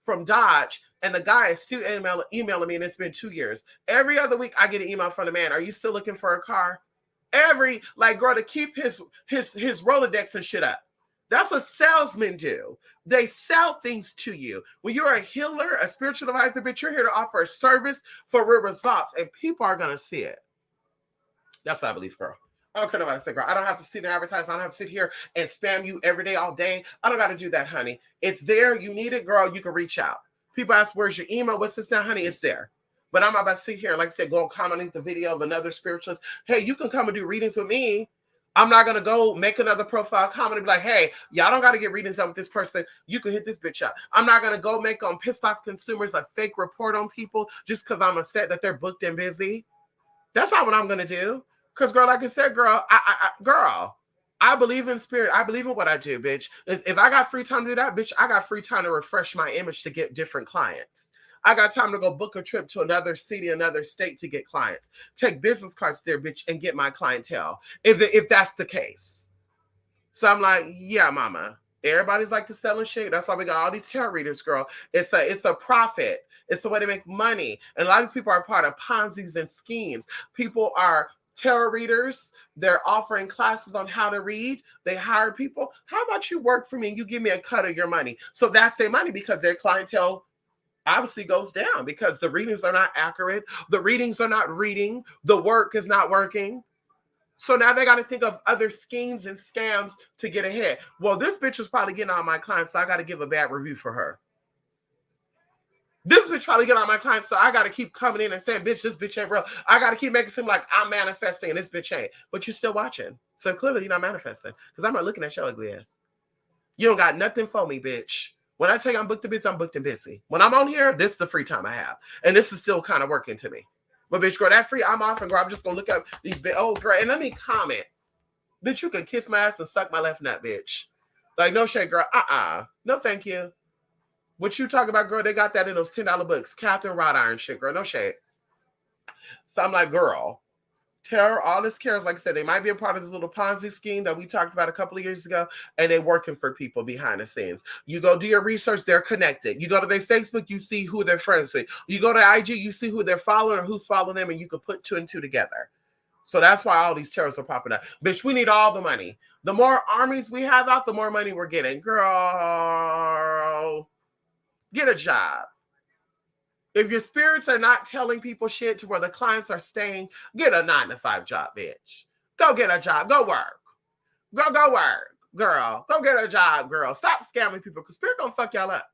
from Dodge, and the guy is still emailing me, and it's been 2 years. Every other week, I get an email from the man. Are you still looking for a car? Girl, to keep his Rolodex and shit up. That's what salesmen do. They sell things to you. When you're a healer, a spiritual advisor, bitch, you're here to offer a service for real results, and people are going to see it. That's what I believe, girl. I don't care about it, girl. I don't have to sit and advertise. I don't have to sit here and spam you every day, all day. I don't got to do that, honey. It's there. You need it, girl. You can reach out. People ask, where's your email? What's this now, honey? It's there. But I'm not about to sit here and, like I said, go and comment the video of another spiritualist. Hey, you can come and do readings with me. I'm not going to go make another profile comment and be like, hey, y'all don't got to get readings done with this person. You can hit this bitch up. I'm not going to go make pissed off consumers a fake report on people just because I'm upset that they're booked and busy. That's not what I'm going to do. Because, girl, like I said, girl, I believe in spirit. I believe in what I do, bitch. If I got free time to do that, bitch, I got free time to refresh my image to get different clients. I got time to go book a trip to another city, another state to get clients. Take business cards there, bitch, and get my clientele, if that's the case. So I'm like, yeah, mama. Everybody's like to sell and shit. That's why we got all these tarot readers, girl. It's a profit. It's a way to make money. And a lot of these people are part of Ponzi's and schemes. People are tarot readers. They're offering classes on how to read. They hire people. How about you work for me and you give me a cut of your money? So that's their money because their clientele obviously goes down because the readings are not accurate. The readings are not reading. The work is not working. So now they got to think of other schemes and scams to get ahead. Well, this bitch is probably getting all my clients, so I got to give a bad review for her. This bitch probably get all my clients, so I got to keep coming in and saying, bitch, this bitch ain't real. I got to keep making it seem like I'm manifesting and this bitch ain't. But you're still watching. So clearly you're not manifesting because I'm not looking at your ugly ass. You don't got nothing for me, bitch. When I tell you I'm booked and busy, I'm booked and busy. When I'm on here, this is the free time I have. And this is still kind of working to me. But bitch, girl, that free, I'm off and girl, I'm just gonna look up these oh girl, and let me comment. Bitch, you can kiss my ass and suck my left nut, bitch. Like, no shade, girl. No, thank you. What you talking about, girl? They got that in those $10 books. Catherine Wrought Iron shit, girl. No shade. So I'm like, girl, Terror, all this cares, like I said, they might be a part of this little Ponzi scheme that we talked about a couple of years ago, and they're working for people behind the scenes. You go do your research, they're connected. You go to their Facebook, you see who they're friends with. You go to IG, you see who they're following or who's following them, and you can put two and two together. So that's why all these terrorists are popping up. Bitch, we need all the money. The more armies we have out, the more money we're getting. Girl, get a job. If your spirits are not telling people shit to where the clients are staying, get a 9-to-5 job, bitch. Go get a job. Go work. Go work, girl. Go get a job, girl. Stop scamming people because spirit gonna fuck y'all up.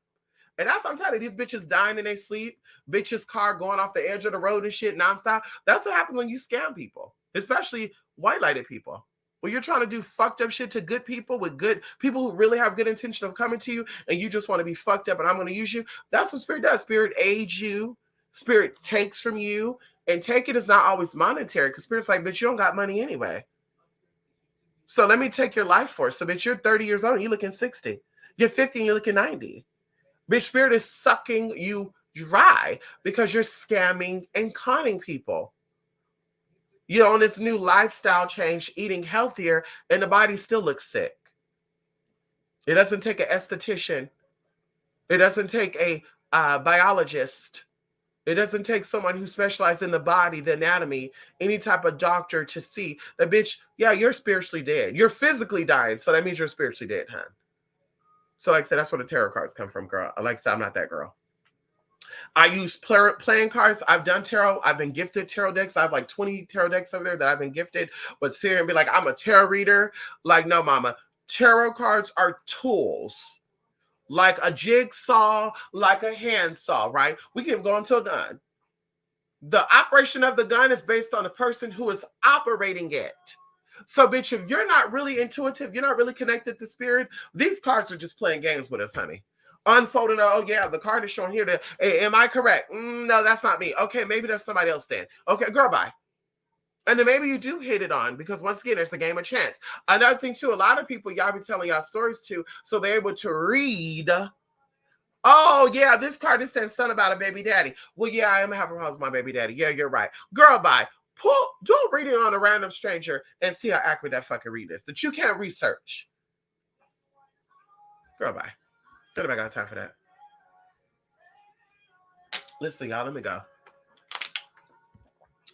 And that's what I'm telling you. These bitches dying in their sleep. Bitches' car going off the edge of the road and shit nonstop. That's what happens when you scam people, especially white-lighted people. When you're trying to do fucked up shit to good people with good people who really have good intention of coming to you and you just want to be fucked up and I'm going to use you, that's what spirit does. Spirit aids you. Spirit takes from you. And taking is not always monetary because spirit's like, bitch, you don't got money anyway. So let me take your life force. So bitch, you're 30 years old and you're looking 60. You're 50 and you're looking 90. Bitch, spirit is sucking you dry because you're scamming and conning people. You're on this new lifestyle change, eating healthier, and the body still looks sick. It doesn't take an esthetician. It doesn't take a biologist. It doesn't take someone who specializes in the body, the anatomy, any type of doctor to see that, bitch, yeah, you're spiritually dead. You're physically dying, so that means you're spiritually dead, huh? So like I said, that's where the tarot cards come from, girl. Like I said, I'm not that girl. I use playing cards. I've done tarot. I've been gifted tarot decks. I have like 20 tarot decks over there that I've been gifted. But sit here and be like, I'm a tarot reader. Like, no, mama. Tarot cards are tools. Like a jigsaw, like a handsaw, right? We can go into a gun. The operation of the gun is based on the person who is operating it. So, bitch, if you're not really intuitive, you're not really connected to spirit, these cards are just playing games with us, honey. Unfolding, oh yeah, the card is showing here. Am I correct? No, that's not me. Okay, maybe there's somebody else then. Okay, girl, bye. And then maybe you do hit it on because once again, there's a game of chance. Another thing too, a lot of people y'all be telling y'all stories to, so they're able to read. Oh yeah, this card is saying something about a baby daddy. Well, yeah, I am having a house with my baby daddy. Yeah, you're right. Girl, bye. Do a reading on a random stranger and see how accurate that fucking read is. That you can't research. Girl, bye. Don't I got time for that. Listen, y'all, let me go.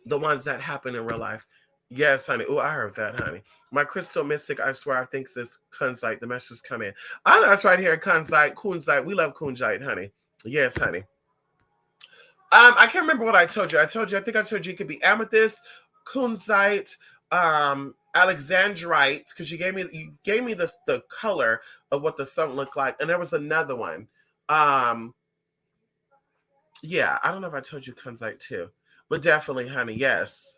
The ones that happen in real life. Yes, honey. Oh, I heard that, honey. My crystal mystic, I swear, I think this kunzite. The message come in. I know it's right here, kunzite. We love kunzite, honey. Yes, honey. I can't remember what I told you. I think I told you it could be amethyst, kunzite, alexandrite, because you gave me the color of what the sun looked like, and there was another one. Yeah, I don't know if I told you kunzite too, but definitely, honey. Yes,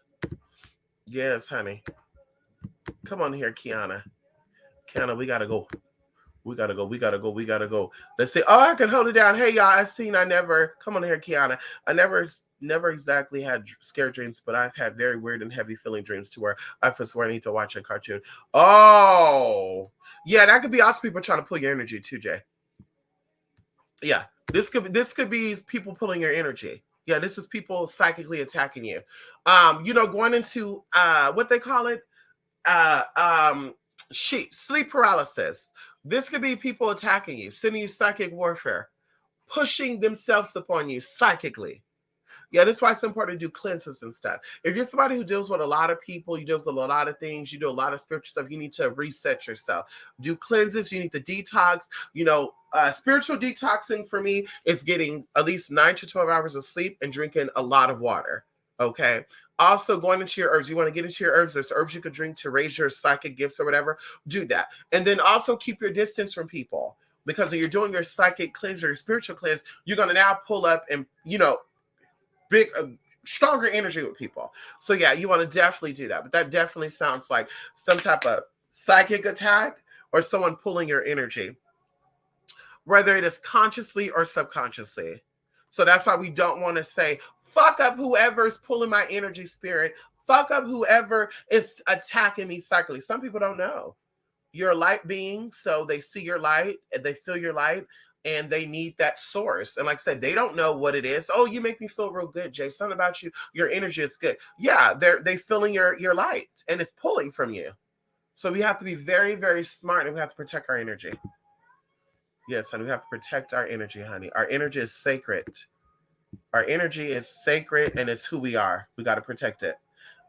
honey. Come on here, Kiana. Kiana, we gotta go. We gotta go. Let's see. Oh, I can hold it down. Hey, y'all. Come on here, Kiana. I never exactly had scare dreams, but I've had very weird and heavy feeling dreams to where I swear I need to watch a cartoon. Oh, yeah, that could be also people trying to pull your energy too, Jay. Yeah, this could be people pulling your energy. Yeah, this is people psychically attacking you. Going into what they call it, sleep paralysis. This could be people attacking you, sending you psychic warfare, pushing themselves upon you psychically. Yeah, that's why it's important to do cleanses and stuff. If you're somebody who deals with a lot of people, you deal with a lot of things, you do a lot of spiritual stuff, you need to reset yourself. Do cleanses, you need to detox. Spiritual detoxing for me is getting at least 9 to 12 hours of sleep and drinking a lot of water. Okay. Also, going into your herbs. You want to get into your herbs. There's herbs you could drink to raise your psychic gifts or whatever. Do that. And then also keep your distance from people. Because when you're doing your psychic cleanse or your spiritual cleanse, you're going to now pull up and, big, stronger energy with people. So yeah, you want to definitely do that. But that definitely sounds like some type of psychic attack or someone pulling your energy. whether it is consciously or subconsciously. So that's why we don't want to say, fuck up whoever's pulling my energy spirit, fuck up whoever is attacking me psychically. Some people don't know. You're a light being, so they see your light and they feel your light and they need that source. And like I said, they don't know what it is. Oh, you make me feel real good, Jay. Something about you, your energy is good. Yeah, they feeling your light and it's pulling from you. So we have to be very, very smart and we have to protect our energy. Yes, honey, we have to protect our energy, honey. Our energy is sacred. Our energy is sacred and it's who we are. We got to protect it.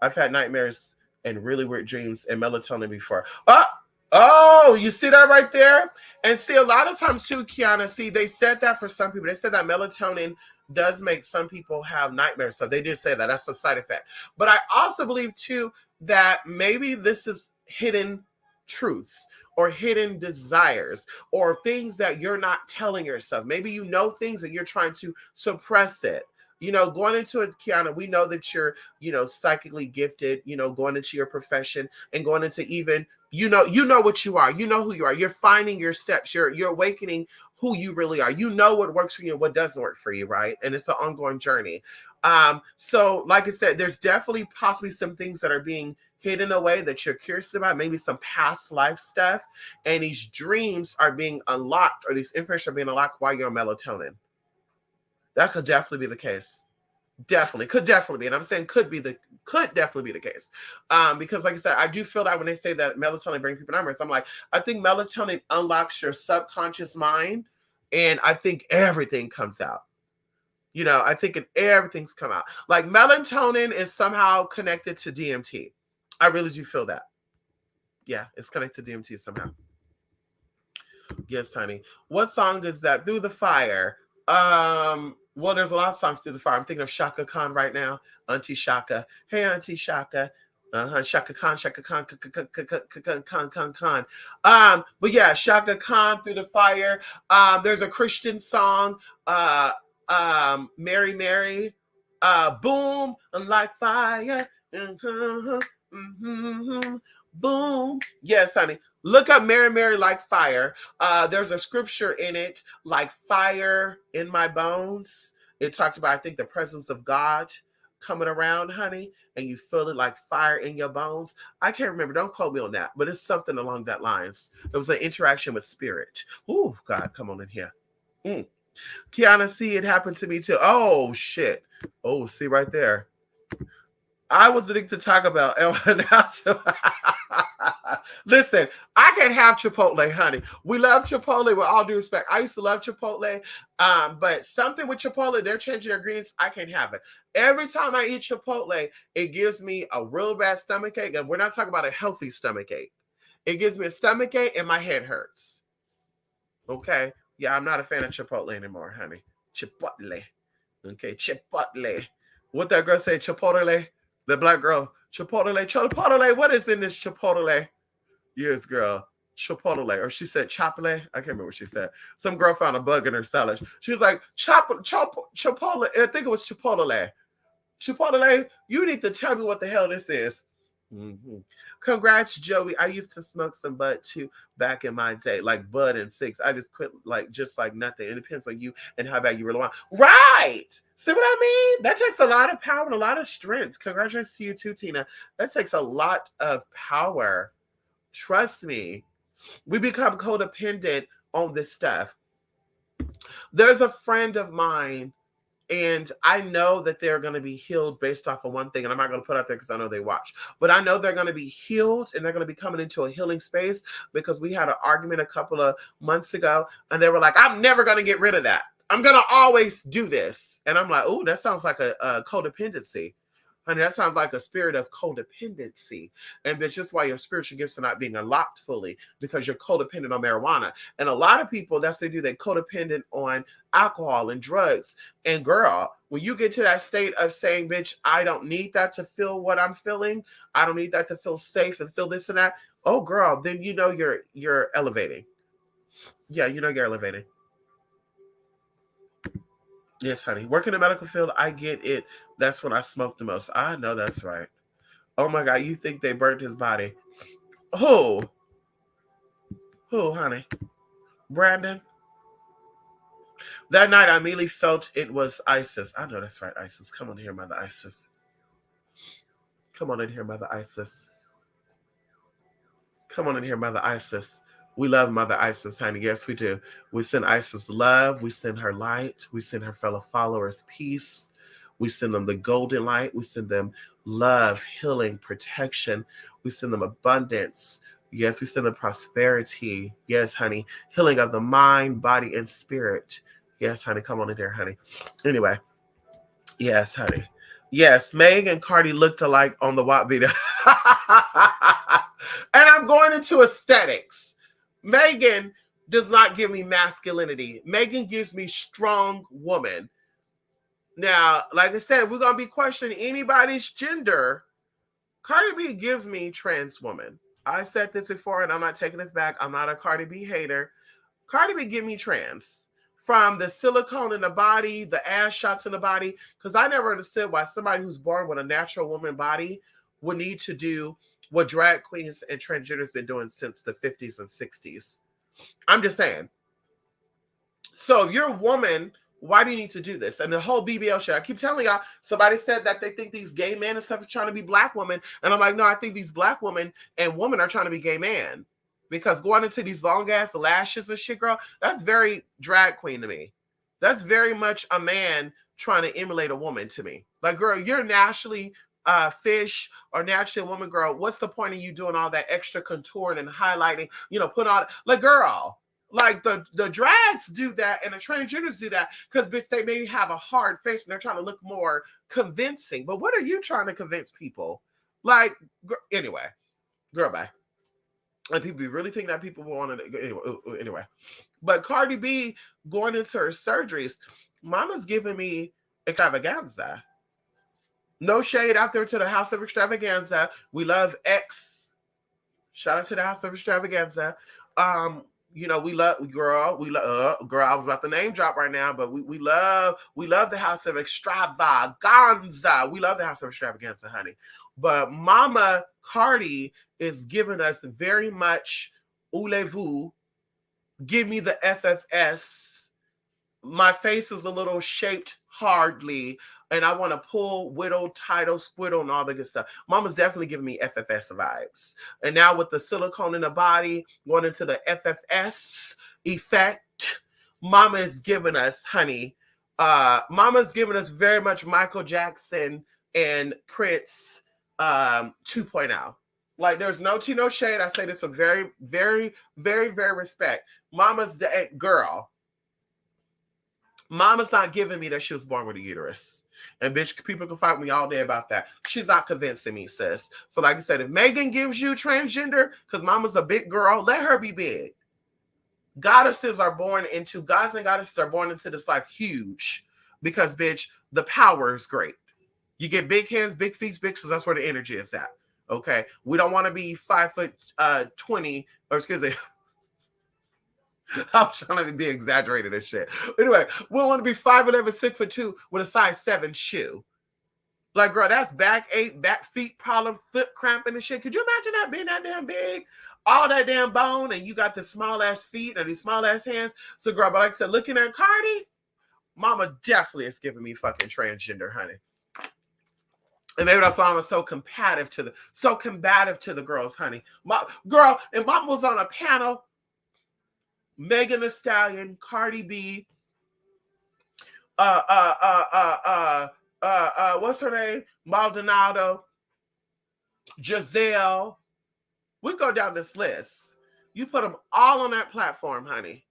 I've had nightmares and really weird dreams and melatonin before. Oh, you see that right there? And see, a lot of times too, Kiana, see, they said that for some people. They said that melatonin does make some people have nightmares. So they did say that. That's a side effect. But I also believe too that maybe this is hidden truths or hidden desires or things that you're not telling yourself. Maybe you know things and you're trying to suppress it. Going into it, Kiana, we know that you're, psychically gifted, going into your profession and going into even, you know what you are. You know who you are. You're finding your steps. You're awakening who you really are. You know what works for you and what doesn't work for you, right? And it's an ongoing journey. So like I said, there's definitely possibly some things that are being hidden away that you're curious about, maybe some past life stuff. And these dreams are being unlocked or these information are being unlocked while you're on melatonin. That could definitely be the case. Could definitely be. And I'm saying could definitely be the case. Because like I said, I do feel that when they say that melatonin brings people nightmares, I'm like, I think melatonin unlocks your subconscious mind and I think everything comes out. I think everything's come out. Like melatonin is somehow connected to DMT. I really do feel that. Yeah, it's connected to DMT somehow. Yes, honey. What song is that? Through the Fire. Well, there's a lot of songs through the fire. I'm thinking of Shaka Khan right now. Auntie Shaka. Hey, Auntie Shaka. Shaka Khan, Khan. But yeah, Shaka Khan, Through the Fire. There's a Christian song, Mary Mary. Boom, like fire. Boom. Yes, honey. Look up Mary Mary like fire. There's a scripture in it, like fire in my bones. It talked about, I think, the presence of God coming around, honey, and you feel it like fire in your bones. I can't remember. Don't quote me on that, but it's something along that lines. It was an interaction with spirit. Oh, God, come on in here. Kiana, see, it happened to me too. Oh, shit. Oh, see right there. I was addicted to Taco Bell. Listen, I can have Chipotle, honey. We love Chipotle with all due respect. I used to love Chipotle, but something with Chipotle, they're changing their ingredients. I can't have it. Every time I eat Chipotle, it gives me a real bad stomach ache. And we're not talking about a healthy stomach ache. It gives me a stomach ache and my head hurts. Okay? Yeah, I'm not a fan of Chipotle anymore, honey. Chipotle. Okay, Chipotle. What that girl say, Chipotle? The black girl, Chipotle, what is in this Chipotle? Yes, girl, Chipotle. Or she said Chipotle. I can't remember what she said. Some girl found a bug in her salad. She was like, Chipotle. I think it was Chipotle. Chipotle, you need to tell me what the hell this is. Mm-hmm. Congrats, Joey. I used to smoke some bud too back in my day, like bud and six. I just quit just like nothing. It depends on you and how bad you really want. Right. See what I mean? That takes a lot of power and a lot of strength. Congratulations to you too, Tina. That takes a lot of power. Trust me. We become codependent on this stuff. There's a friend of mine and I know that they're going to be healed based off of one thing. And I'm not going to put out there because I know they watch. But I know they're going to be healed and they're going to be coming into a healing space because we had an argument a couple of months ago. And they were like, I'm never going to get rid of that. I'm going to always do this. And I'm like, oh, that sounds like a codependency. Honey, that sounds like a spirit of codependency. And that's just why your spiritual gifts are not being unlocked fully because you're codependent on marijuana. And a lot of people, that's what they do. They're codependent on alcohol and drugs. And girl, when you get to that state of saying, bitch, I don't need that to feel what I'm feeling. I don't need that to feel safe and feel this and that. Oh, girl, then you know you're elevating. Yeah, you know you're elevating. Yes, honey. Work in the medical field, I get it. That's when I smoke the most. I know that's right. Oh my God, you think they burnt his body? Who? Who, honey? Brandon? That night, I immediately felt it was Isis. I know that's right, Isis. Come on here, Mother Isis. Come on in here, Mother Isis. Come on in here, Mother Isis. We love Mother Isis, honey. Yes, we do. We send Isis love. We send her light. We send her fellow followers peace. We send them the golden light. We send them love, healing, protection. We send them abundance. Yes, we send them prosperity. Yes, honey. Healing of the mind, body, and spirit. Yes, honey. Come on in there, honey. Anyway, yes, honey. Yes, Meg and Cardi looked alike on the WAP video. And I'm going into aesthetics. Megan does not give me masculinity. Megan gives me strong woman. Now, like I said, we're going to be questioning anybody's gender. Cardi B gives me trans woman. I said this before and I'm not taking this back. I'm not a Cardi B hater. Cardi B give me trans. From the silicone in the body, the ass shots in the body, because I never understood why somebody who's born with a natural woman body would need to do what drag queens and transgenders been doing since the 50s and 60s. I'm just saying. So if you're a woman, why do you need to do this? And the whole BBL show, I keep telling y'all, somebody said that they think these gay men and stuff are trying to be black women. And I'm like, no, I think these black women and women are trying to be gay men. Because going into these long ass lashes and shit, girl, that's very drag queen to me. That's very much a man trying to emulate a woman to me. Like, girl, you're naturally fish or naturally a woman, girl. What's the point of you doing all that extra contouring and highlighting? Put on like, girl. Like the drags do that and the transgenders do that because bitch, they maybe have a hard face and they're trying to look more convincing. But what are you trying to convince people? Like, anyway, girl, bye. And people really think that people want to anyway. But Cardi B going into her surgeries, Mama's giving me extravaganza. No shade out there to the House of Extravaganza. We love X. Shout out to the House of Extravaganza. We love girl. Girl. I was about to name drop right now, but we love the House of Extravaganza. We love the House of Extravaganza, honey. But Mama Cardi is giving us very much voulez-vous. Give me the FFS. My face is a little shaped hardly, and I want to pull, whittle, title, squiddle, and all the good stuff. Mama's definitely giving me FFS vibes. And now with the silicone in the body, going into the FFS effect, Mama is giving us, honey. Mama's giving us very much Michael Jackson and Prince 2.0. Like, there's no tea, no shade. I say this with very, very, very, very respect. Mama's the girl. Mama's not giving me that she was born with a uterus. And bitch, people can fight me all day about that. She's not convincing me, sis. So like I said, if Megan gives you transgender, because Mama's a big girl, let her be big. Gods and goddesses are born into this life huge. Because, bitch, the power is great. You get big hands, big feet, big, so that's where the energy is at. Okay? We don't want to be 5'20", or excuse me, I'm trying to be exaggerated and shit. Anyway, we want to be 5'11", 6'2" with a size 7 shoe. Like, girl, that's backache, back feet problem, foot cramping and shit. Could you imagine that being that damn big? All that damn bone, and you got the small ass feet or these small ass hands. So, girl, but like I said, looking at Cardi, Mama definitely is giving me fucking transgender, honey. And maybe that's why I'm so combative to the girls, honey. Girl, and Mama was on a panel. Megan Thee Stallion, Cardi B, what's her name? Maldonado, Giselle. We go down this list. You put them all on that platform, honey.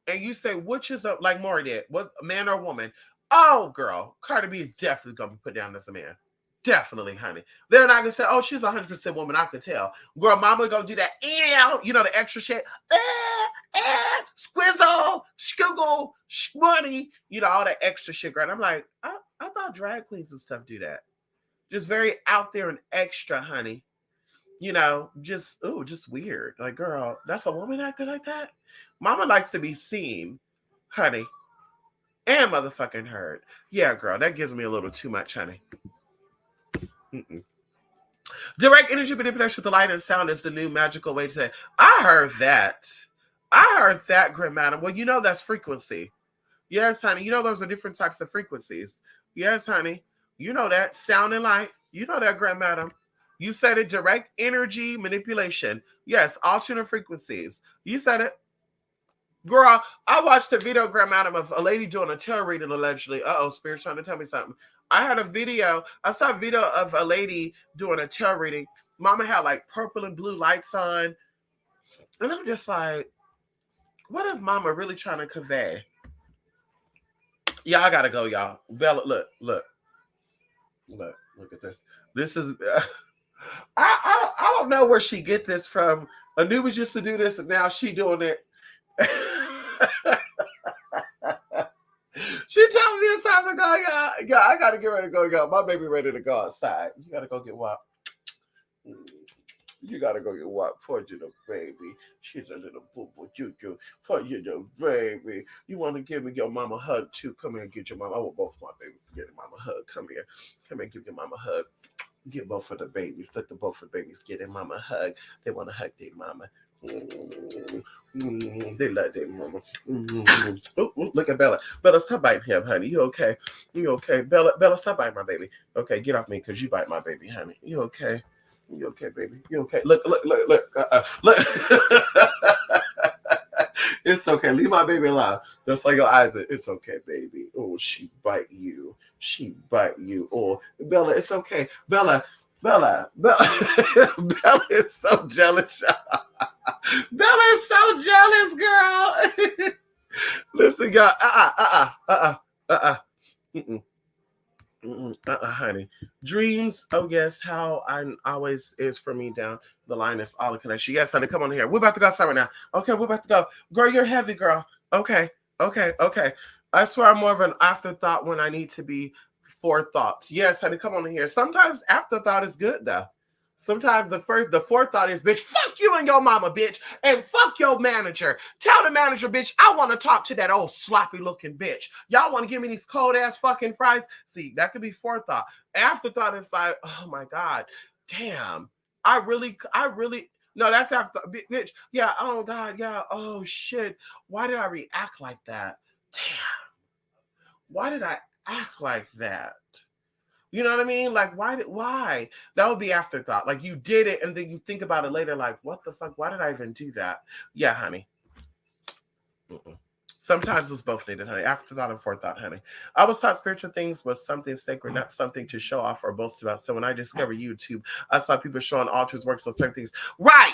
And you say, which is like Maury did, what, man or woman? Oh, girl, Cardi B is definitely going to be put down as a man. Definitely, honey. They're not gonna say, "Oh, she's 100% woman." I could tell. Girl, Mama gonna do that. The extra shit. Squizzle, skuggle, shmoney. All that extra shit, girl. And I'm like, I thought drag queens and stuff do that. Just very out there and extra, honey. Just weird. Like, girl, that's a woman acting like that. Mama likes to be seen, honey, and motherfucking heard. Yeah, girl, that gives me a little too much, honey. Mm-mm. Direct energy manipulation with the light and sound is the new magical way to say. I heard that, Grim Madam. Well, that's frequency. Yes, honey. You know those are different types of frequencies. Yes, honey. You know that. Sound and light. You know that, Grand Madam. You said it, direct energy manipulation. Yes, alternate frequencies. You said it. Girl, I watched a video, Grand Madam, of a lady doing a tarot reading allegedly. Spirit's trying to tell me something. I had a video. I saw a video of a lady doing a tarot reading. Mama had like purple and blue lights on. And I'm just like, what is Mama really trying to convey? Yeah, I gotta go, y'all. Bella, look at this. This is I don't know where she get this from. Anubis used to do this, and now she doing it. She telling me it's time to go, y'all. Yeah, I gotta get ready to go, y'all. My baby ready to go outside. You gotta go get what? You gotta go get what? Poor little baby. She's a little boo boo choo choo. Poor little baby. You want to give me your mama a hug too? Come here and get your mama. I want both my babies to get mama a hug. Come here. Come here and give your mama a hug. Get both of the babies. Let the both of the babies get their mama a hug. They want to hug their mama. They love their mama. Look at Bella. Bella, stop biting him, honey. You okay? You okay? Bella, stop biting my baby. Okay, get off me because you bite my baby, honey. You okay? You okay, baby? You okay? Look. It's okay. Leave my baby alone. That's like your eyes. It's okay, baby. Oh, she bite you. She bite you. Oh, Bella, it's okay. Bella. Bella is so jealous. Bella is so jealous, girl. Listen, y'all. Mm-mm. Honey. Dreams, oh yes, how I always is for me down the line is all the connection. Yes, honey, come on here. We're about to go outside right now. Okay, we're about to go. Girl, you're heavy, girl. Okay. I swear I'm more of an afterthought when I need to be forethought. Yes, honey, come on in here. Sometimes afterthought is good though. Sometimes the forethought is, bitch, fuck you and your mama, bitch, and fuck your manager. Tell the manager, bitch, I want to talk to that old sloppy looking bitch. Y'all want to give me these cold ass fucking fries? See, that could be forethought. Afterthought is like, oh my God, damn. I really, no, that's after, bitch. Yeah, oh God, yeah, oh shit. Why did I react like that? Damn. Why did I act like that? You know what I mean? Like, why? That would be afterthought. Like, you did it, and then you think about it later, like, what the fuck? Why did I even do that? Yeah, honey. Mm-mm. Sometimes it's both needed, honey. Afterthought and forethought, honey. I was taught spiritual things was something sacred, not something to show off or boast about. So when I discovered YouTube, I saw people showing altars, works, on certain things. Right,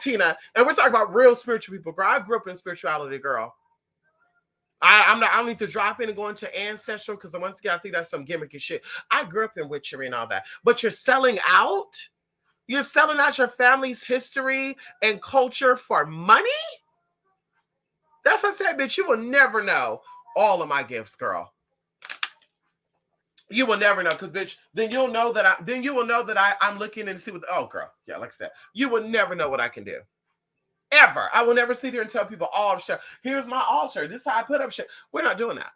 Tina. And we're talking about real spiritual people, girl. I grew up in spirituality, girl. I don't need to drop in and go into ancestral because once again, I think that's some gimmicky shit. I grew up in witchery and all that. But you're selling out? You're selling out your family's history and culture for money? That's what I said, bitch. You will never know all of my gifts, girl. You will never know, because bitch, then you will know that I'm looking and see what girl. Yeah, like I said, you will never know what I can do. Ever. I will never sit here and tell people all the shit. Here's my altar. This is how I put up shit. We're not doing that.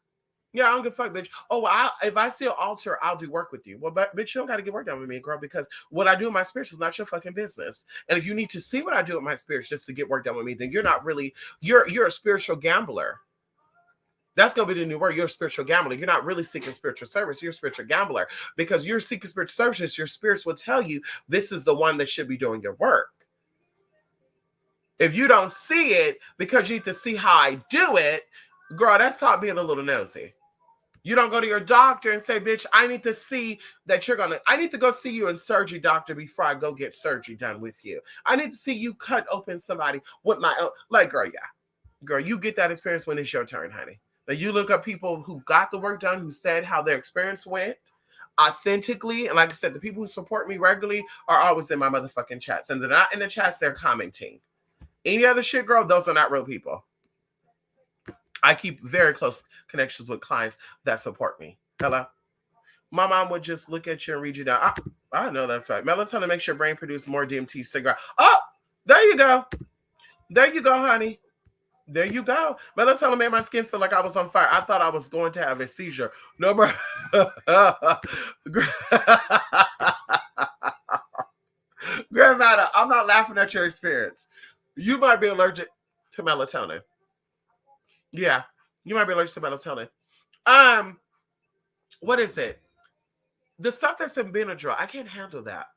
Yeah, I don't give a fuck, bitch. Oh, well, if I see an altar, I'll do work with you. Well, but bitch, you don't got to get work done with me, girl, because what I do with my spirits is not your fucking business. And if you need to see what I do with my spirits just to get work done with me, then you're not really, you're a spiritual gambler. That's going to be the new word. You're a spiritual gambler. You're not really seeking spiritual service. You're a spiritual gambler. Because you're seeking spiritual services, your spirits will tell you this is the one that should be doing your work. If you don't see it because you need to see how I do it, girl, that's called being a little nosy. You don't go to your doctor and say, bitch, I need to see that I need to go see you in surgery, doctor, before I go get surgery done with you. I need to see you cut open somebody with my own. Like, girl, yeah. Girl, you get that experience when it's your turn, honey. Now, you look up people who got the work done, who said how their experience went authentically. And like I said, the people who support me regularly are always in my motherfucking chats. And they're not in the chats, they're commenting. Any other shit, girl, those are not real people. I keep very close connections with clients that support me. Hello? My mom would just look at you and read you down. I know that's right. Melatonin makes your brain produce more DMT cigarette. Oh, there you go. There you go, honey. There you go. Melatonin made my skin feel like I was on fire. I thought I was going to have a seizure. No, bro. Grandmother, I'm not laughing at your experience. You might be allergic to melatonin. Yeah. You might be allergic to melatonin. What is it? The stuff that's in Benadryl, I can't handle that.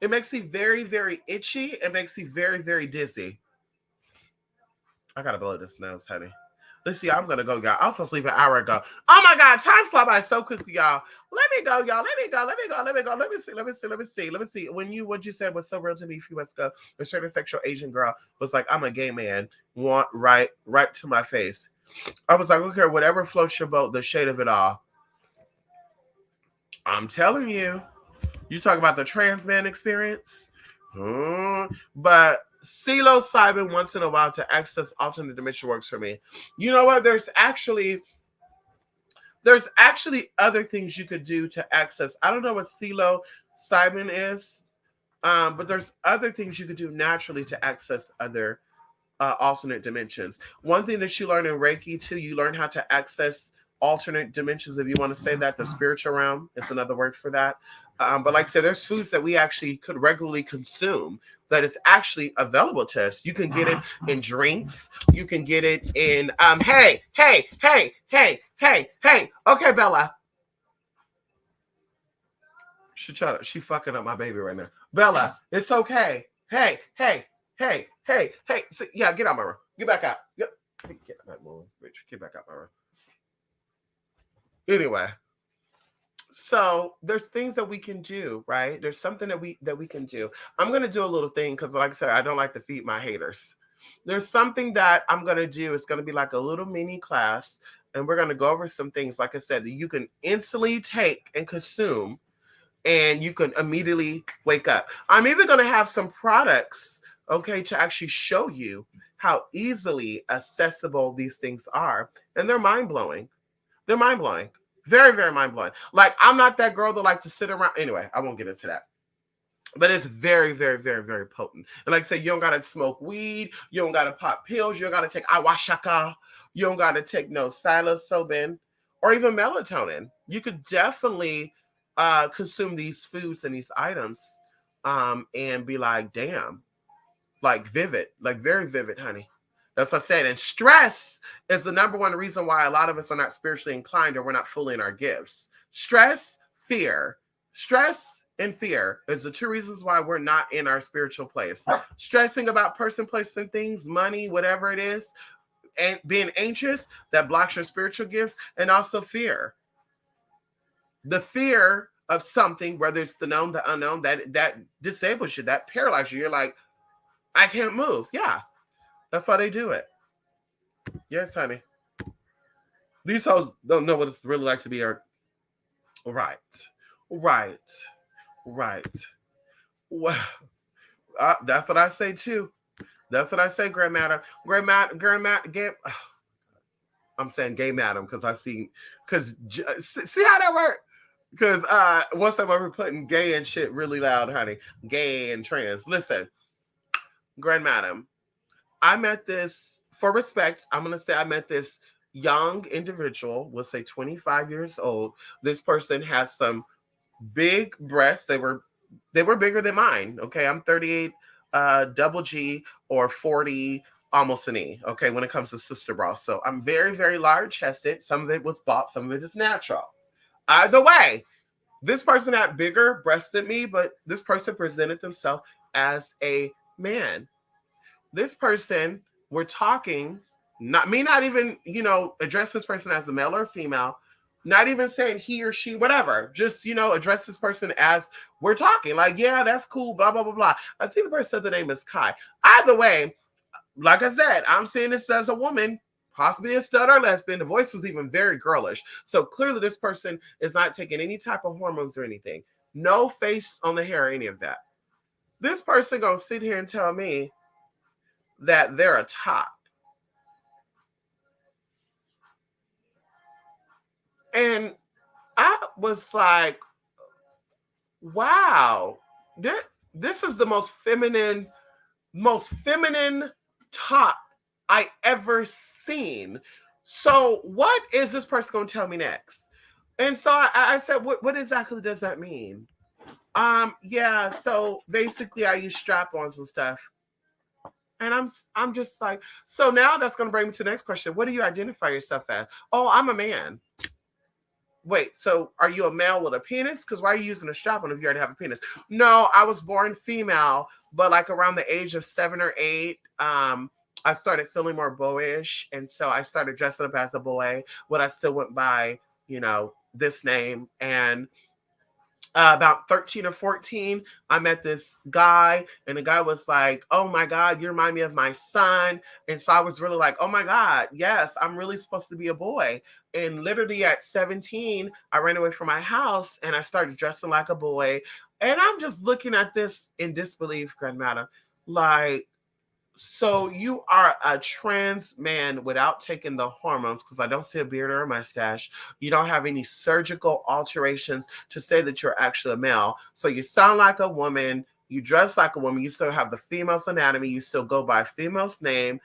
It makes me very, very itchy. It makes me very, very dizzy. I gotta blow this nose, honey. Let's see, I'm gonna go, y'all. I was supposed to leave an hour ago. Oh my God, time fly by so quickly, y'all. Let me go, y'all. Let me go. Let me go. Let me go. Let me see. Let me see. Let me see. Let me see. What you said was so real to me a few months ago. A certain sexual Asian girl was like, "I'm a gay man." Want right to my face. I was like, "Look here, whatever floats your boat, the shade of it all." I'm telling you. You talk about the trans man experience. But psilocybin once in a while to access alternate dimension works for me. You know what? There's actually other things you could do to access. I don't know what psilocybin is, but there's other things you could do naturally to access other alternate dimensions. One thing that you learn in Reiki too, you learn how to access alternate dimensions. If you want to say that, the spiritual realm is another word for that. But like I said, there's foods that we actually could regularly consume that is actually available to us. You can get it in drinks. You can get it in hey. Okay, Bella. She fucking up my baby right now. Bella, it's okay. Hey. Yeah, get out my room. Get back out. Get out my room, bitch. Get back out my room. Anyway, so there's things that we can do, right? There's something that we can do. I'm gonna do a little thing because, like I said, I don't like to feed my haters. There's something that I'm gonna do. It's gonna be like a little mini class, and we're gonna go over some things, like I said, that you can instantly take and consume and you can immediately wake up. I'm even going to have some products, okay, to actually show you how easily accessible these things are. And they're mind blowing. They're mind blowing. Very, very mind blowing. Like, I'm not that girl that like to sit around. Anyway, I won't get into that. But it's very, very, very, very potent. And like I said, you don't gotta smoke weed, you don't gotta pop pills, you don't gotta take awashaka, you don't gotta take no psilocybin or even melatonin. You could definitely consume these foods and these items and be like, damn, like vivid, like very vivid, honey. That's what I said. And stress is the number one reason why a lot of us are not spiritually inclined or we're not fully in our gifts. Stress, fear. Stress and fear is the two reasons why we're not in our spiritual place. Stressing about person, place, and things, money, whatever it is, and being anxious, that blocks your spiritual gifts, and also fear. The fear of something, whether it's the known, the unknown, that disables you, that paralyzes you. You're like, I can't move. Yeah, that's why they do it. Yes, honey. These hoes don't know what it's really like to be a right, right, right. Well, that's what I say too. That's what I say, grandmother. Gay. I'm saying gay madam because I see, because see how that works. Because once I'm ever putting gay and shit really loud, honey, gay and trans. Listen, grandmadam, I met this for respect. I'm gonna say I met this young individual. We'll say 25 years old. This person has some big breasts. They were bigger than mine. Okay, I'm 38, double G or 40, almost an E. Okay, when it comes to sister bra, so I'm very very large chested. Some of it was bought, some of it is natural. Either way, this person had bigger breasts than me, but this person presented themselves as a man. This person, we're talking, not even, address this person as a male or female, not even saying he or she, whatever. Just, address this person as we're talking. Like, yeah, that's cool, blah, blah, blah, blah. I think the person said the name is Kai. Either way, like I said, I'm seeing this as a woman, possibly a stud or lesbian. The voice was even very girlish. So clearly this person is not taking any type of hormones or anything. No face on the hair or any of that. This person gonna sit here and tell me that they're a top. And I was like, wow, this is the most feminine top I ever seen. So what is this person going to tell me next? And so I said, what exactly does that mean? Yeah, so basically I use strap-ons and stuff. And I'm just like, so now that's gonna bring me to the next question. What do you identify yourself as? Oh, I'm a man. Wait, so are you a male with a penis? Because why are you using a strap on if you already have a penis? No, I was born female, but like around the age of 7 or 8, I started feeling more boyish, and so I started dressing up as a boy. But I still went by, this name. And about 13 or 14, I met this guy, and the guy was like, "Oh my God, you remind me of my son." And so I was really like, "Oh my God, yes, I'm really supposed to be a boy." And literally at 17, I ran away from my house and I started dressing like a boy. And I'm just looking at this in disbelief, grandmother. Like, so you are a trans man without taking the hormones, because I don't see a beard or a mustache. You don't have any surgical alterations to say that you're actually a male. So you sound like a woman. You dress like a woman. You still have the female's anatomy. You still go by a female's name.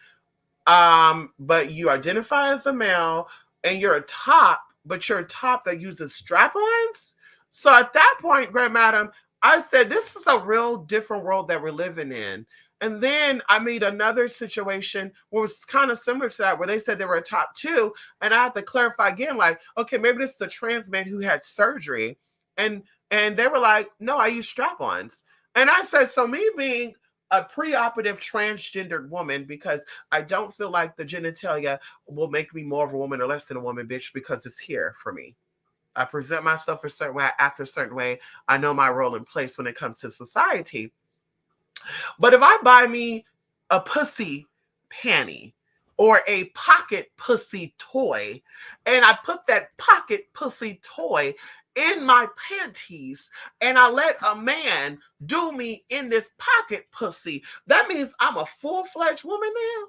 But you identify as a male, and you're a top, but you're a top that uses strap-ons. So at that point, grandmadam, I said, this is a real different world that we're living in. And then I made another situation where it was kind of similar to that, where they said they were a top two. And I had to clarify again, like, okay, maybe this is a trans man who had surgery. And they were like, no, I use strap-ons. And I said, so me being a preoperative transgendered woman, because I don't feel like the genitalia will make me more of a woman or less than a woman, bitch, because it's here for me. I present myself a certain way, I act a certain way. I know my role and place when it comes to society. But if I buy me a pussy panty or a pocket pussy toy, and I put that pocket pussy toy in my panties, and I let a man do me in this pocket pussy, that means I'm a full-fledged woman now.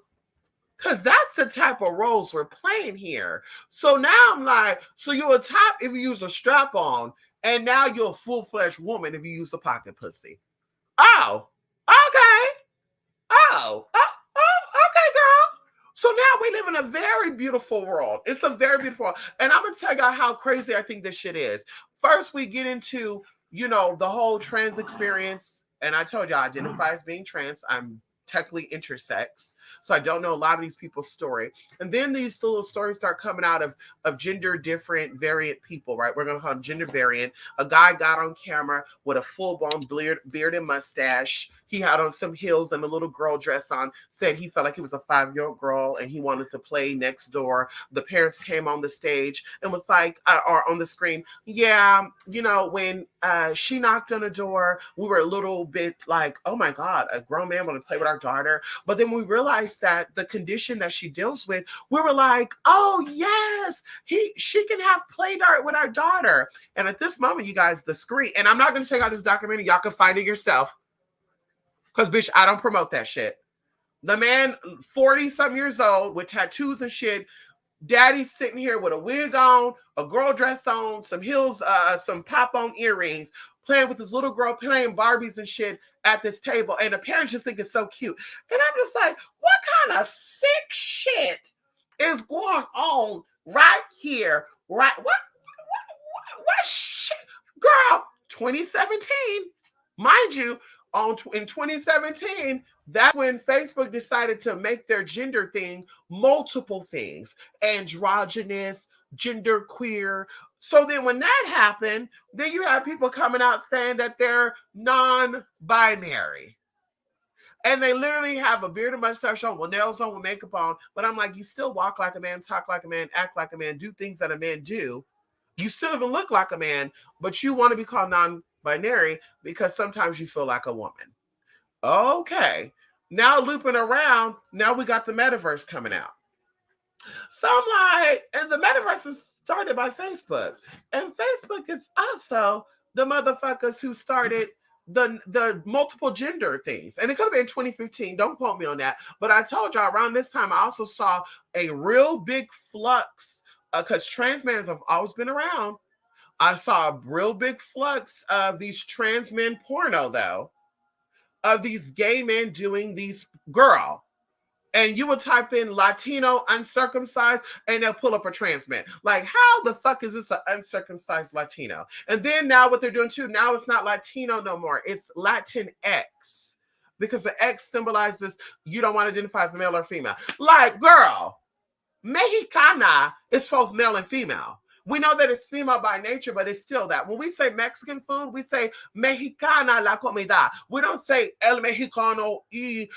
Because that's the type of roles we're playing here. So now I'm like, so you're a top if you use a strap on, and now you're a full-fledged woman if you use a pocket pussy. Oh, okay. Okay, girl. So now we live in a very beautiful world. It's a very beautiful world. And I'm going to tell you how crazy I think this shit is. First, we get into, the whole trans experience. And I told you I identify as being trans. I'm technically intersex. So I don't know a lot of these people's story. And then these little stories start coming out of gender different variant people, right? We're going to call them gender variant. A guy got on camera with a full-blown beard and mustache. He had on some heels and a little girl dress on, said he felt like he was a 5-year-old girl and he wanted to play next door. The parents came on the stage and was like, or on the screen, yeah, when she knocked on the door, we were a little bit like, oh my God, a grown man want to play with our daughter. But then we realized that the condition that she deals with, we were like, oh yes, she can have play art with our daughter. And at this moment, you guys, the screen, and I'm not going to check out this documentary, y'all can find it yourself. Because, bitch, I don't promote that shit. The man, 40-some years old, with tattoos and shit. Daddy's sitting here with a wig on, a girl dress on, some heels, some pop-on earrings, playing with this little girl, playing Barbies and shit at this table. And the parents just think it's so cute. And I'm just like, what kind of sick shit is going on right here? Right? What shit? Girl, 2017, mind you, in 2017, that's when Facebook decided to make their gender thing multiple things: androgynous, gender queer. So then when that happened, then you have people coming out saying that they're non-binary. And they literally have a beard and mustache on, with nails on, with makeup on. But I'm like, you still walk like a man, talk like a man, act like a man, do things that a man do. You still even look like a man, but you want to be called non-binary because sometimes you feel like a woman. Okay. Now looping around, now we got the metaverse coming out. So I'm like, and the metaverse is started by Facebook. And Facebook is also the motherfuckers who started the multiple gender things. And it could have been 2015. Don't quote me on that. But I told y'all around this time, I also saw a real big flux because trans men have always been around. I saw a real big flux of these trans men porno, though, of these gay men doing these girl. And you would type in Latino uncircumcised and they'll pull up a trans man. Like, how the fuck is this an uncircumcised Latino? And then now what they're doing too, now it's not Latino no more. It's Latinx. because the X symbolizes you don't want to identify as male or female. Like, girl, Mexicana is both male and female. We know that it's female by nature, but it's still that. When we say Mexican food, we say Mexicana la comida. We don't say El Mexicano y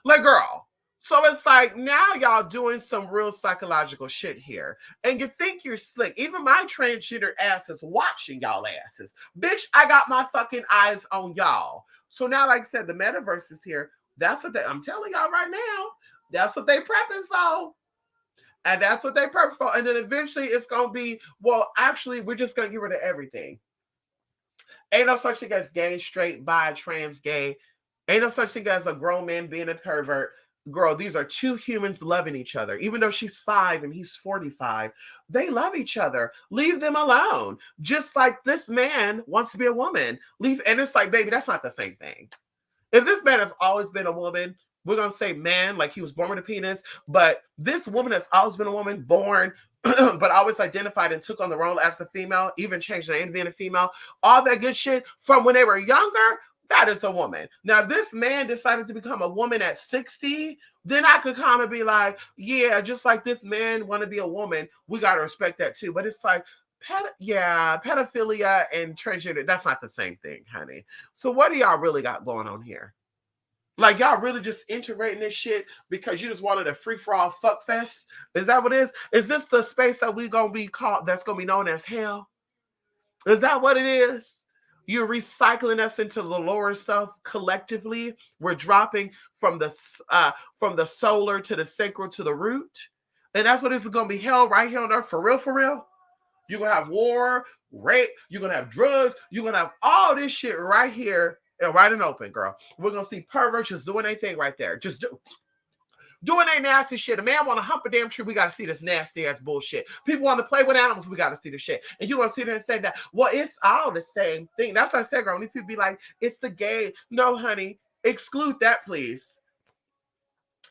like, girl. So it's like now y'all doing some real psychological shit here. And you think you're slick. Even my transgender ass is watching y'all asses. Bitch, I got my fucking eyes on y'all. So now, like I said, the metaverse is here. That's what I'm telling y'all right now. That's what they prepping for. And that's what they purpose for. And then eventually it's going to be, well, actually, we're just going to get rid of everything. Ain't no such thing as gay, straight, bi, trans, gay. Ain't no such thing as a grown man being a pervert. Girl, these are two humans loving each other. Even though she's 5 and he's 45, they love each other. Leave them alone. Just like this man wants to be a woman. And it's like, baby, that's not the same thing. If this man has always been a woman, we're going to say man, like he was born with a penis. But this woman has always been a woman, born, but always identified and took on the role as a female, even changed the name to being a female. All that good shit from when they were younger, that is a woman. Now, if this man decided to become a woman at 60, then I could kind of be like, yeah, just like this man want to be a woman, we got to respect that too. But it's like, pedophilia and transgender, that's not the same thing, honey. So what do y'all really got going on here? Like, y'all really just integrating this shit because you just wanted a free-for-all fuck fest? Is that what it is? Is this the space that we gonna be called, that's gonna be known as hell? Is that what it is? You're recycling us into the lower self collectively. We're dropping from the solar to the sacral to the root. And that's what this is gonna be, hell right here on earth, for real, for real. You're gonna have war, rape, you're gonna have drugs, you're gonna have all this shit right here. And right and open, girl. We're going to see perverts just doing anything right there. Just doing their nasty shit. A man want to hump a damn tree, we got to see this nasty ass bullshit. People want to play with animals, we got to see the shit. And you want to sit there and say that, well, it's all the same thing. That's what I said, girl. When these people be like, it's the gay. No, honey. Exclude that, please.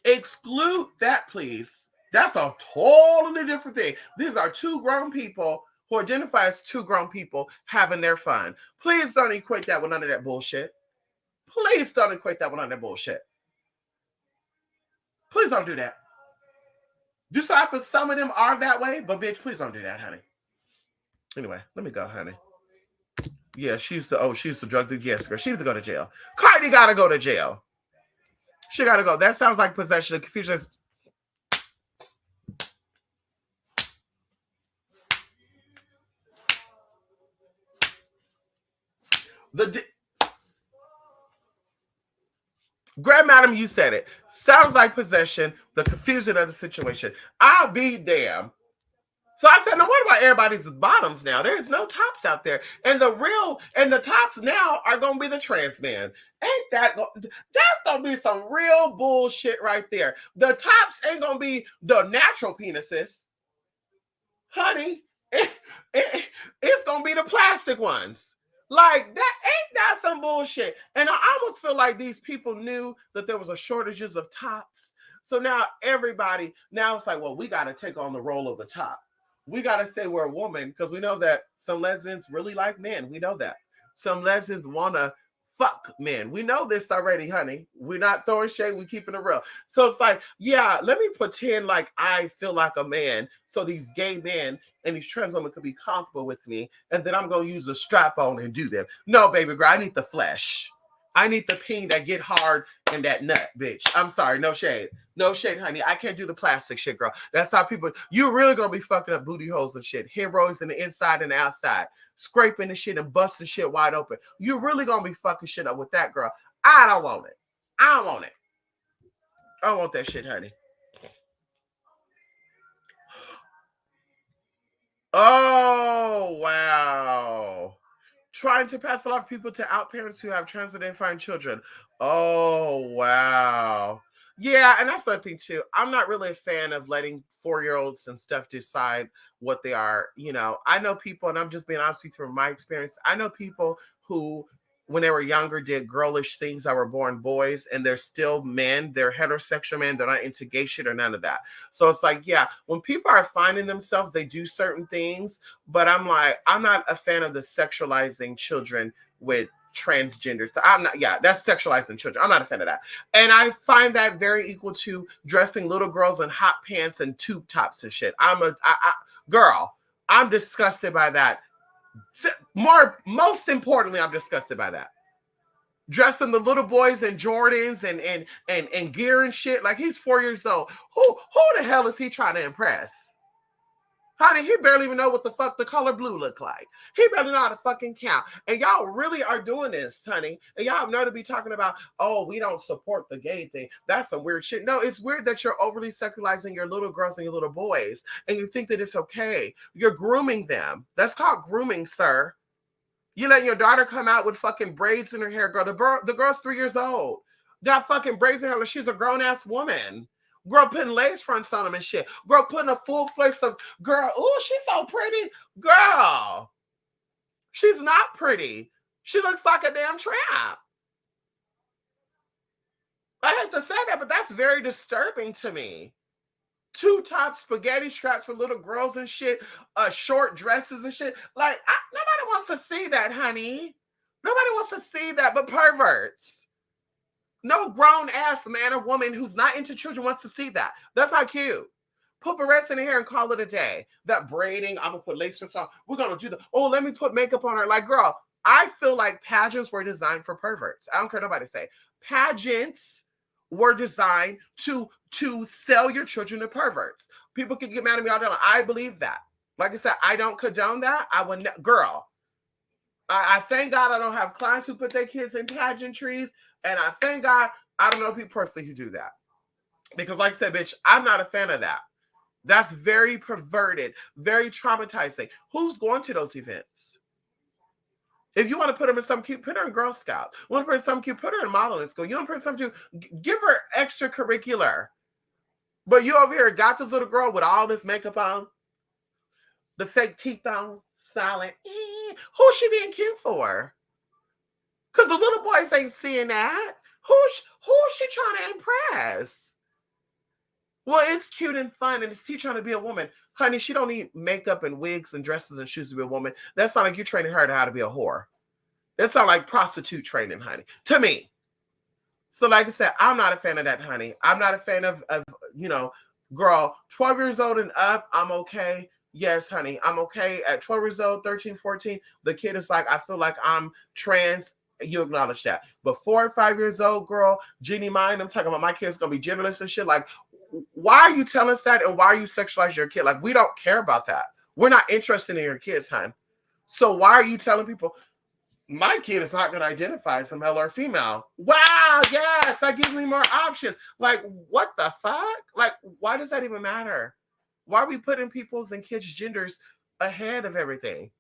Exclude that, please. That's a totally different thing. These are two grown people who identify as two grown people having their fun. Please don't equate that with none of that bullshit. Please don't equate that with none of that bullshit. Please don't do that. Just so happens some of them are that way, but bitch, please don't do that, honey. Anyway, let me go, honey. Yeah, she's the drug dealer. Yes, girl. She needs to go to jail. Cardi gotta go to jail. She gotta go. That sounds like possession of confusion. Grand Madam, you said it. Sounds like possession, the confusion of the situation. I'll be damned. So I said, no, what about everybody's bottoms now? There's no tops out there. And the tops now are going to be the trans man. That's going to be some real bullshit right there. The tops ain't going to be the natural penises. Honey, it's going to be the plastic ones. Like, that ain't that some bullshit. And I almost feel like these people knew that there was a shortages of tops. So now everybody, now it's like, well, we got to take on the role of the top. We got to say we're a woman because we know that some lesbians really like men. We know that. Some lesbians want to fuck men. We know this already, honey. We're not throwing shade. We're keeping it real. So it's like, yeah, let me pretend like I feel like a man so these gay men and these trans women could be comfortable with me, and then I'm going to use a strap on and do them. No, baby girl, I need the flesh. I need the peen that get hard and that nut, bitch. I'm sorry, no shade. No shade, honey. I can't do the plastic shit, girl. That's how people, you're really going to be fucking up booty holes and shit. Hemorrhoids in the inside and the outside. Scraping the shit and busting shit wide open. You're really going to be fucking shit up with that, girl. I don't want it. I don't want it. I don't want that shit, honey. Oh, wow. Trying to pass a lot of people to out parents who have trans-identifying children. Oh, wow. Yeah, and that's the thing too. I'm not really a fan of letting 4-year-olds and stuff decide what they are. You know, I know people, and I'm just being honest with you from my experience. I know people who, when they were younger, did girlish things that were born boys, and they're still men. They're heterosexual men. They're not into gay shit or none of that. So it's like, yeah, when people are finding themselves, they do certain things. But I'm like, I'm not a fan of the sexualizing children with transgender. So I'm not, yeah, that's sexualizing children. I'm not a fan of that. And I find that very equal to dressing little girls in hot pants and tube tops and shit. Girl, I'm disgusted by that. Most importantly, I'm disgusted by that. Dressing the little boys in Jordans and gear and shit. Like, he's 4 years old. Who the hell is he trying to impress? Honey, he barely even know what the fuck the color blue look like. He barely know how to fucking count. And y'all really are doing this, honey. And y'all know to be talking about, oh, we don't support the gay thing. That's some weird shit. No, it's weird that you're overly sexualizing your little girls and your little boys. And you think that it's okay. You're grooming them. That's called grooming, sir. You letting your daughter come out with fucking braids in her hair, girl. The girl's 3 years old. Got fucking braids in her hair like she's a grown-ass woman. Girl putting lace fronts on them and shit. Girl putting a full face of, girl, ooh, she's so pretty. Girl, she's not pretty. She looks like a damn tramp. I hate to say that, but that's very disturbing to me. Two top spaghetti straps for little girls and shit, short dresses and shit. Like, nobody wants to see that, honey. Nobody wants to see that but perverts. No grown-ass man or woman who's not into children wants to see that. That's not cute. Put barrettes in the hair and call it a day. That braiding, I'm going to put lace on. We're going to do let me put makeup on her. Like, girl, I feel like pageants were designed for perverts. I don't care what nobody say. Pageants were designed to sell your children to perverts. People can get mad at me all day long. I believe that. Like I said, I don't condone that. I would, girl, I thank God I don't have clients who put their kids in pageantries. And I thank God I don't know people personally who do that. Because like I said, bitch, I'm not a fan of that. That's very perverted, very traumatizing. Who's going to those events? If you want to put them in some cute, put her in Girl Scout. You want to put her in some cute, put her in modeling school. You want to put her in some cute, give her extracurricular. But you over here got this little girl with all this makeup on, the fake teeth on, silent. Who's she being cute for? Because the little boys ain't seeing that. Who's she trying to impress? Well, it's cute and fun, and it's she trying to be a woman. Honey, she don't need makeup and wigs and dresses and shoes to be a woman. That's not like you're training her to how to be a whore. That's not like prostitute training, honey. To me. So like I said, I'm not a fan of that, honey. I'm not a fan of girl, 12 years old and up, I'm okay. Yes, honey, I'm okay. At 12 years old, 13, 14, the kid is like, I feel like I'm trans. You acknowledge that. But 4 or 5 years old, girl, Jeannie Mine, I'm talking about my kid's gonna be genderless and shit. Like, why are you telling us that? And why are you sexualizing your kid? Like, we don't care about that. We're not interested in your kids, hon. So why are you telling people my kid is not gonna identify as a male or female? Wow, yes, that gives me more options. Like, what the fuck? Like, why does that even matter? Why are we putting people's and kids' genders ahead of everything?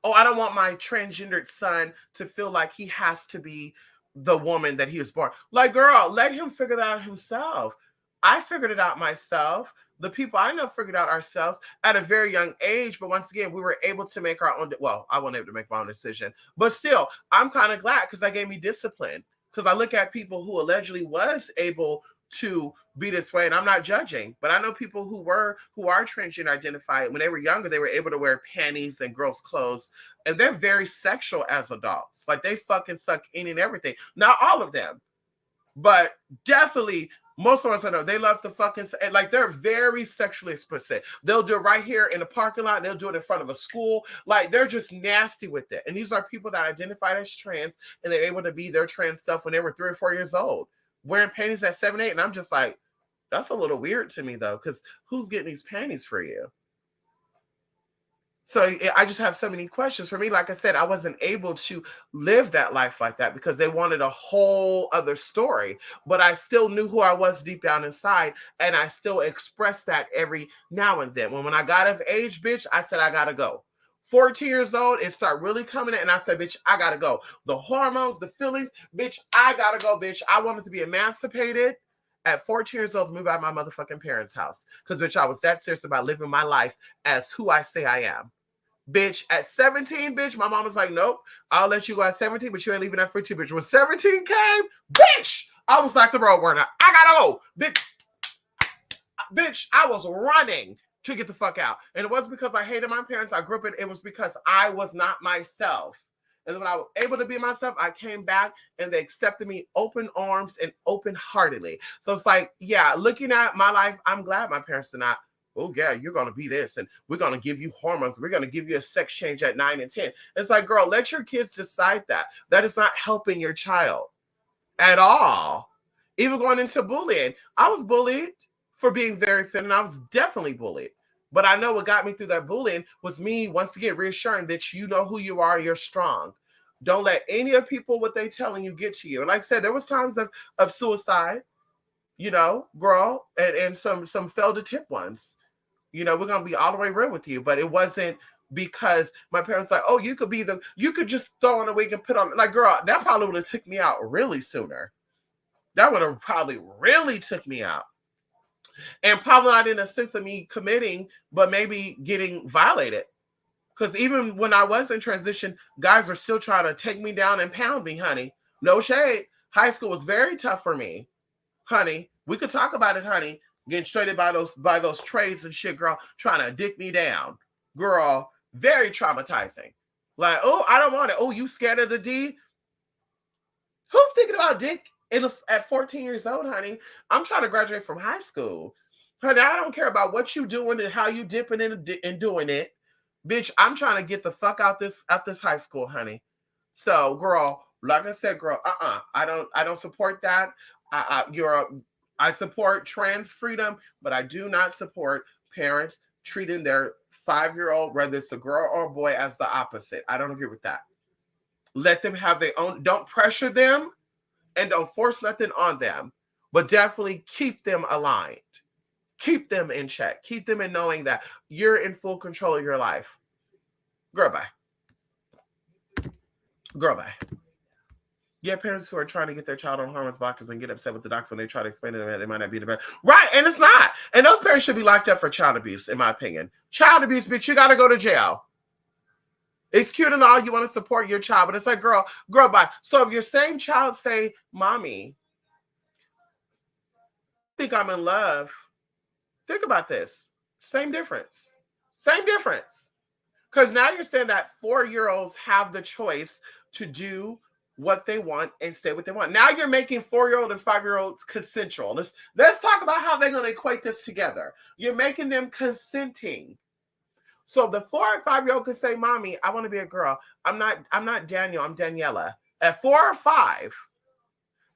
Oh, I don't want my transgendered son to feel like he has to be the woman that he was born. Like, girl, let him figure that out himself. I figured it out myself. The people I know figured out ourselves at a very young age. But once again, we were able to make our own. Well, I wasn't able to make my own decision. But still, I'm kind of glad because that gave me discipline. Because I look at people who allegedly was able to be this way, and I'm not judging, but I know people who are transgender identified. When they were younger, they were able to wear panties and girls' clothes, and they're very sexual as adults. Like, they fucking suck any and everything. Not all of them, but definitely most of us I know, they love to fucking, like, they're very sexually explicit. They'll do it right here in the parking lot. They'll do it in front of a school. Like, they're just nasty with it. And these are people that identified as trans, and they're able to be their trans stuff when they were 3 or 4 years old, wearing panties at 7, 8. And I'm just like, that's a little weird to me, though, because who's getting these panties for you? So I just have so many questions. For me, like I said, I wasn't able to live that life like that because they wanted a whole other story. But I still knew who I was deep down inside, and I still expressed that every now and then. When I got of age, bitch, I said, I got to go. 14 years old, it started really coming in, and I said, bitch, I got to go. The hormones, the feelings, bitch, I got to go, bitch. I wanted to be emancipated. At 14 years old, to move out of my motherfucking parents' house. Because, bitch, I was that serious about living my life as who I say I am. Bitch, at 17, bitch, my mom was like, nope, I'll let you go at 17, but you ain't leaving at 14, bitch. When 17 came, bitch, I was like the road runner. I gotta go. Bitch, I was running to get the fuck out. And it wasn't because I hated my parents. I grew up in it. Was because I was not myself. And when I was able to be myself, I came back and they accepted me open arms and open heartedly. So it's like, yeah, looking at my life, I'm glad my parents did not, oh, yeah, you're going to be this and we're going to give you hormones. We're going to give you a sex change at 9 and 10. It's like, girl, let your kids decide that. That is not helping your child at all. Even going into bullying, I was bullied for being very thin, and I was definitely bullied. But I know what got me through that bullying was me once again reassuring that you know who you are, you're strong. Don't let any of people what they telling you get to you. And like I said, there was times of suicide, girl, and some failed attempt ones. We're gonna be all the way real with you, but it wasn't because my parents like, oh, you could just throw on a wig and put on, like, girl, that probably would have took me out really sooner. That would have probably really took me out. And probably not in a sense of me committing, but maybe getting violated. Because even when I was in transition, guys are still trying to take me down and pound me, honey. No shade. High school was very tough for me, honey. We could talk about it, honey. Getting straightened by those trades and shit, girl, trying to dick me down. Girl, very traumatizing. Like, oh, I don't want it. Oh, you scared of the D? Who's thinking about dick at 14 years old, honey? I'm trying to graduate from high school. Honey, I don't care about what you doing and how you dipping in and doing it. Bitch, I'm trying to get the fuck out this high school, honey. So, girl, like I said, girl, I don't support that. I support trans freedom, but I do not support parents treating their 5-year-old, whether it's a girl or a boy, as the opposite. I don't agree with that. Let them have their own. Don't pressure them and don't force nothing on them, but definitely keep them aligned. Keep them in check. Keep them in knowing that you're in full control of your life. Girl, bye. Girl, bye. Yeah, parents who are trying to get their child on hormones blockers and get upset with the doctor when they try to explain to them that they might not be the best. Right, and it's not. And those parents should be locked up for child abuse, in my opinion. Child abuse, bitch, you got to go to jail. It's cute and all, you want to support your child, but it's like, girl, bye. So if your same child say, mommy, I think I'm in love. Think about this. Same difference. Because now you're saying that 4-year-olds have the choice to do what they want and say what they want. Now you're making 4-year-old and 5-year-olds consensual. Let's talk about how they're going to equate this together. You're making them consenting. So the 4 and 5-year-old could say, mommy, I want to be a girl. I'm not Daniel, I'm Daniela. At 4 or 5.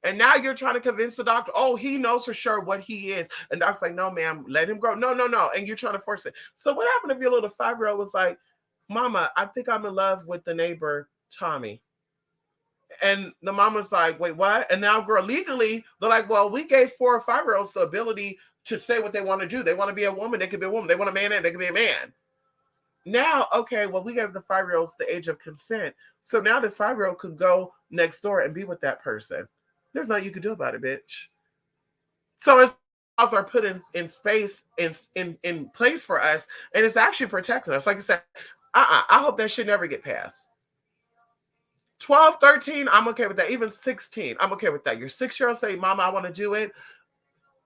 And now you're trying to convince the doctor, oh, he knows for sure what he is. And the doctor's like, no, ma'am, let him grow. No. And you're trying to force it. So what happened if your little 5-year-old was like, mama, I think I'm in love with the neighbor, Tommy. And the mama's like, wait, what? And now, girl, legally, they're like, well, we gave 4 or 5-year-olds the ability to say what they want to do. They want to be a woman, they could be a woman. They want a man, they could be a man. Now, okay, well, we gave the 5-year-olds the age of consent. So now this 5-year-old could go next door and be with that person. There's nothing you can do about it, bitch. So as laws are put in space, in place for us, and it's actually protecting us. Like I said, I hope that should never get passed. 12, 13, I'm okay with that. Even 16, I'm okay with that. Your 6-year-old say, mama, I want to do it.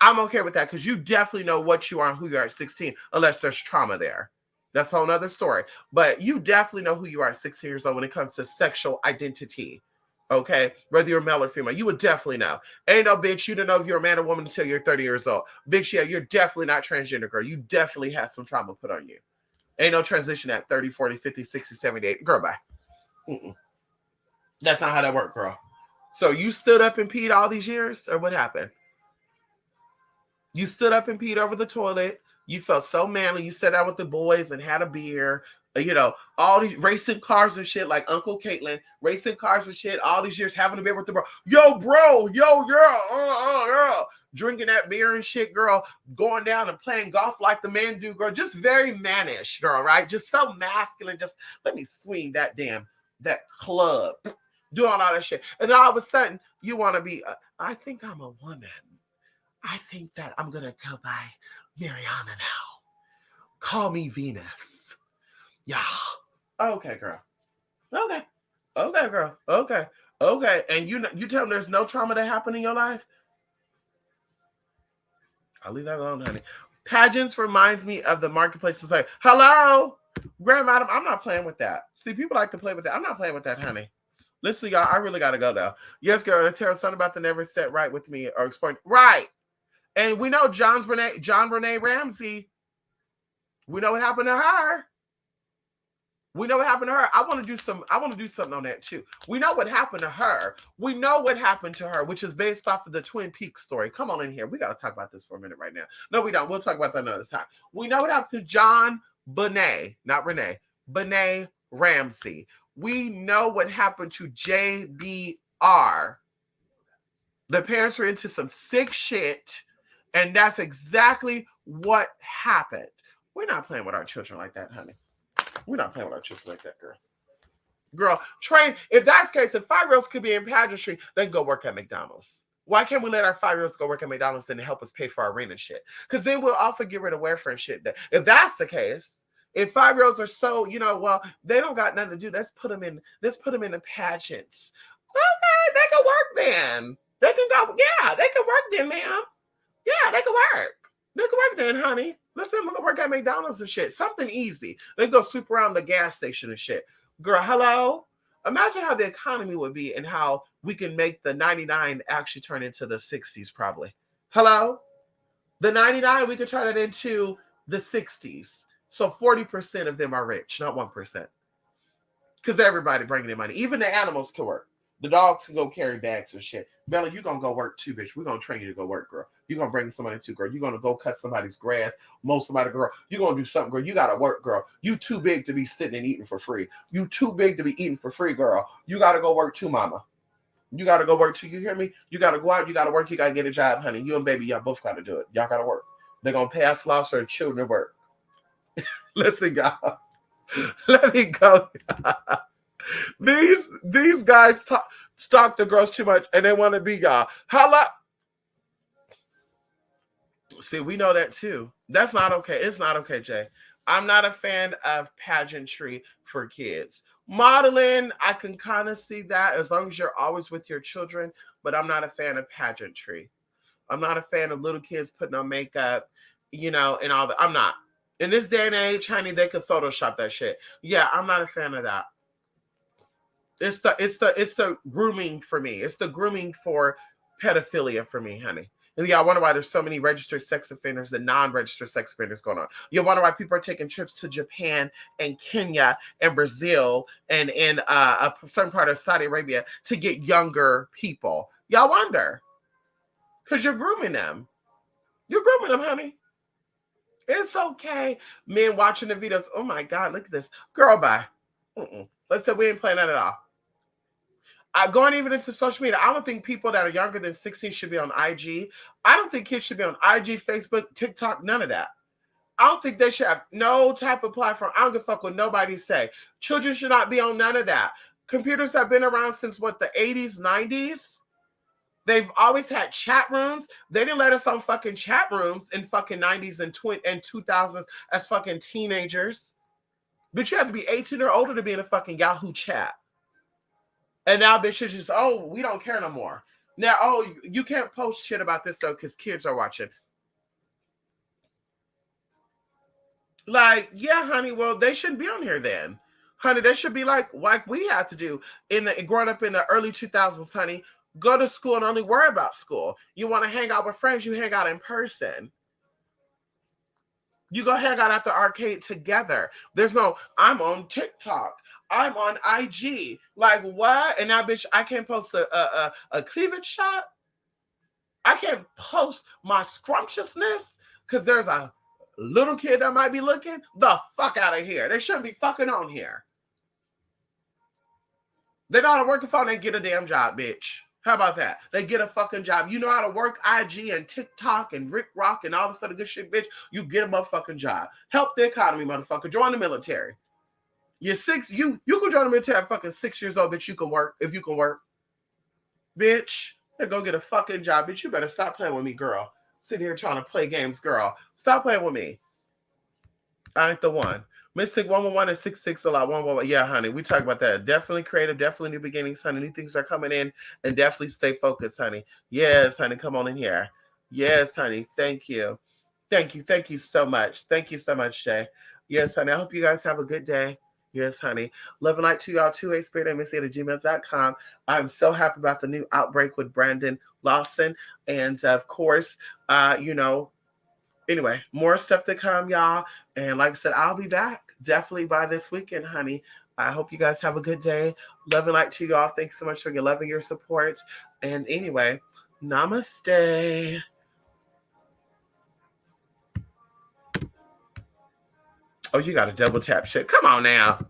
I'm okay with that because you definitely know what you are and who you are at 16, unless there's trauma there. That's a whole nother story. But you definitely know who you are at 16 years old when it comes to sexual identity. Okay? Whether you're male or female, you would definitely know. Ain't no bitch, you don't know if you're a man or woman until you're 30 years old. Bitch, yeah, you're definitely not transgender, girl. You definitely had some trauma put on you. Ain't no transition at 30, 40, 50, 60, 78. Girl, bye. Mm-mm. That's not how that worked, girl. So you stood up and peed all these years, or what happened? You stood up and peed over the toilet. You felt so manly. You sat out with the boys and had a beer. All these racing cars and shit, like Uncle Caitlin, racing cars and shit, all these years having a beer with the bro. Yo, bro, girl, drinking that beer and shit, girl, going down and playing golf like the men do, girl. Just very mannish, girl, right? Just so masculine. Just let me swing that club, doing all that shit. And then all of a sudden, you want to be, I think I'm a woman. I think that I'm going to go by Mariana now. Call me Venus. Yeah. Okay, girl. Okay, girl. Okay. And you tell them there's no trauma that happened in your life? I'll leave that alone, honey. Pageants reminds me of the marketplace. It's like, hello? Grand Madam, I'm not playing with that. See, people like to play with that. I'm not playing with that, honey. Listen, y'all, I really gotta go now. Yes, girl, and tell something about the never set right with me or explain. Right. And we know John Renee Ramsey. We know what happened to her. We know what happened to her. I want to do something on that too. We know what happened to her. We know what happened to her, which is based off of the Twin Peaks story. Come on in here. We got to talk about this for a minute right now. No, we don't. We'll talk about that another time. We know what happened to John Bonet, not Renee, Bonet Ramsey. We know what happened to JBR. The parents were into some sick shit, and that's exactly what happened. We're not playing with our children like that, honey. We're not playing with our children like that, girl. Girl, train. If that's the case, if 5-year-olds could be in pageantry, they can go work at McDonald's. Why can't we let our 5-year-olds go work at McDonald's and help us pay for our rent and shit? Because then we'll also get rid of welfare and shit. If that's the case, if 5-year-olds are so, well, they don't got nothing to do. Let's put them in the pageants. Okay, they can work then. They can go, yeah, they can work then, ma'am. Yeah, they can work. They can work then, honey. Let's let them go work at McDonald's and shit. Something easy. They go sweep around the gas station and shit. Girl, hello? Imagine how the economy would be and how we can make the 99 actually turn into the 60s probably. Hello? The 99, we could turn it into the 60s. So 40% of them are rich, not 1%. Because everybody bringing in money. Even the animals can work. The dogs can go carry bags and shit. Bella, you gonna go work too, bitch. We're gonna train you to go work, girl. You're gonna bring somebody too, girl. You're gonna go cut somebody's grass, mow somebody, girl. You're gonna do something, girl. You gotta work, girl. You too big to be sitting and eating for free. You too big to be eating for free, girl. You gotta go work too, mama. You gotta go work too. You hear me? You gotta go out, you gotta work, you gotta get a job, honey. You and baby, y'all both gotta do it. Y'all gotta work. They're gonna pass Lawson and children to work. Listen, y'all. Let me go. These guys stalk the girls too much and they want to be y'all. Hello. See, we know that too. That's not okay. It's not okay, Jay. I'm not a fan of pageantry for kids. Modeling, I can kind of see that as long as you're always with your children, but I'm not a fan of pageantry. I'm not a fan of little kids putting on makeup, and all that. I'm not. In this day and age, honey, they can Photoshop that shit. Yeah, I'm not a fan of that. It's the grooming for me. It's the grooming for pedophilia for me, honey. And yeah, I wonder why there's so many registered sex offenders and non-registered sex offenders going on. You wonder why people are taking trips to Japan and Kenya and Brazil and in a certain part of Saudi Arabia to get younger people. Y'all wonder. Because you're grooming them. You're grooming them, honey. It's okay. Men watching the videos. Oh my God, look at this. Girl, bye. Let's say we ain't playing that at all. Going even into social media, I don't think people that are younger than 16 should be on IG. I don't think kids should be on IG, Facebook, TikTok, none of that. I don't think they should have no type of platform. I don't give a fuck what nobody say. Children should not be on none of that. Computers have been around since the 80s, 90s. They've always had chat rooms. They didn't let us on fucking chat rooms in fucking 90s and 2000s as fucking teenagers. But you have to be 18 or older to be in a fucking Yahoo chat. And now bitches just, we don't care no more. Now, you can't post shit about this though because kids are watching. Like, yeah, honey, well, they shouldn't be on here then. Honey, they should be like we had to do growing up in the early 2000s, honey. Go to school and only worry about school. You want to hang out with friends, you hang out in person. You go hang out at the arcade together. There's no, I'm on TikTok. I'm on IG. Like, what? And now, bitch, I can't post a cleavage shot. I can't post my scrumptiousness because there's a little kid that might be looking. The fuck out of here. They shouldn't be fucking on here. They know how to work a phone and get a damn job, bitch. How about that? They get a fucking job. You know how to work IG and TikTok and Rick Rock and all this other good shit, bitch. You get a motherfucking job. Help the economy, motherfucker. Join the military. You're 6. You can join the military at fucking 6 years old, bitch. You can work if you can work. Bitch, go get a fucking job, bitch. You better stop playing with me, girl. Sitting here trying to play games, girl. Stop playing with me. I ain't the one. Mystic 111 and 66 a lot. 111. Yeah, honey. We talk about that. Definitely creative, definitely new beginnings, honey. New things are coming in and definitely stay focused, honey. Yes, honey. Come on in here. Yes, honey. Thank you. Thank you. Thank you so much. Thank you so much, Shay. Yes, honey. I hope you guys have a good day. Yes, honey. Love and light to y'all too. spiritmc@gmail.com. I'm so happy about the new outbreak with Brandon Lawson. And of course, you know, anyway, more stuff to come, y'all. And like I said, I'll be back definitely by this weekend, honey. I hope you guys have a good day. Love and light to y'all. Thanks so much for your love and your support. And anyway, namaste. Oh, you got to double tap shit. Come on now.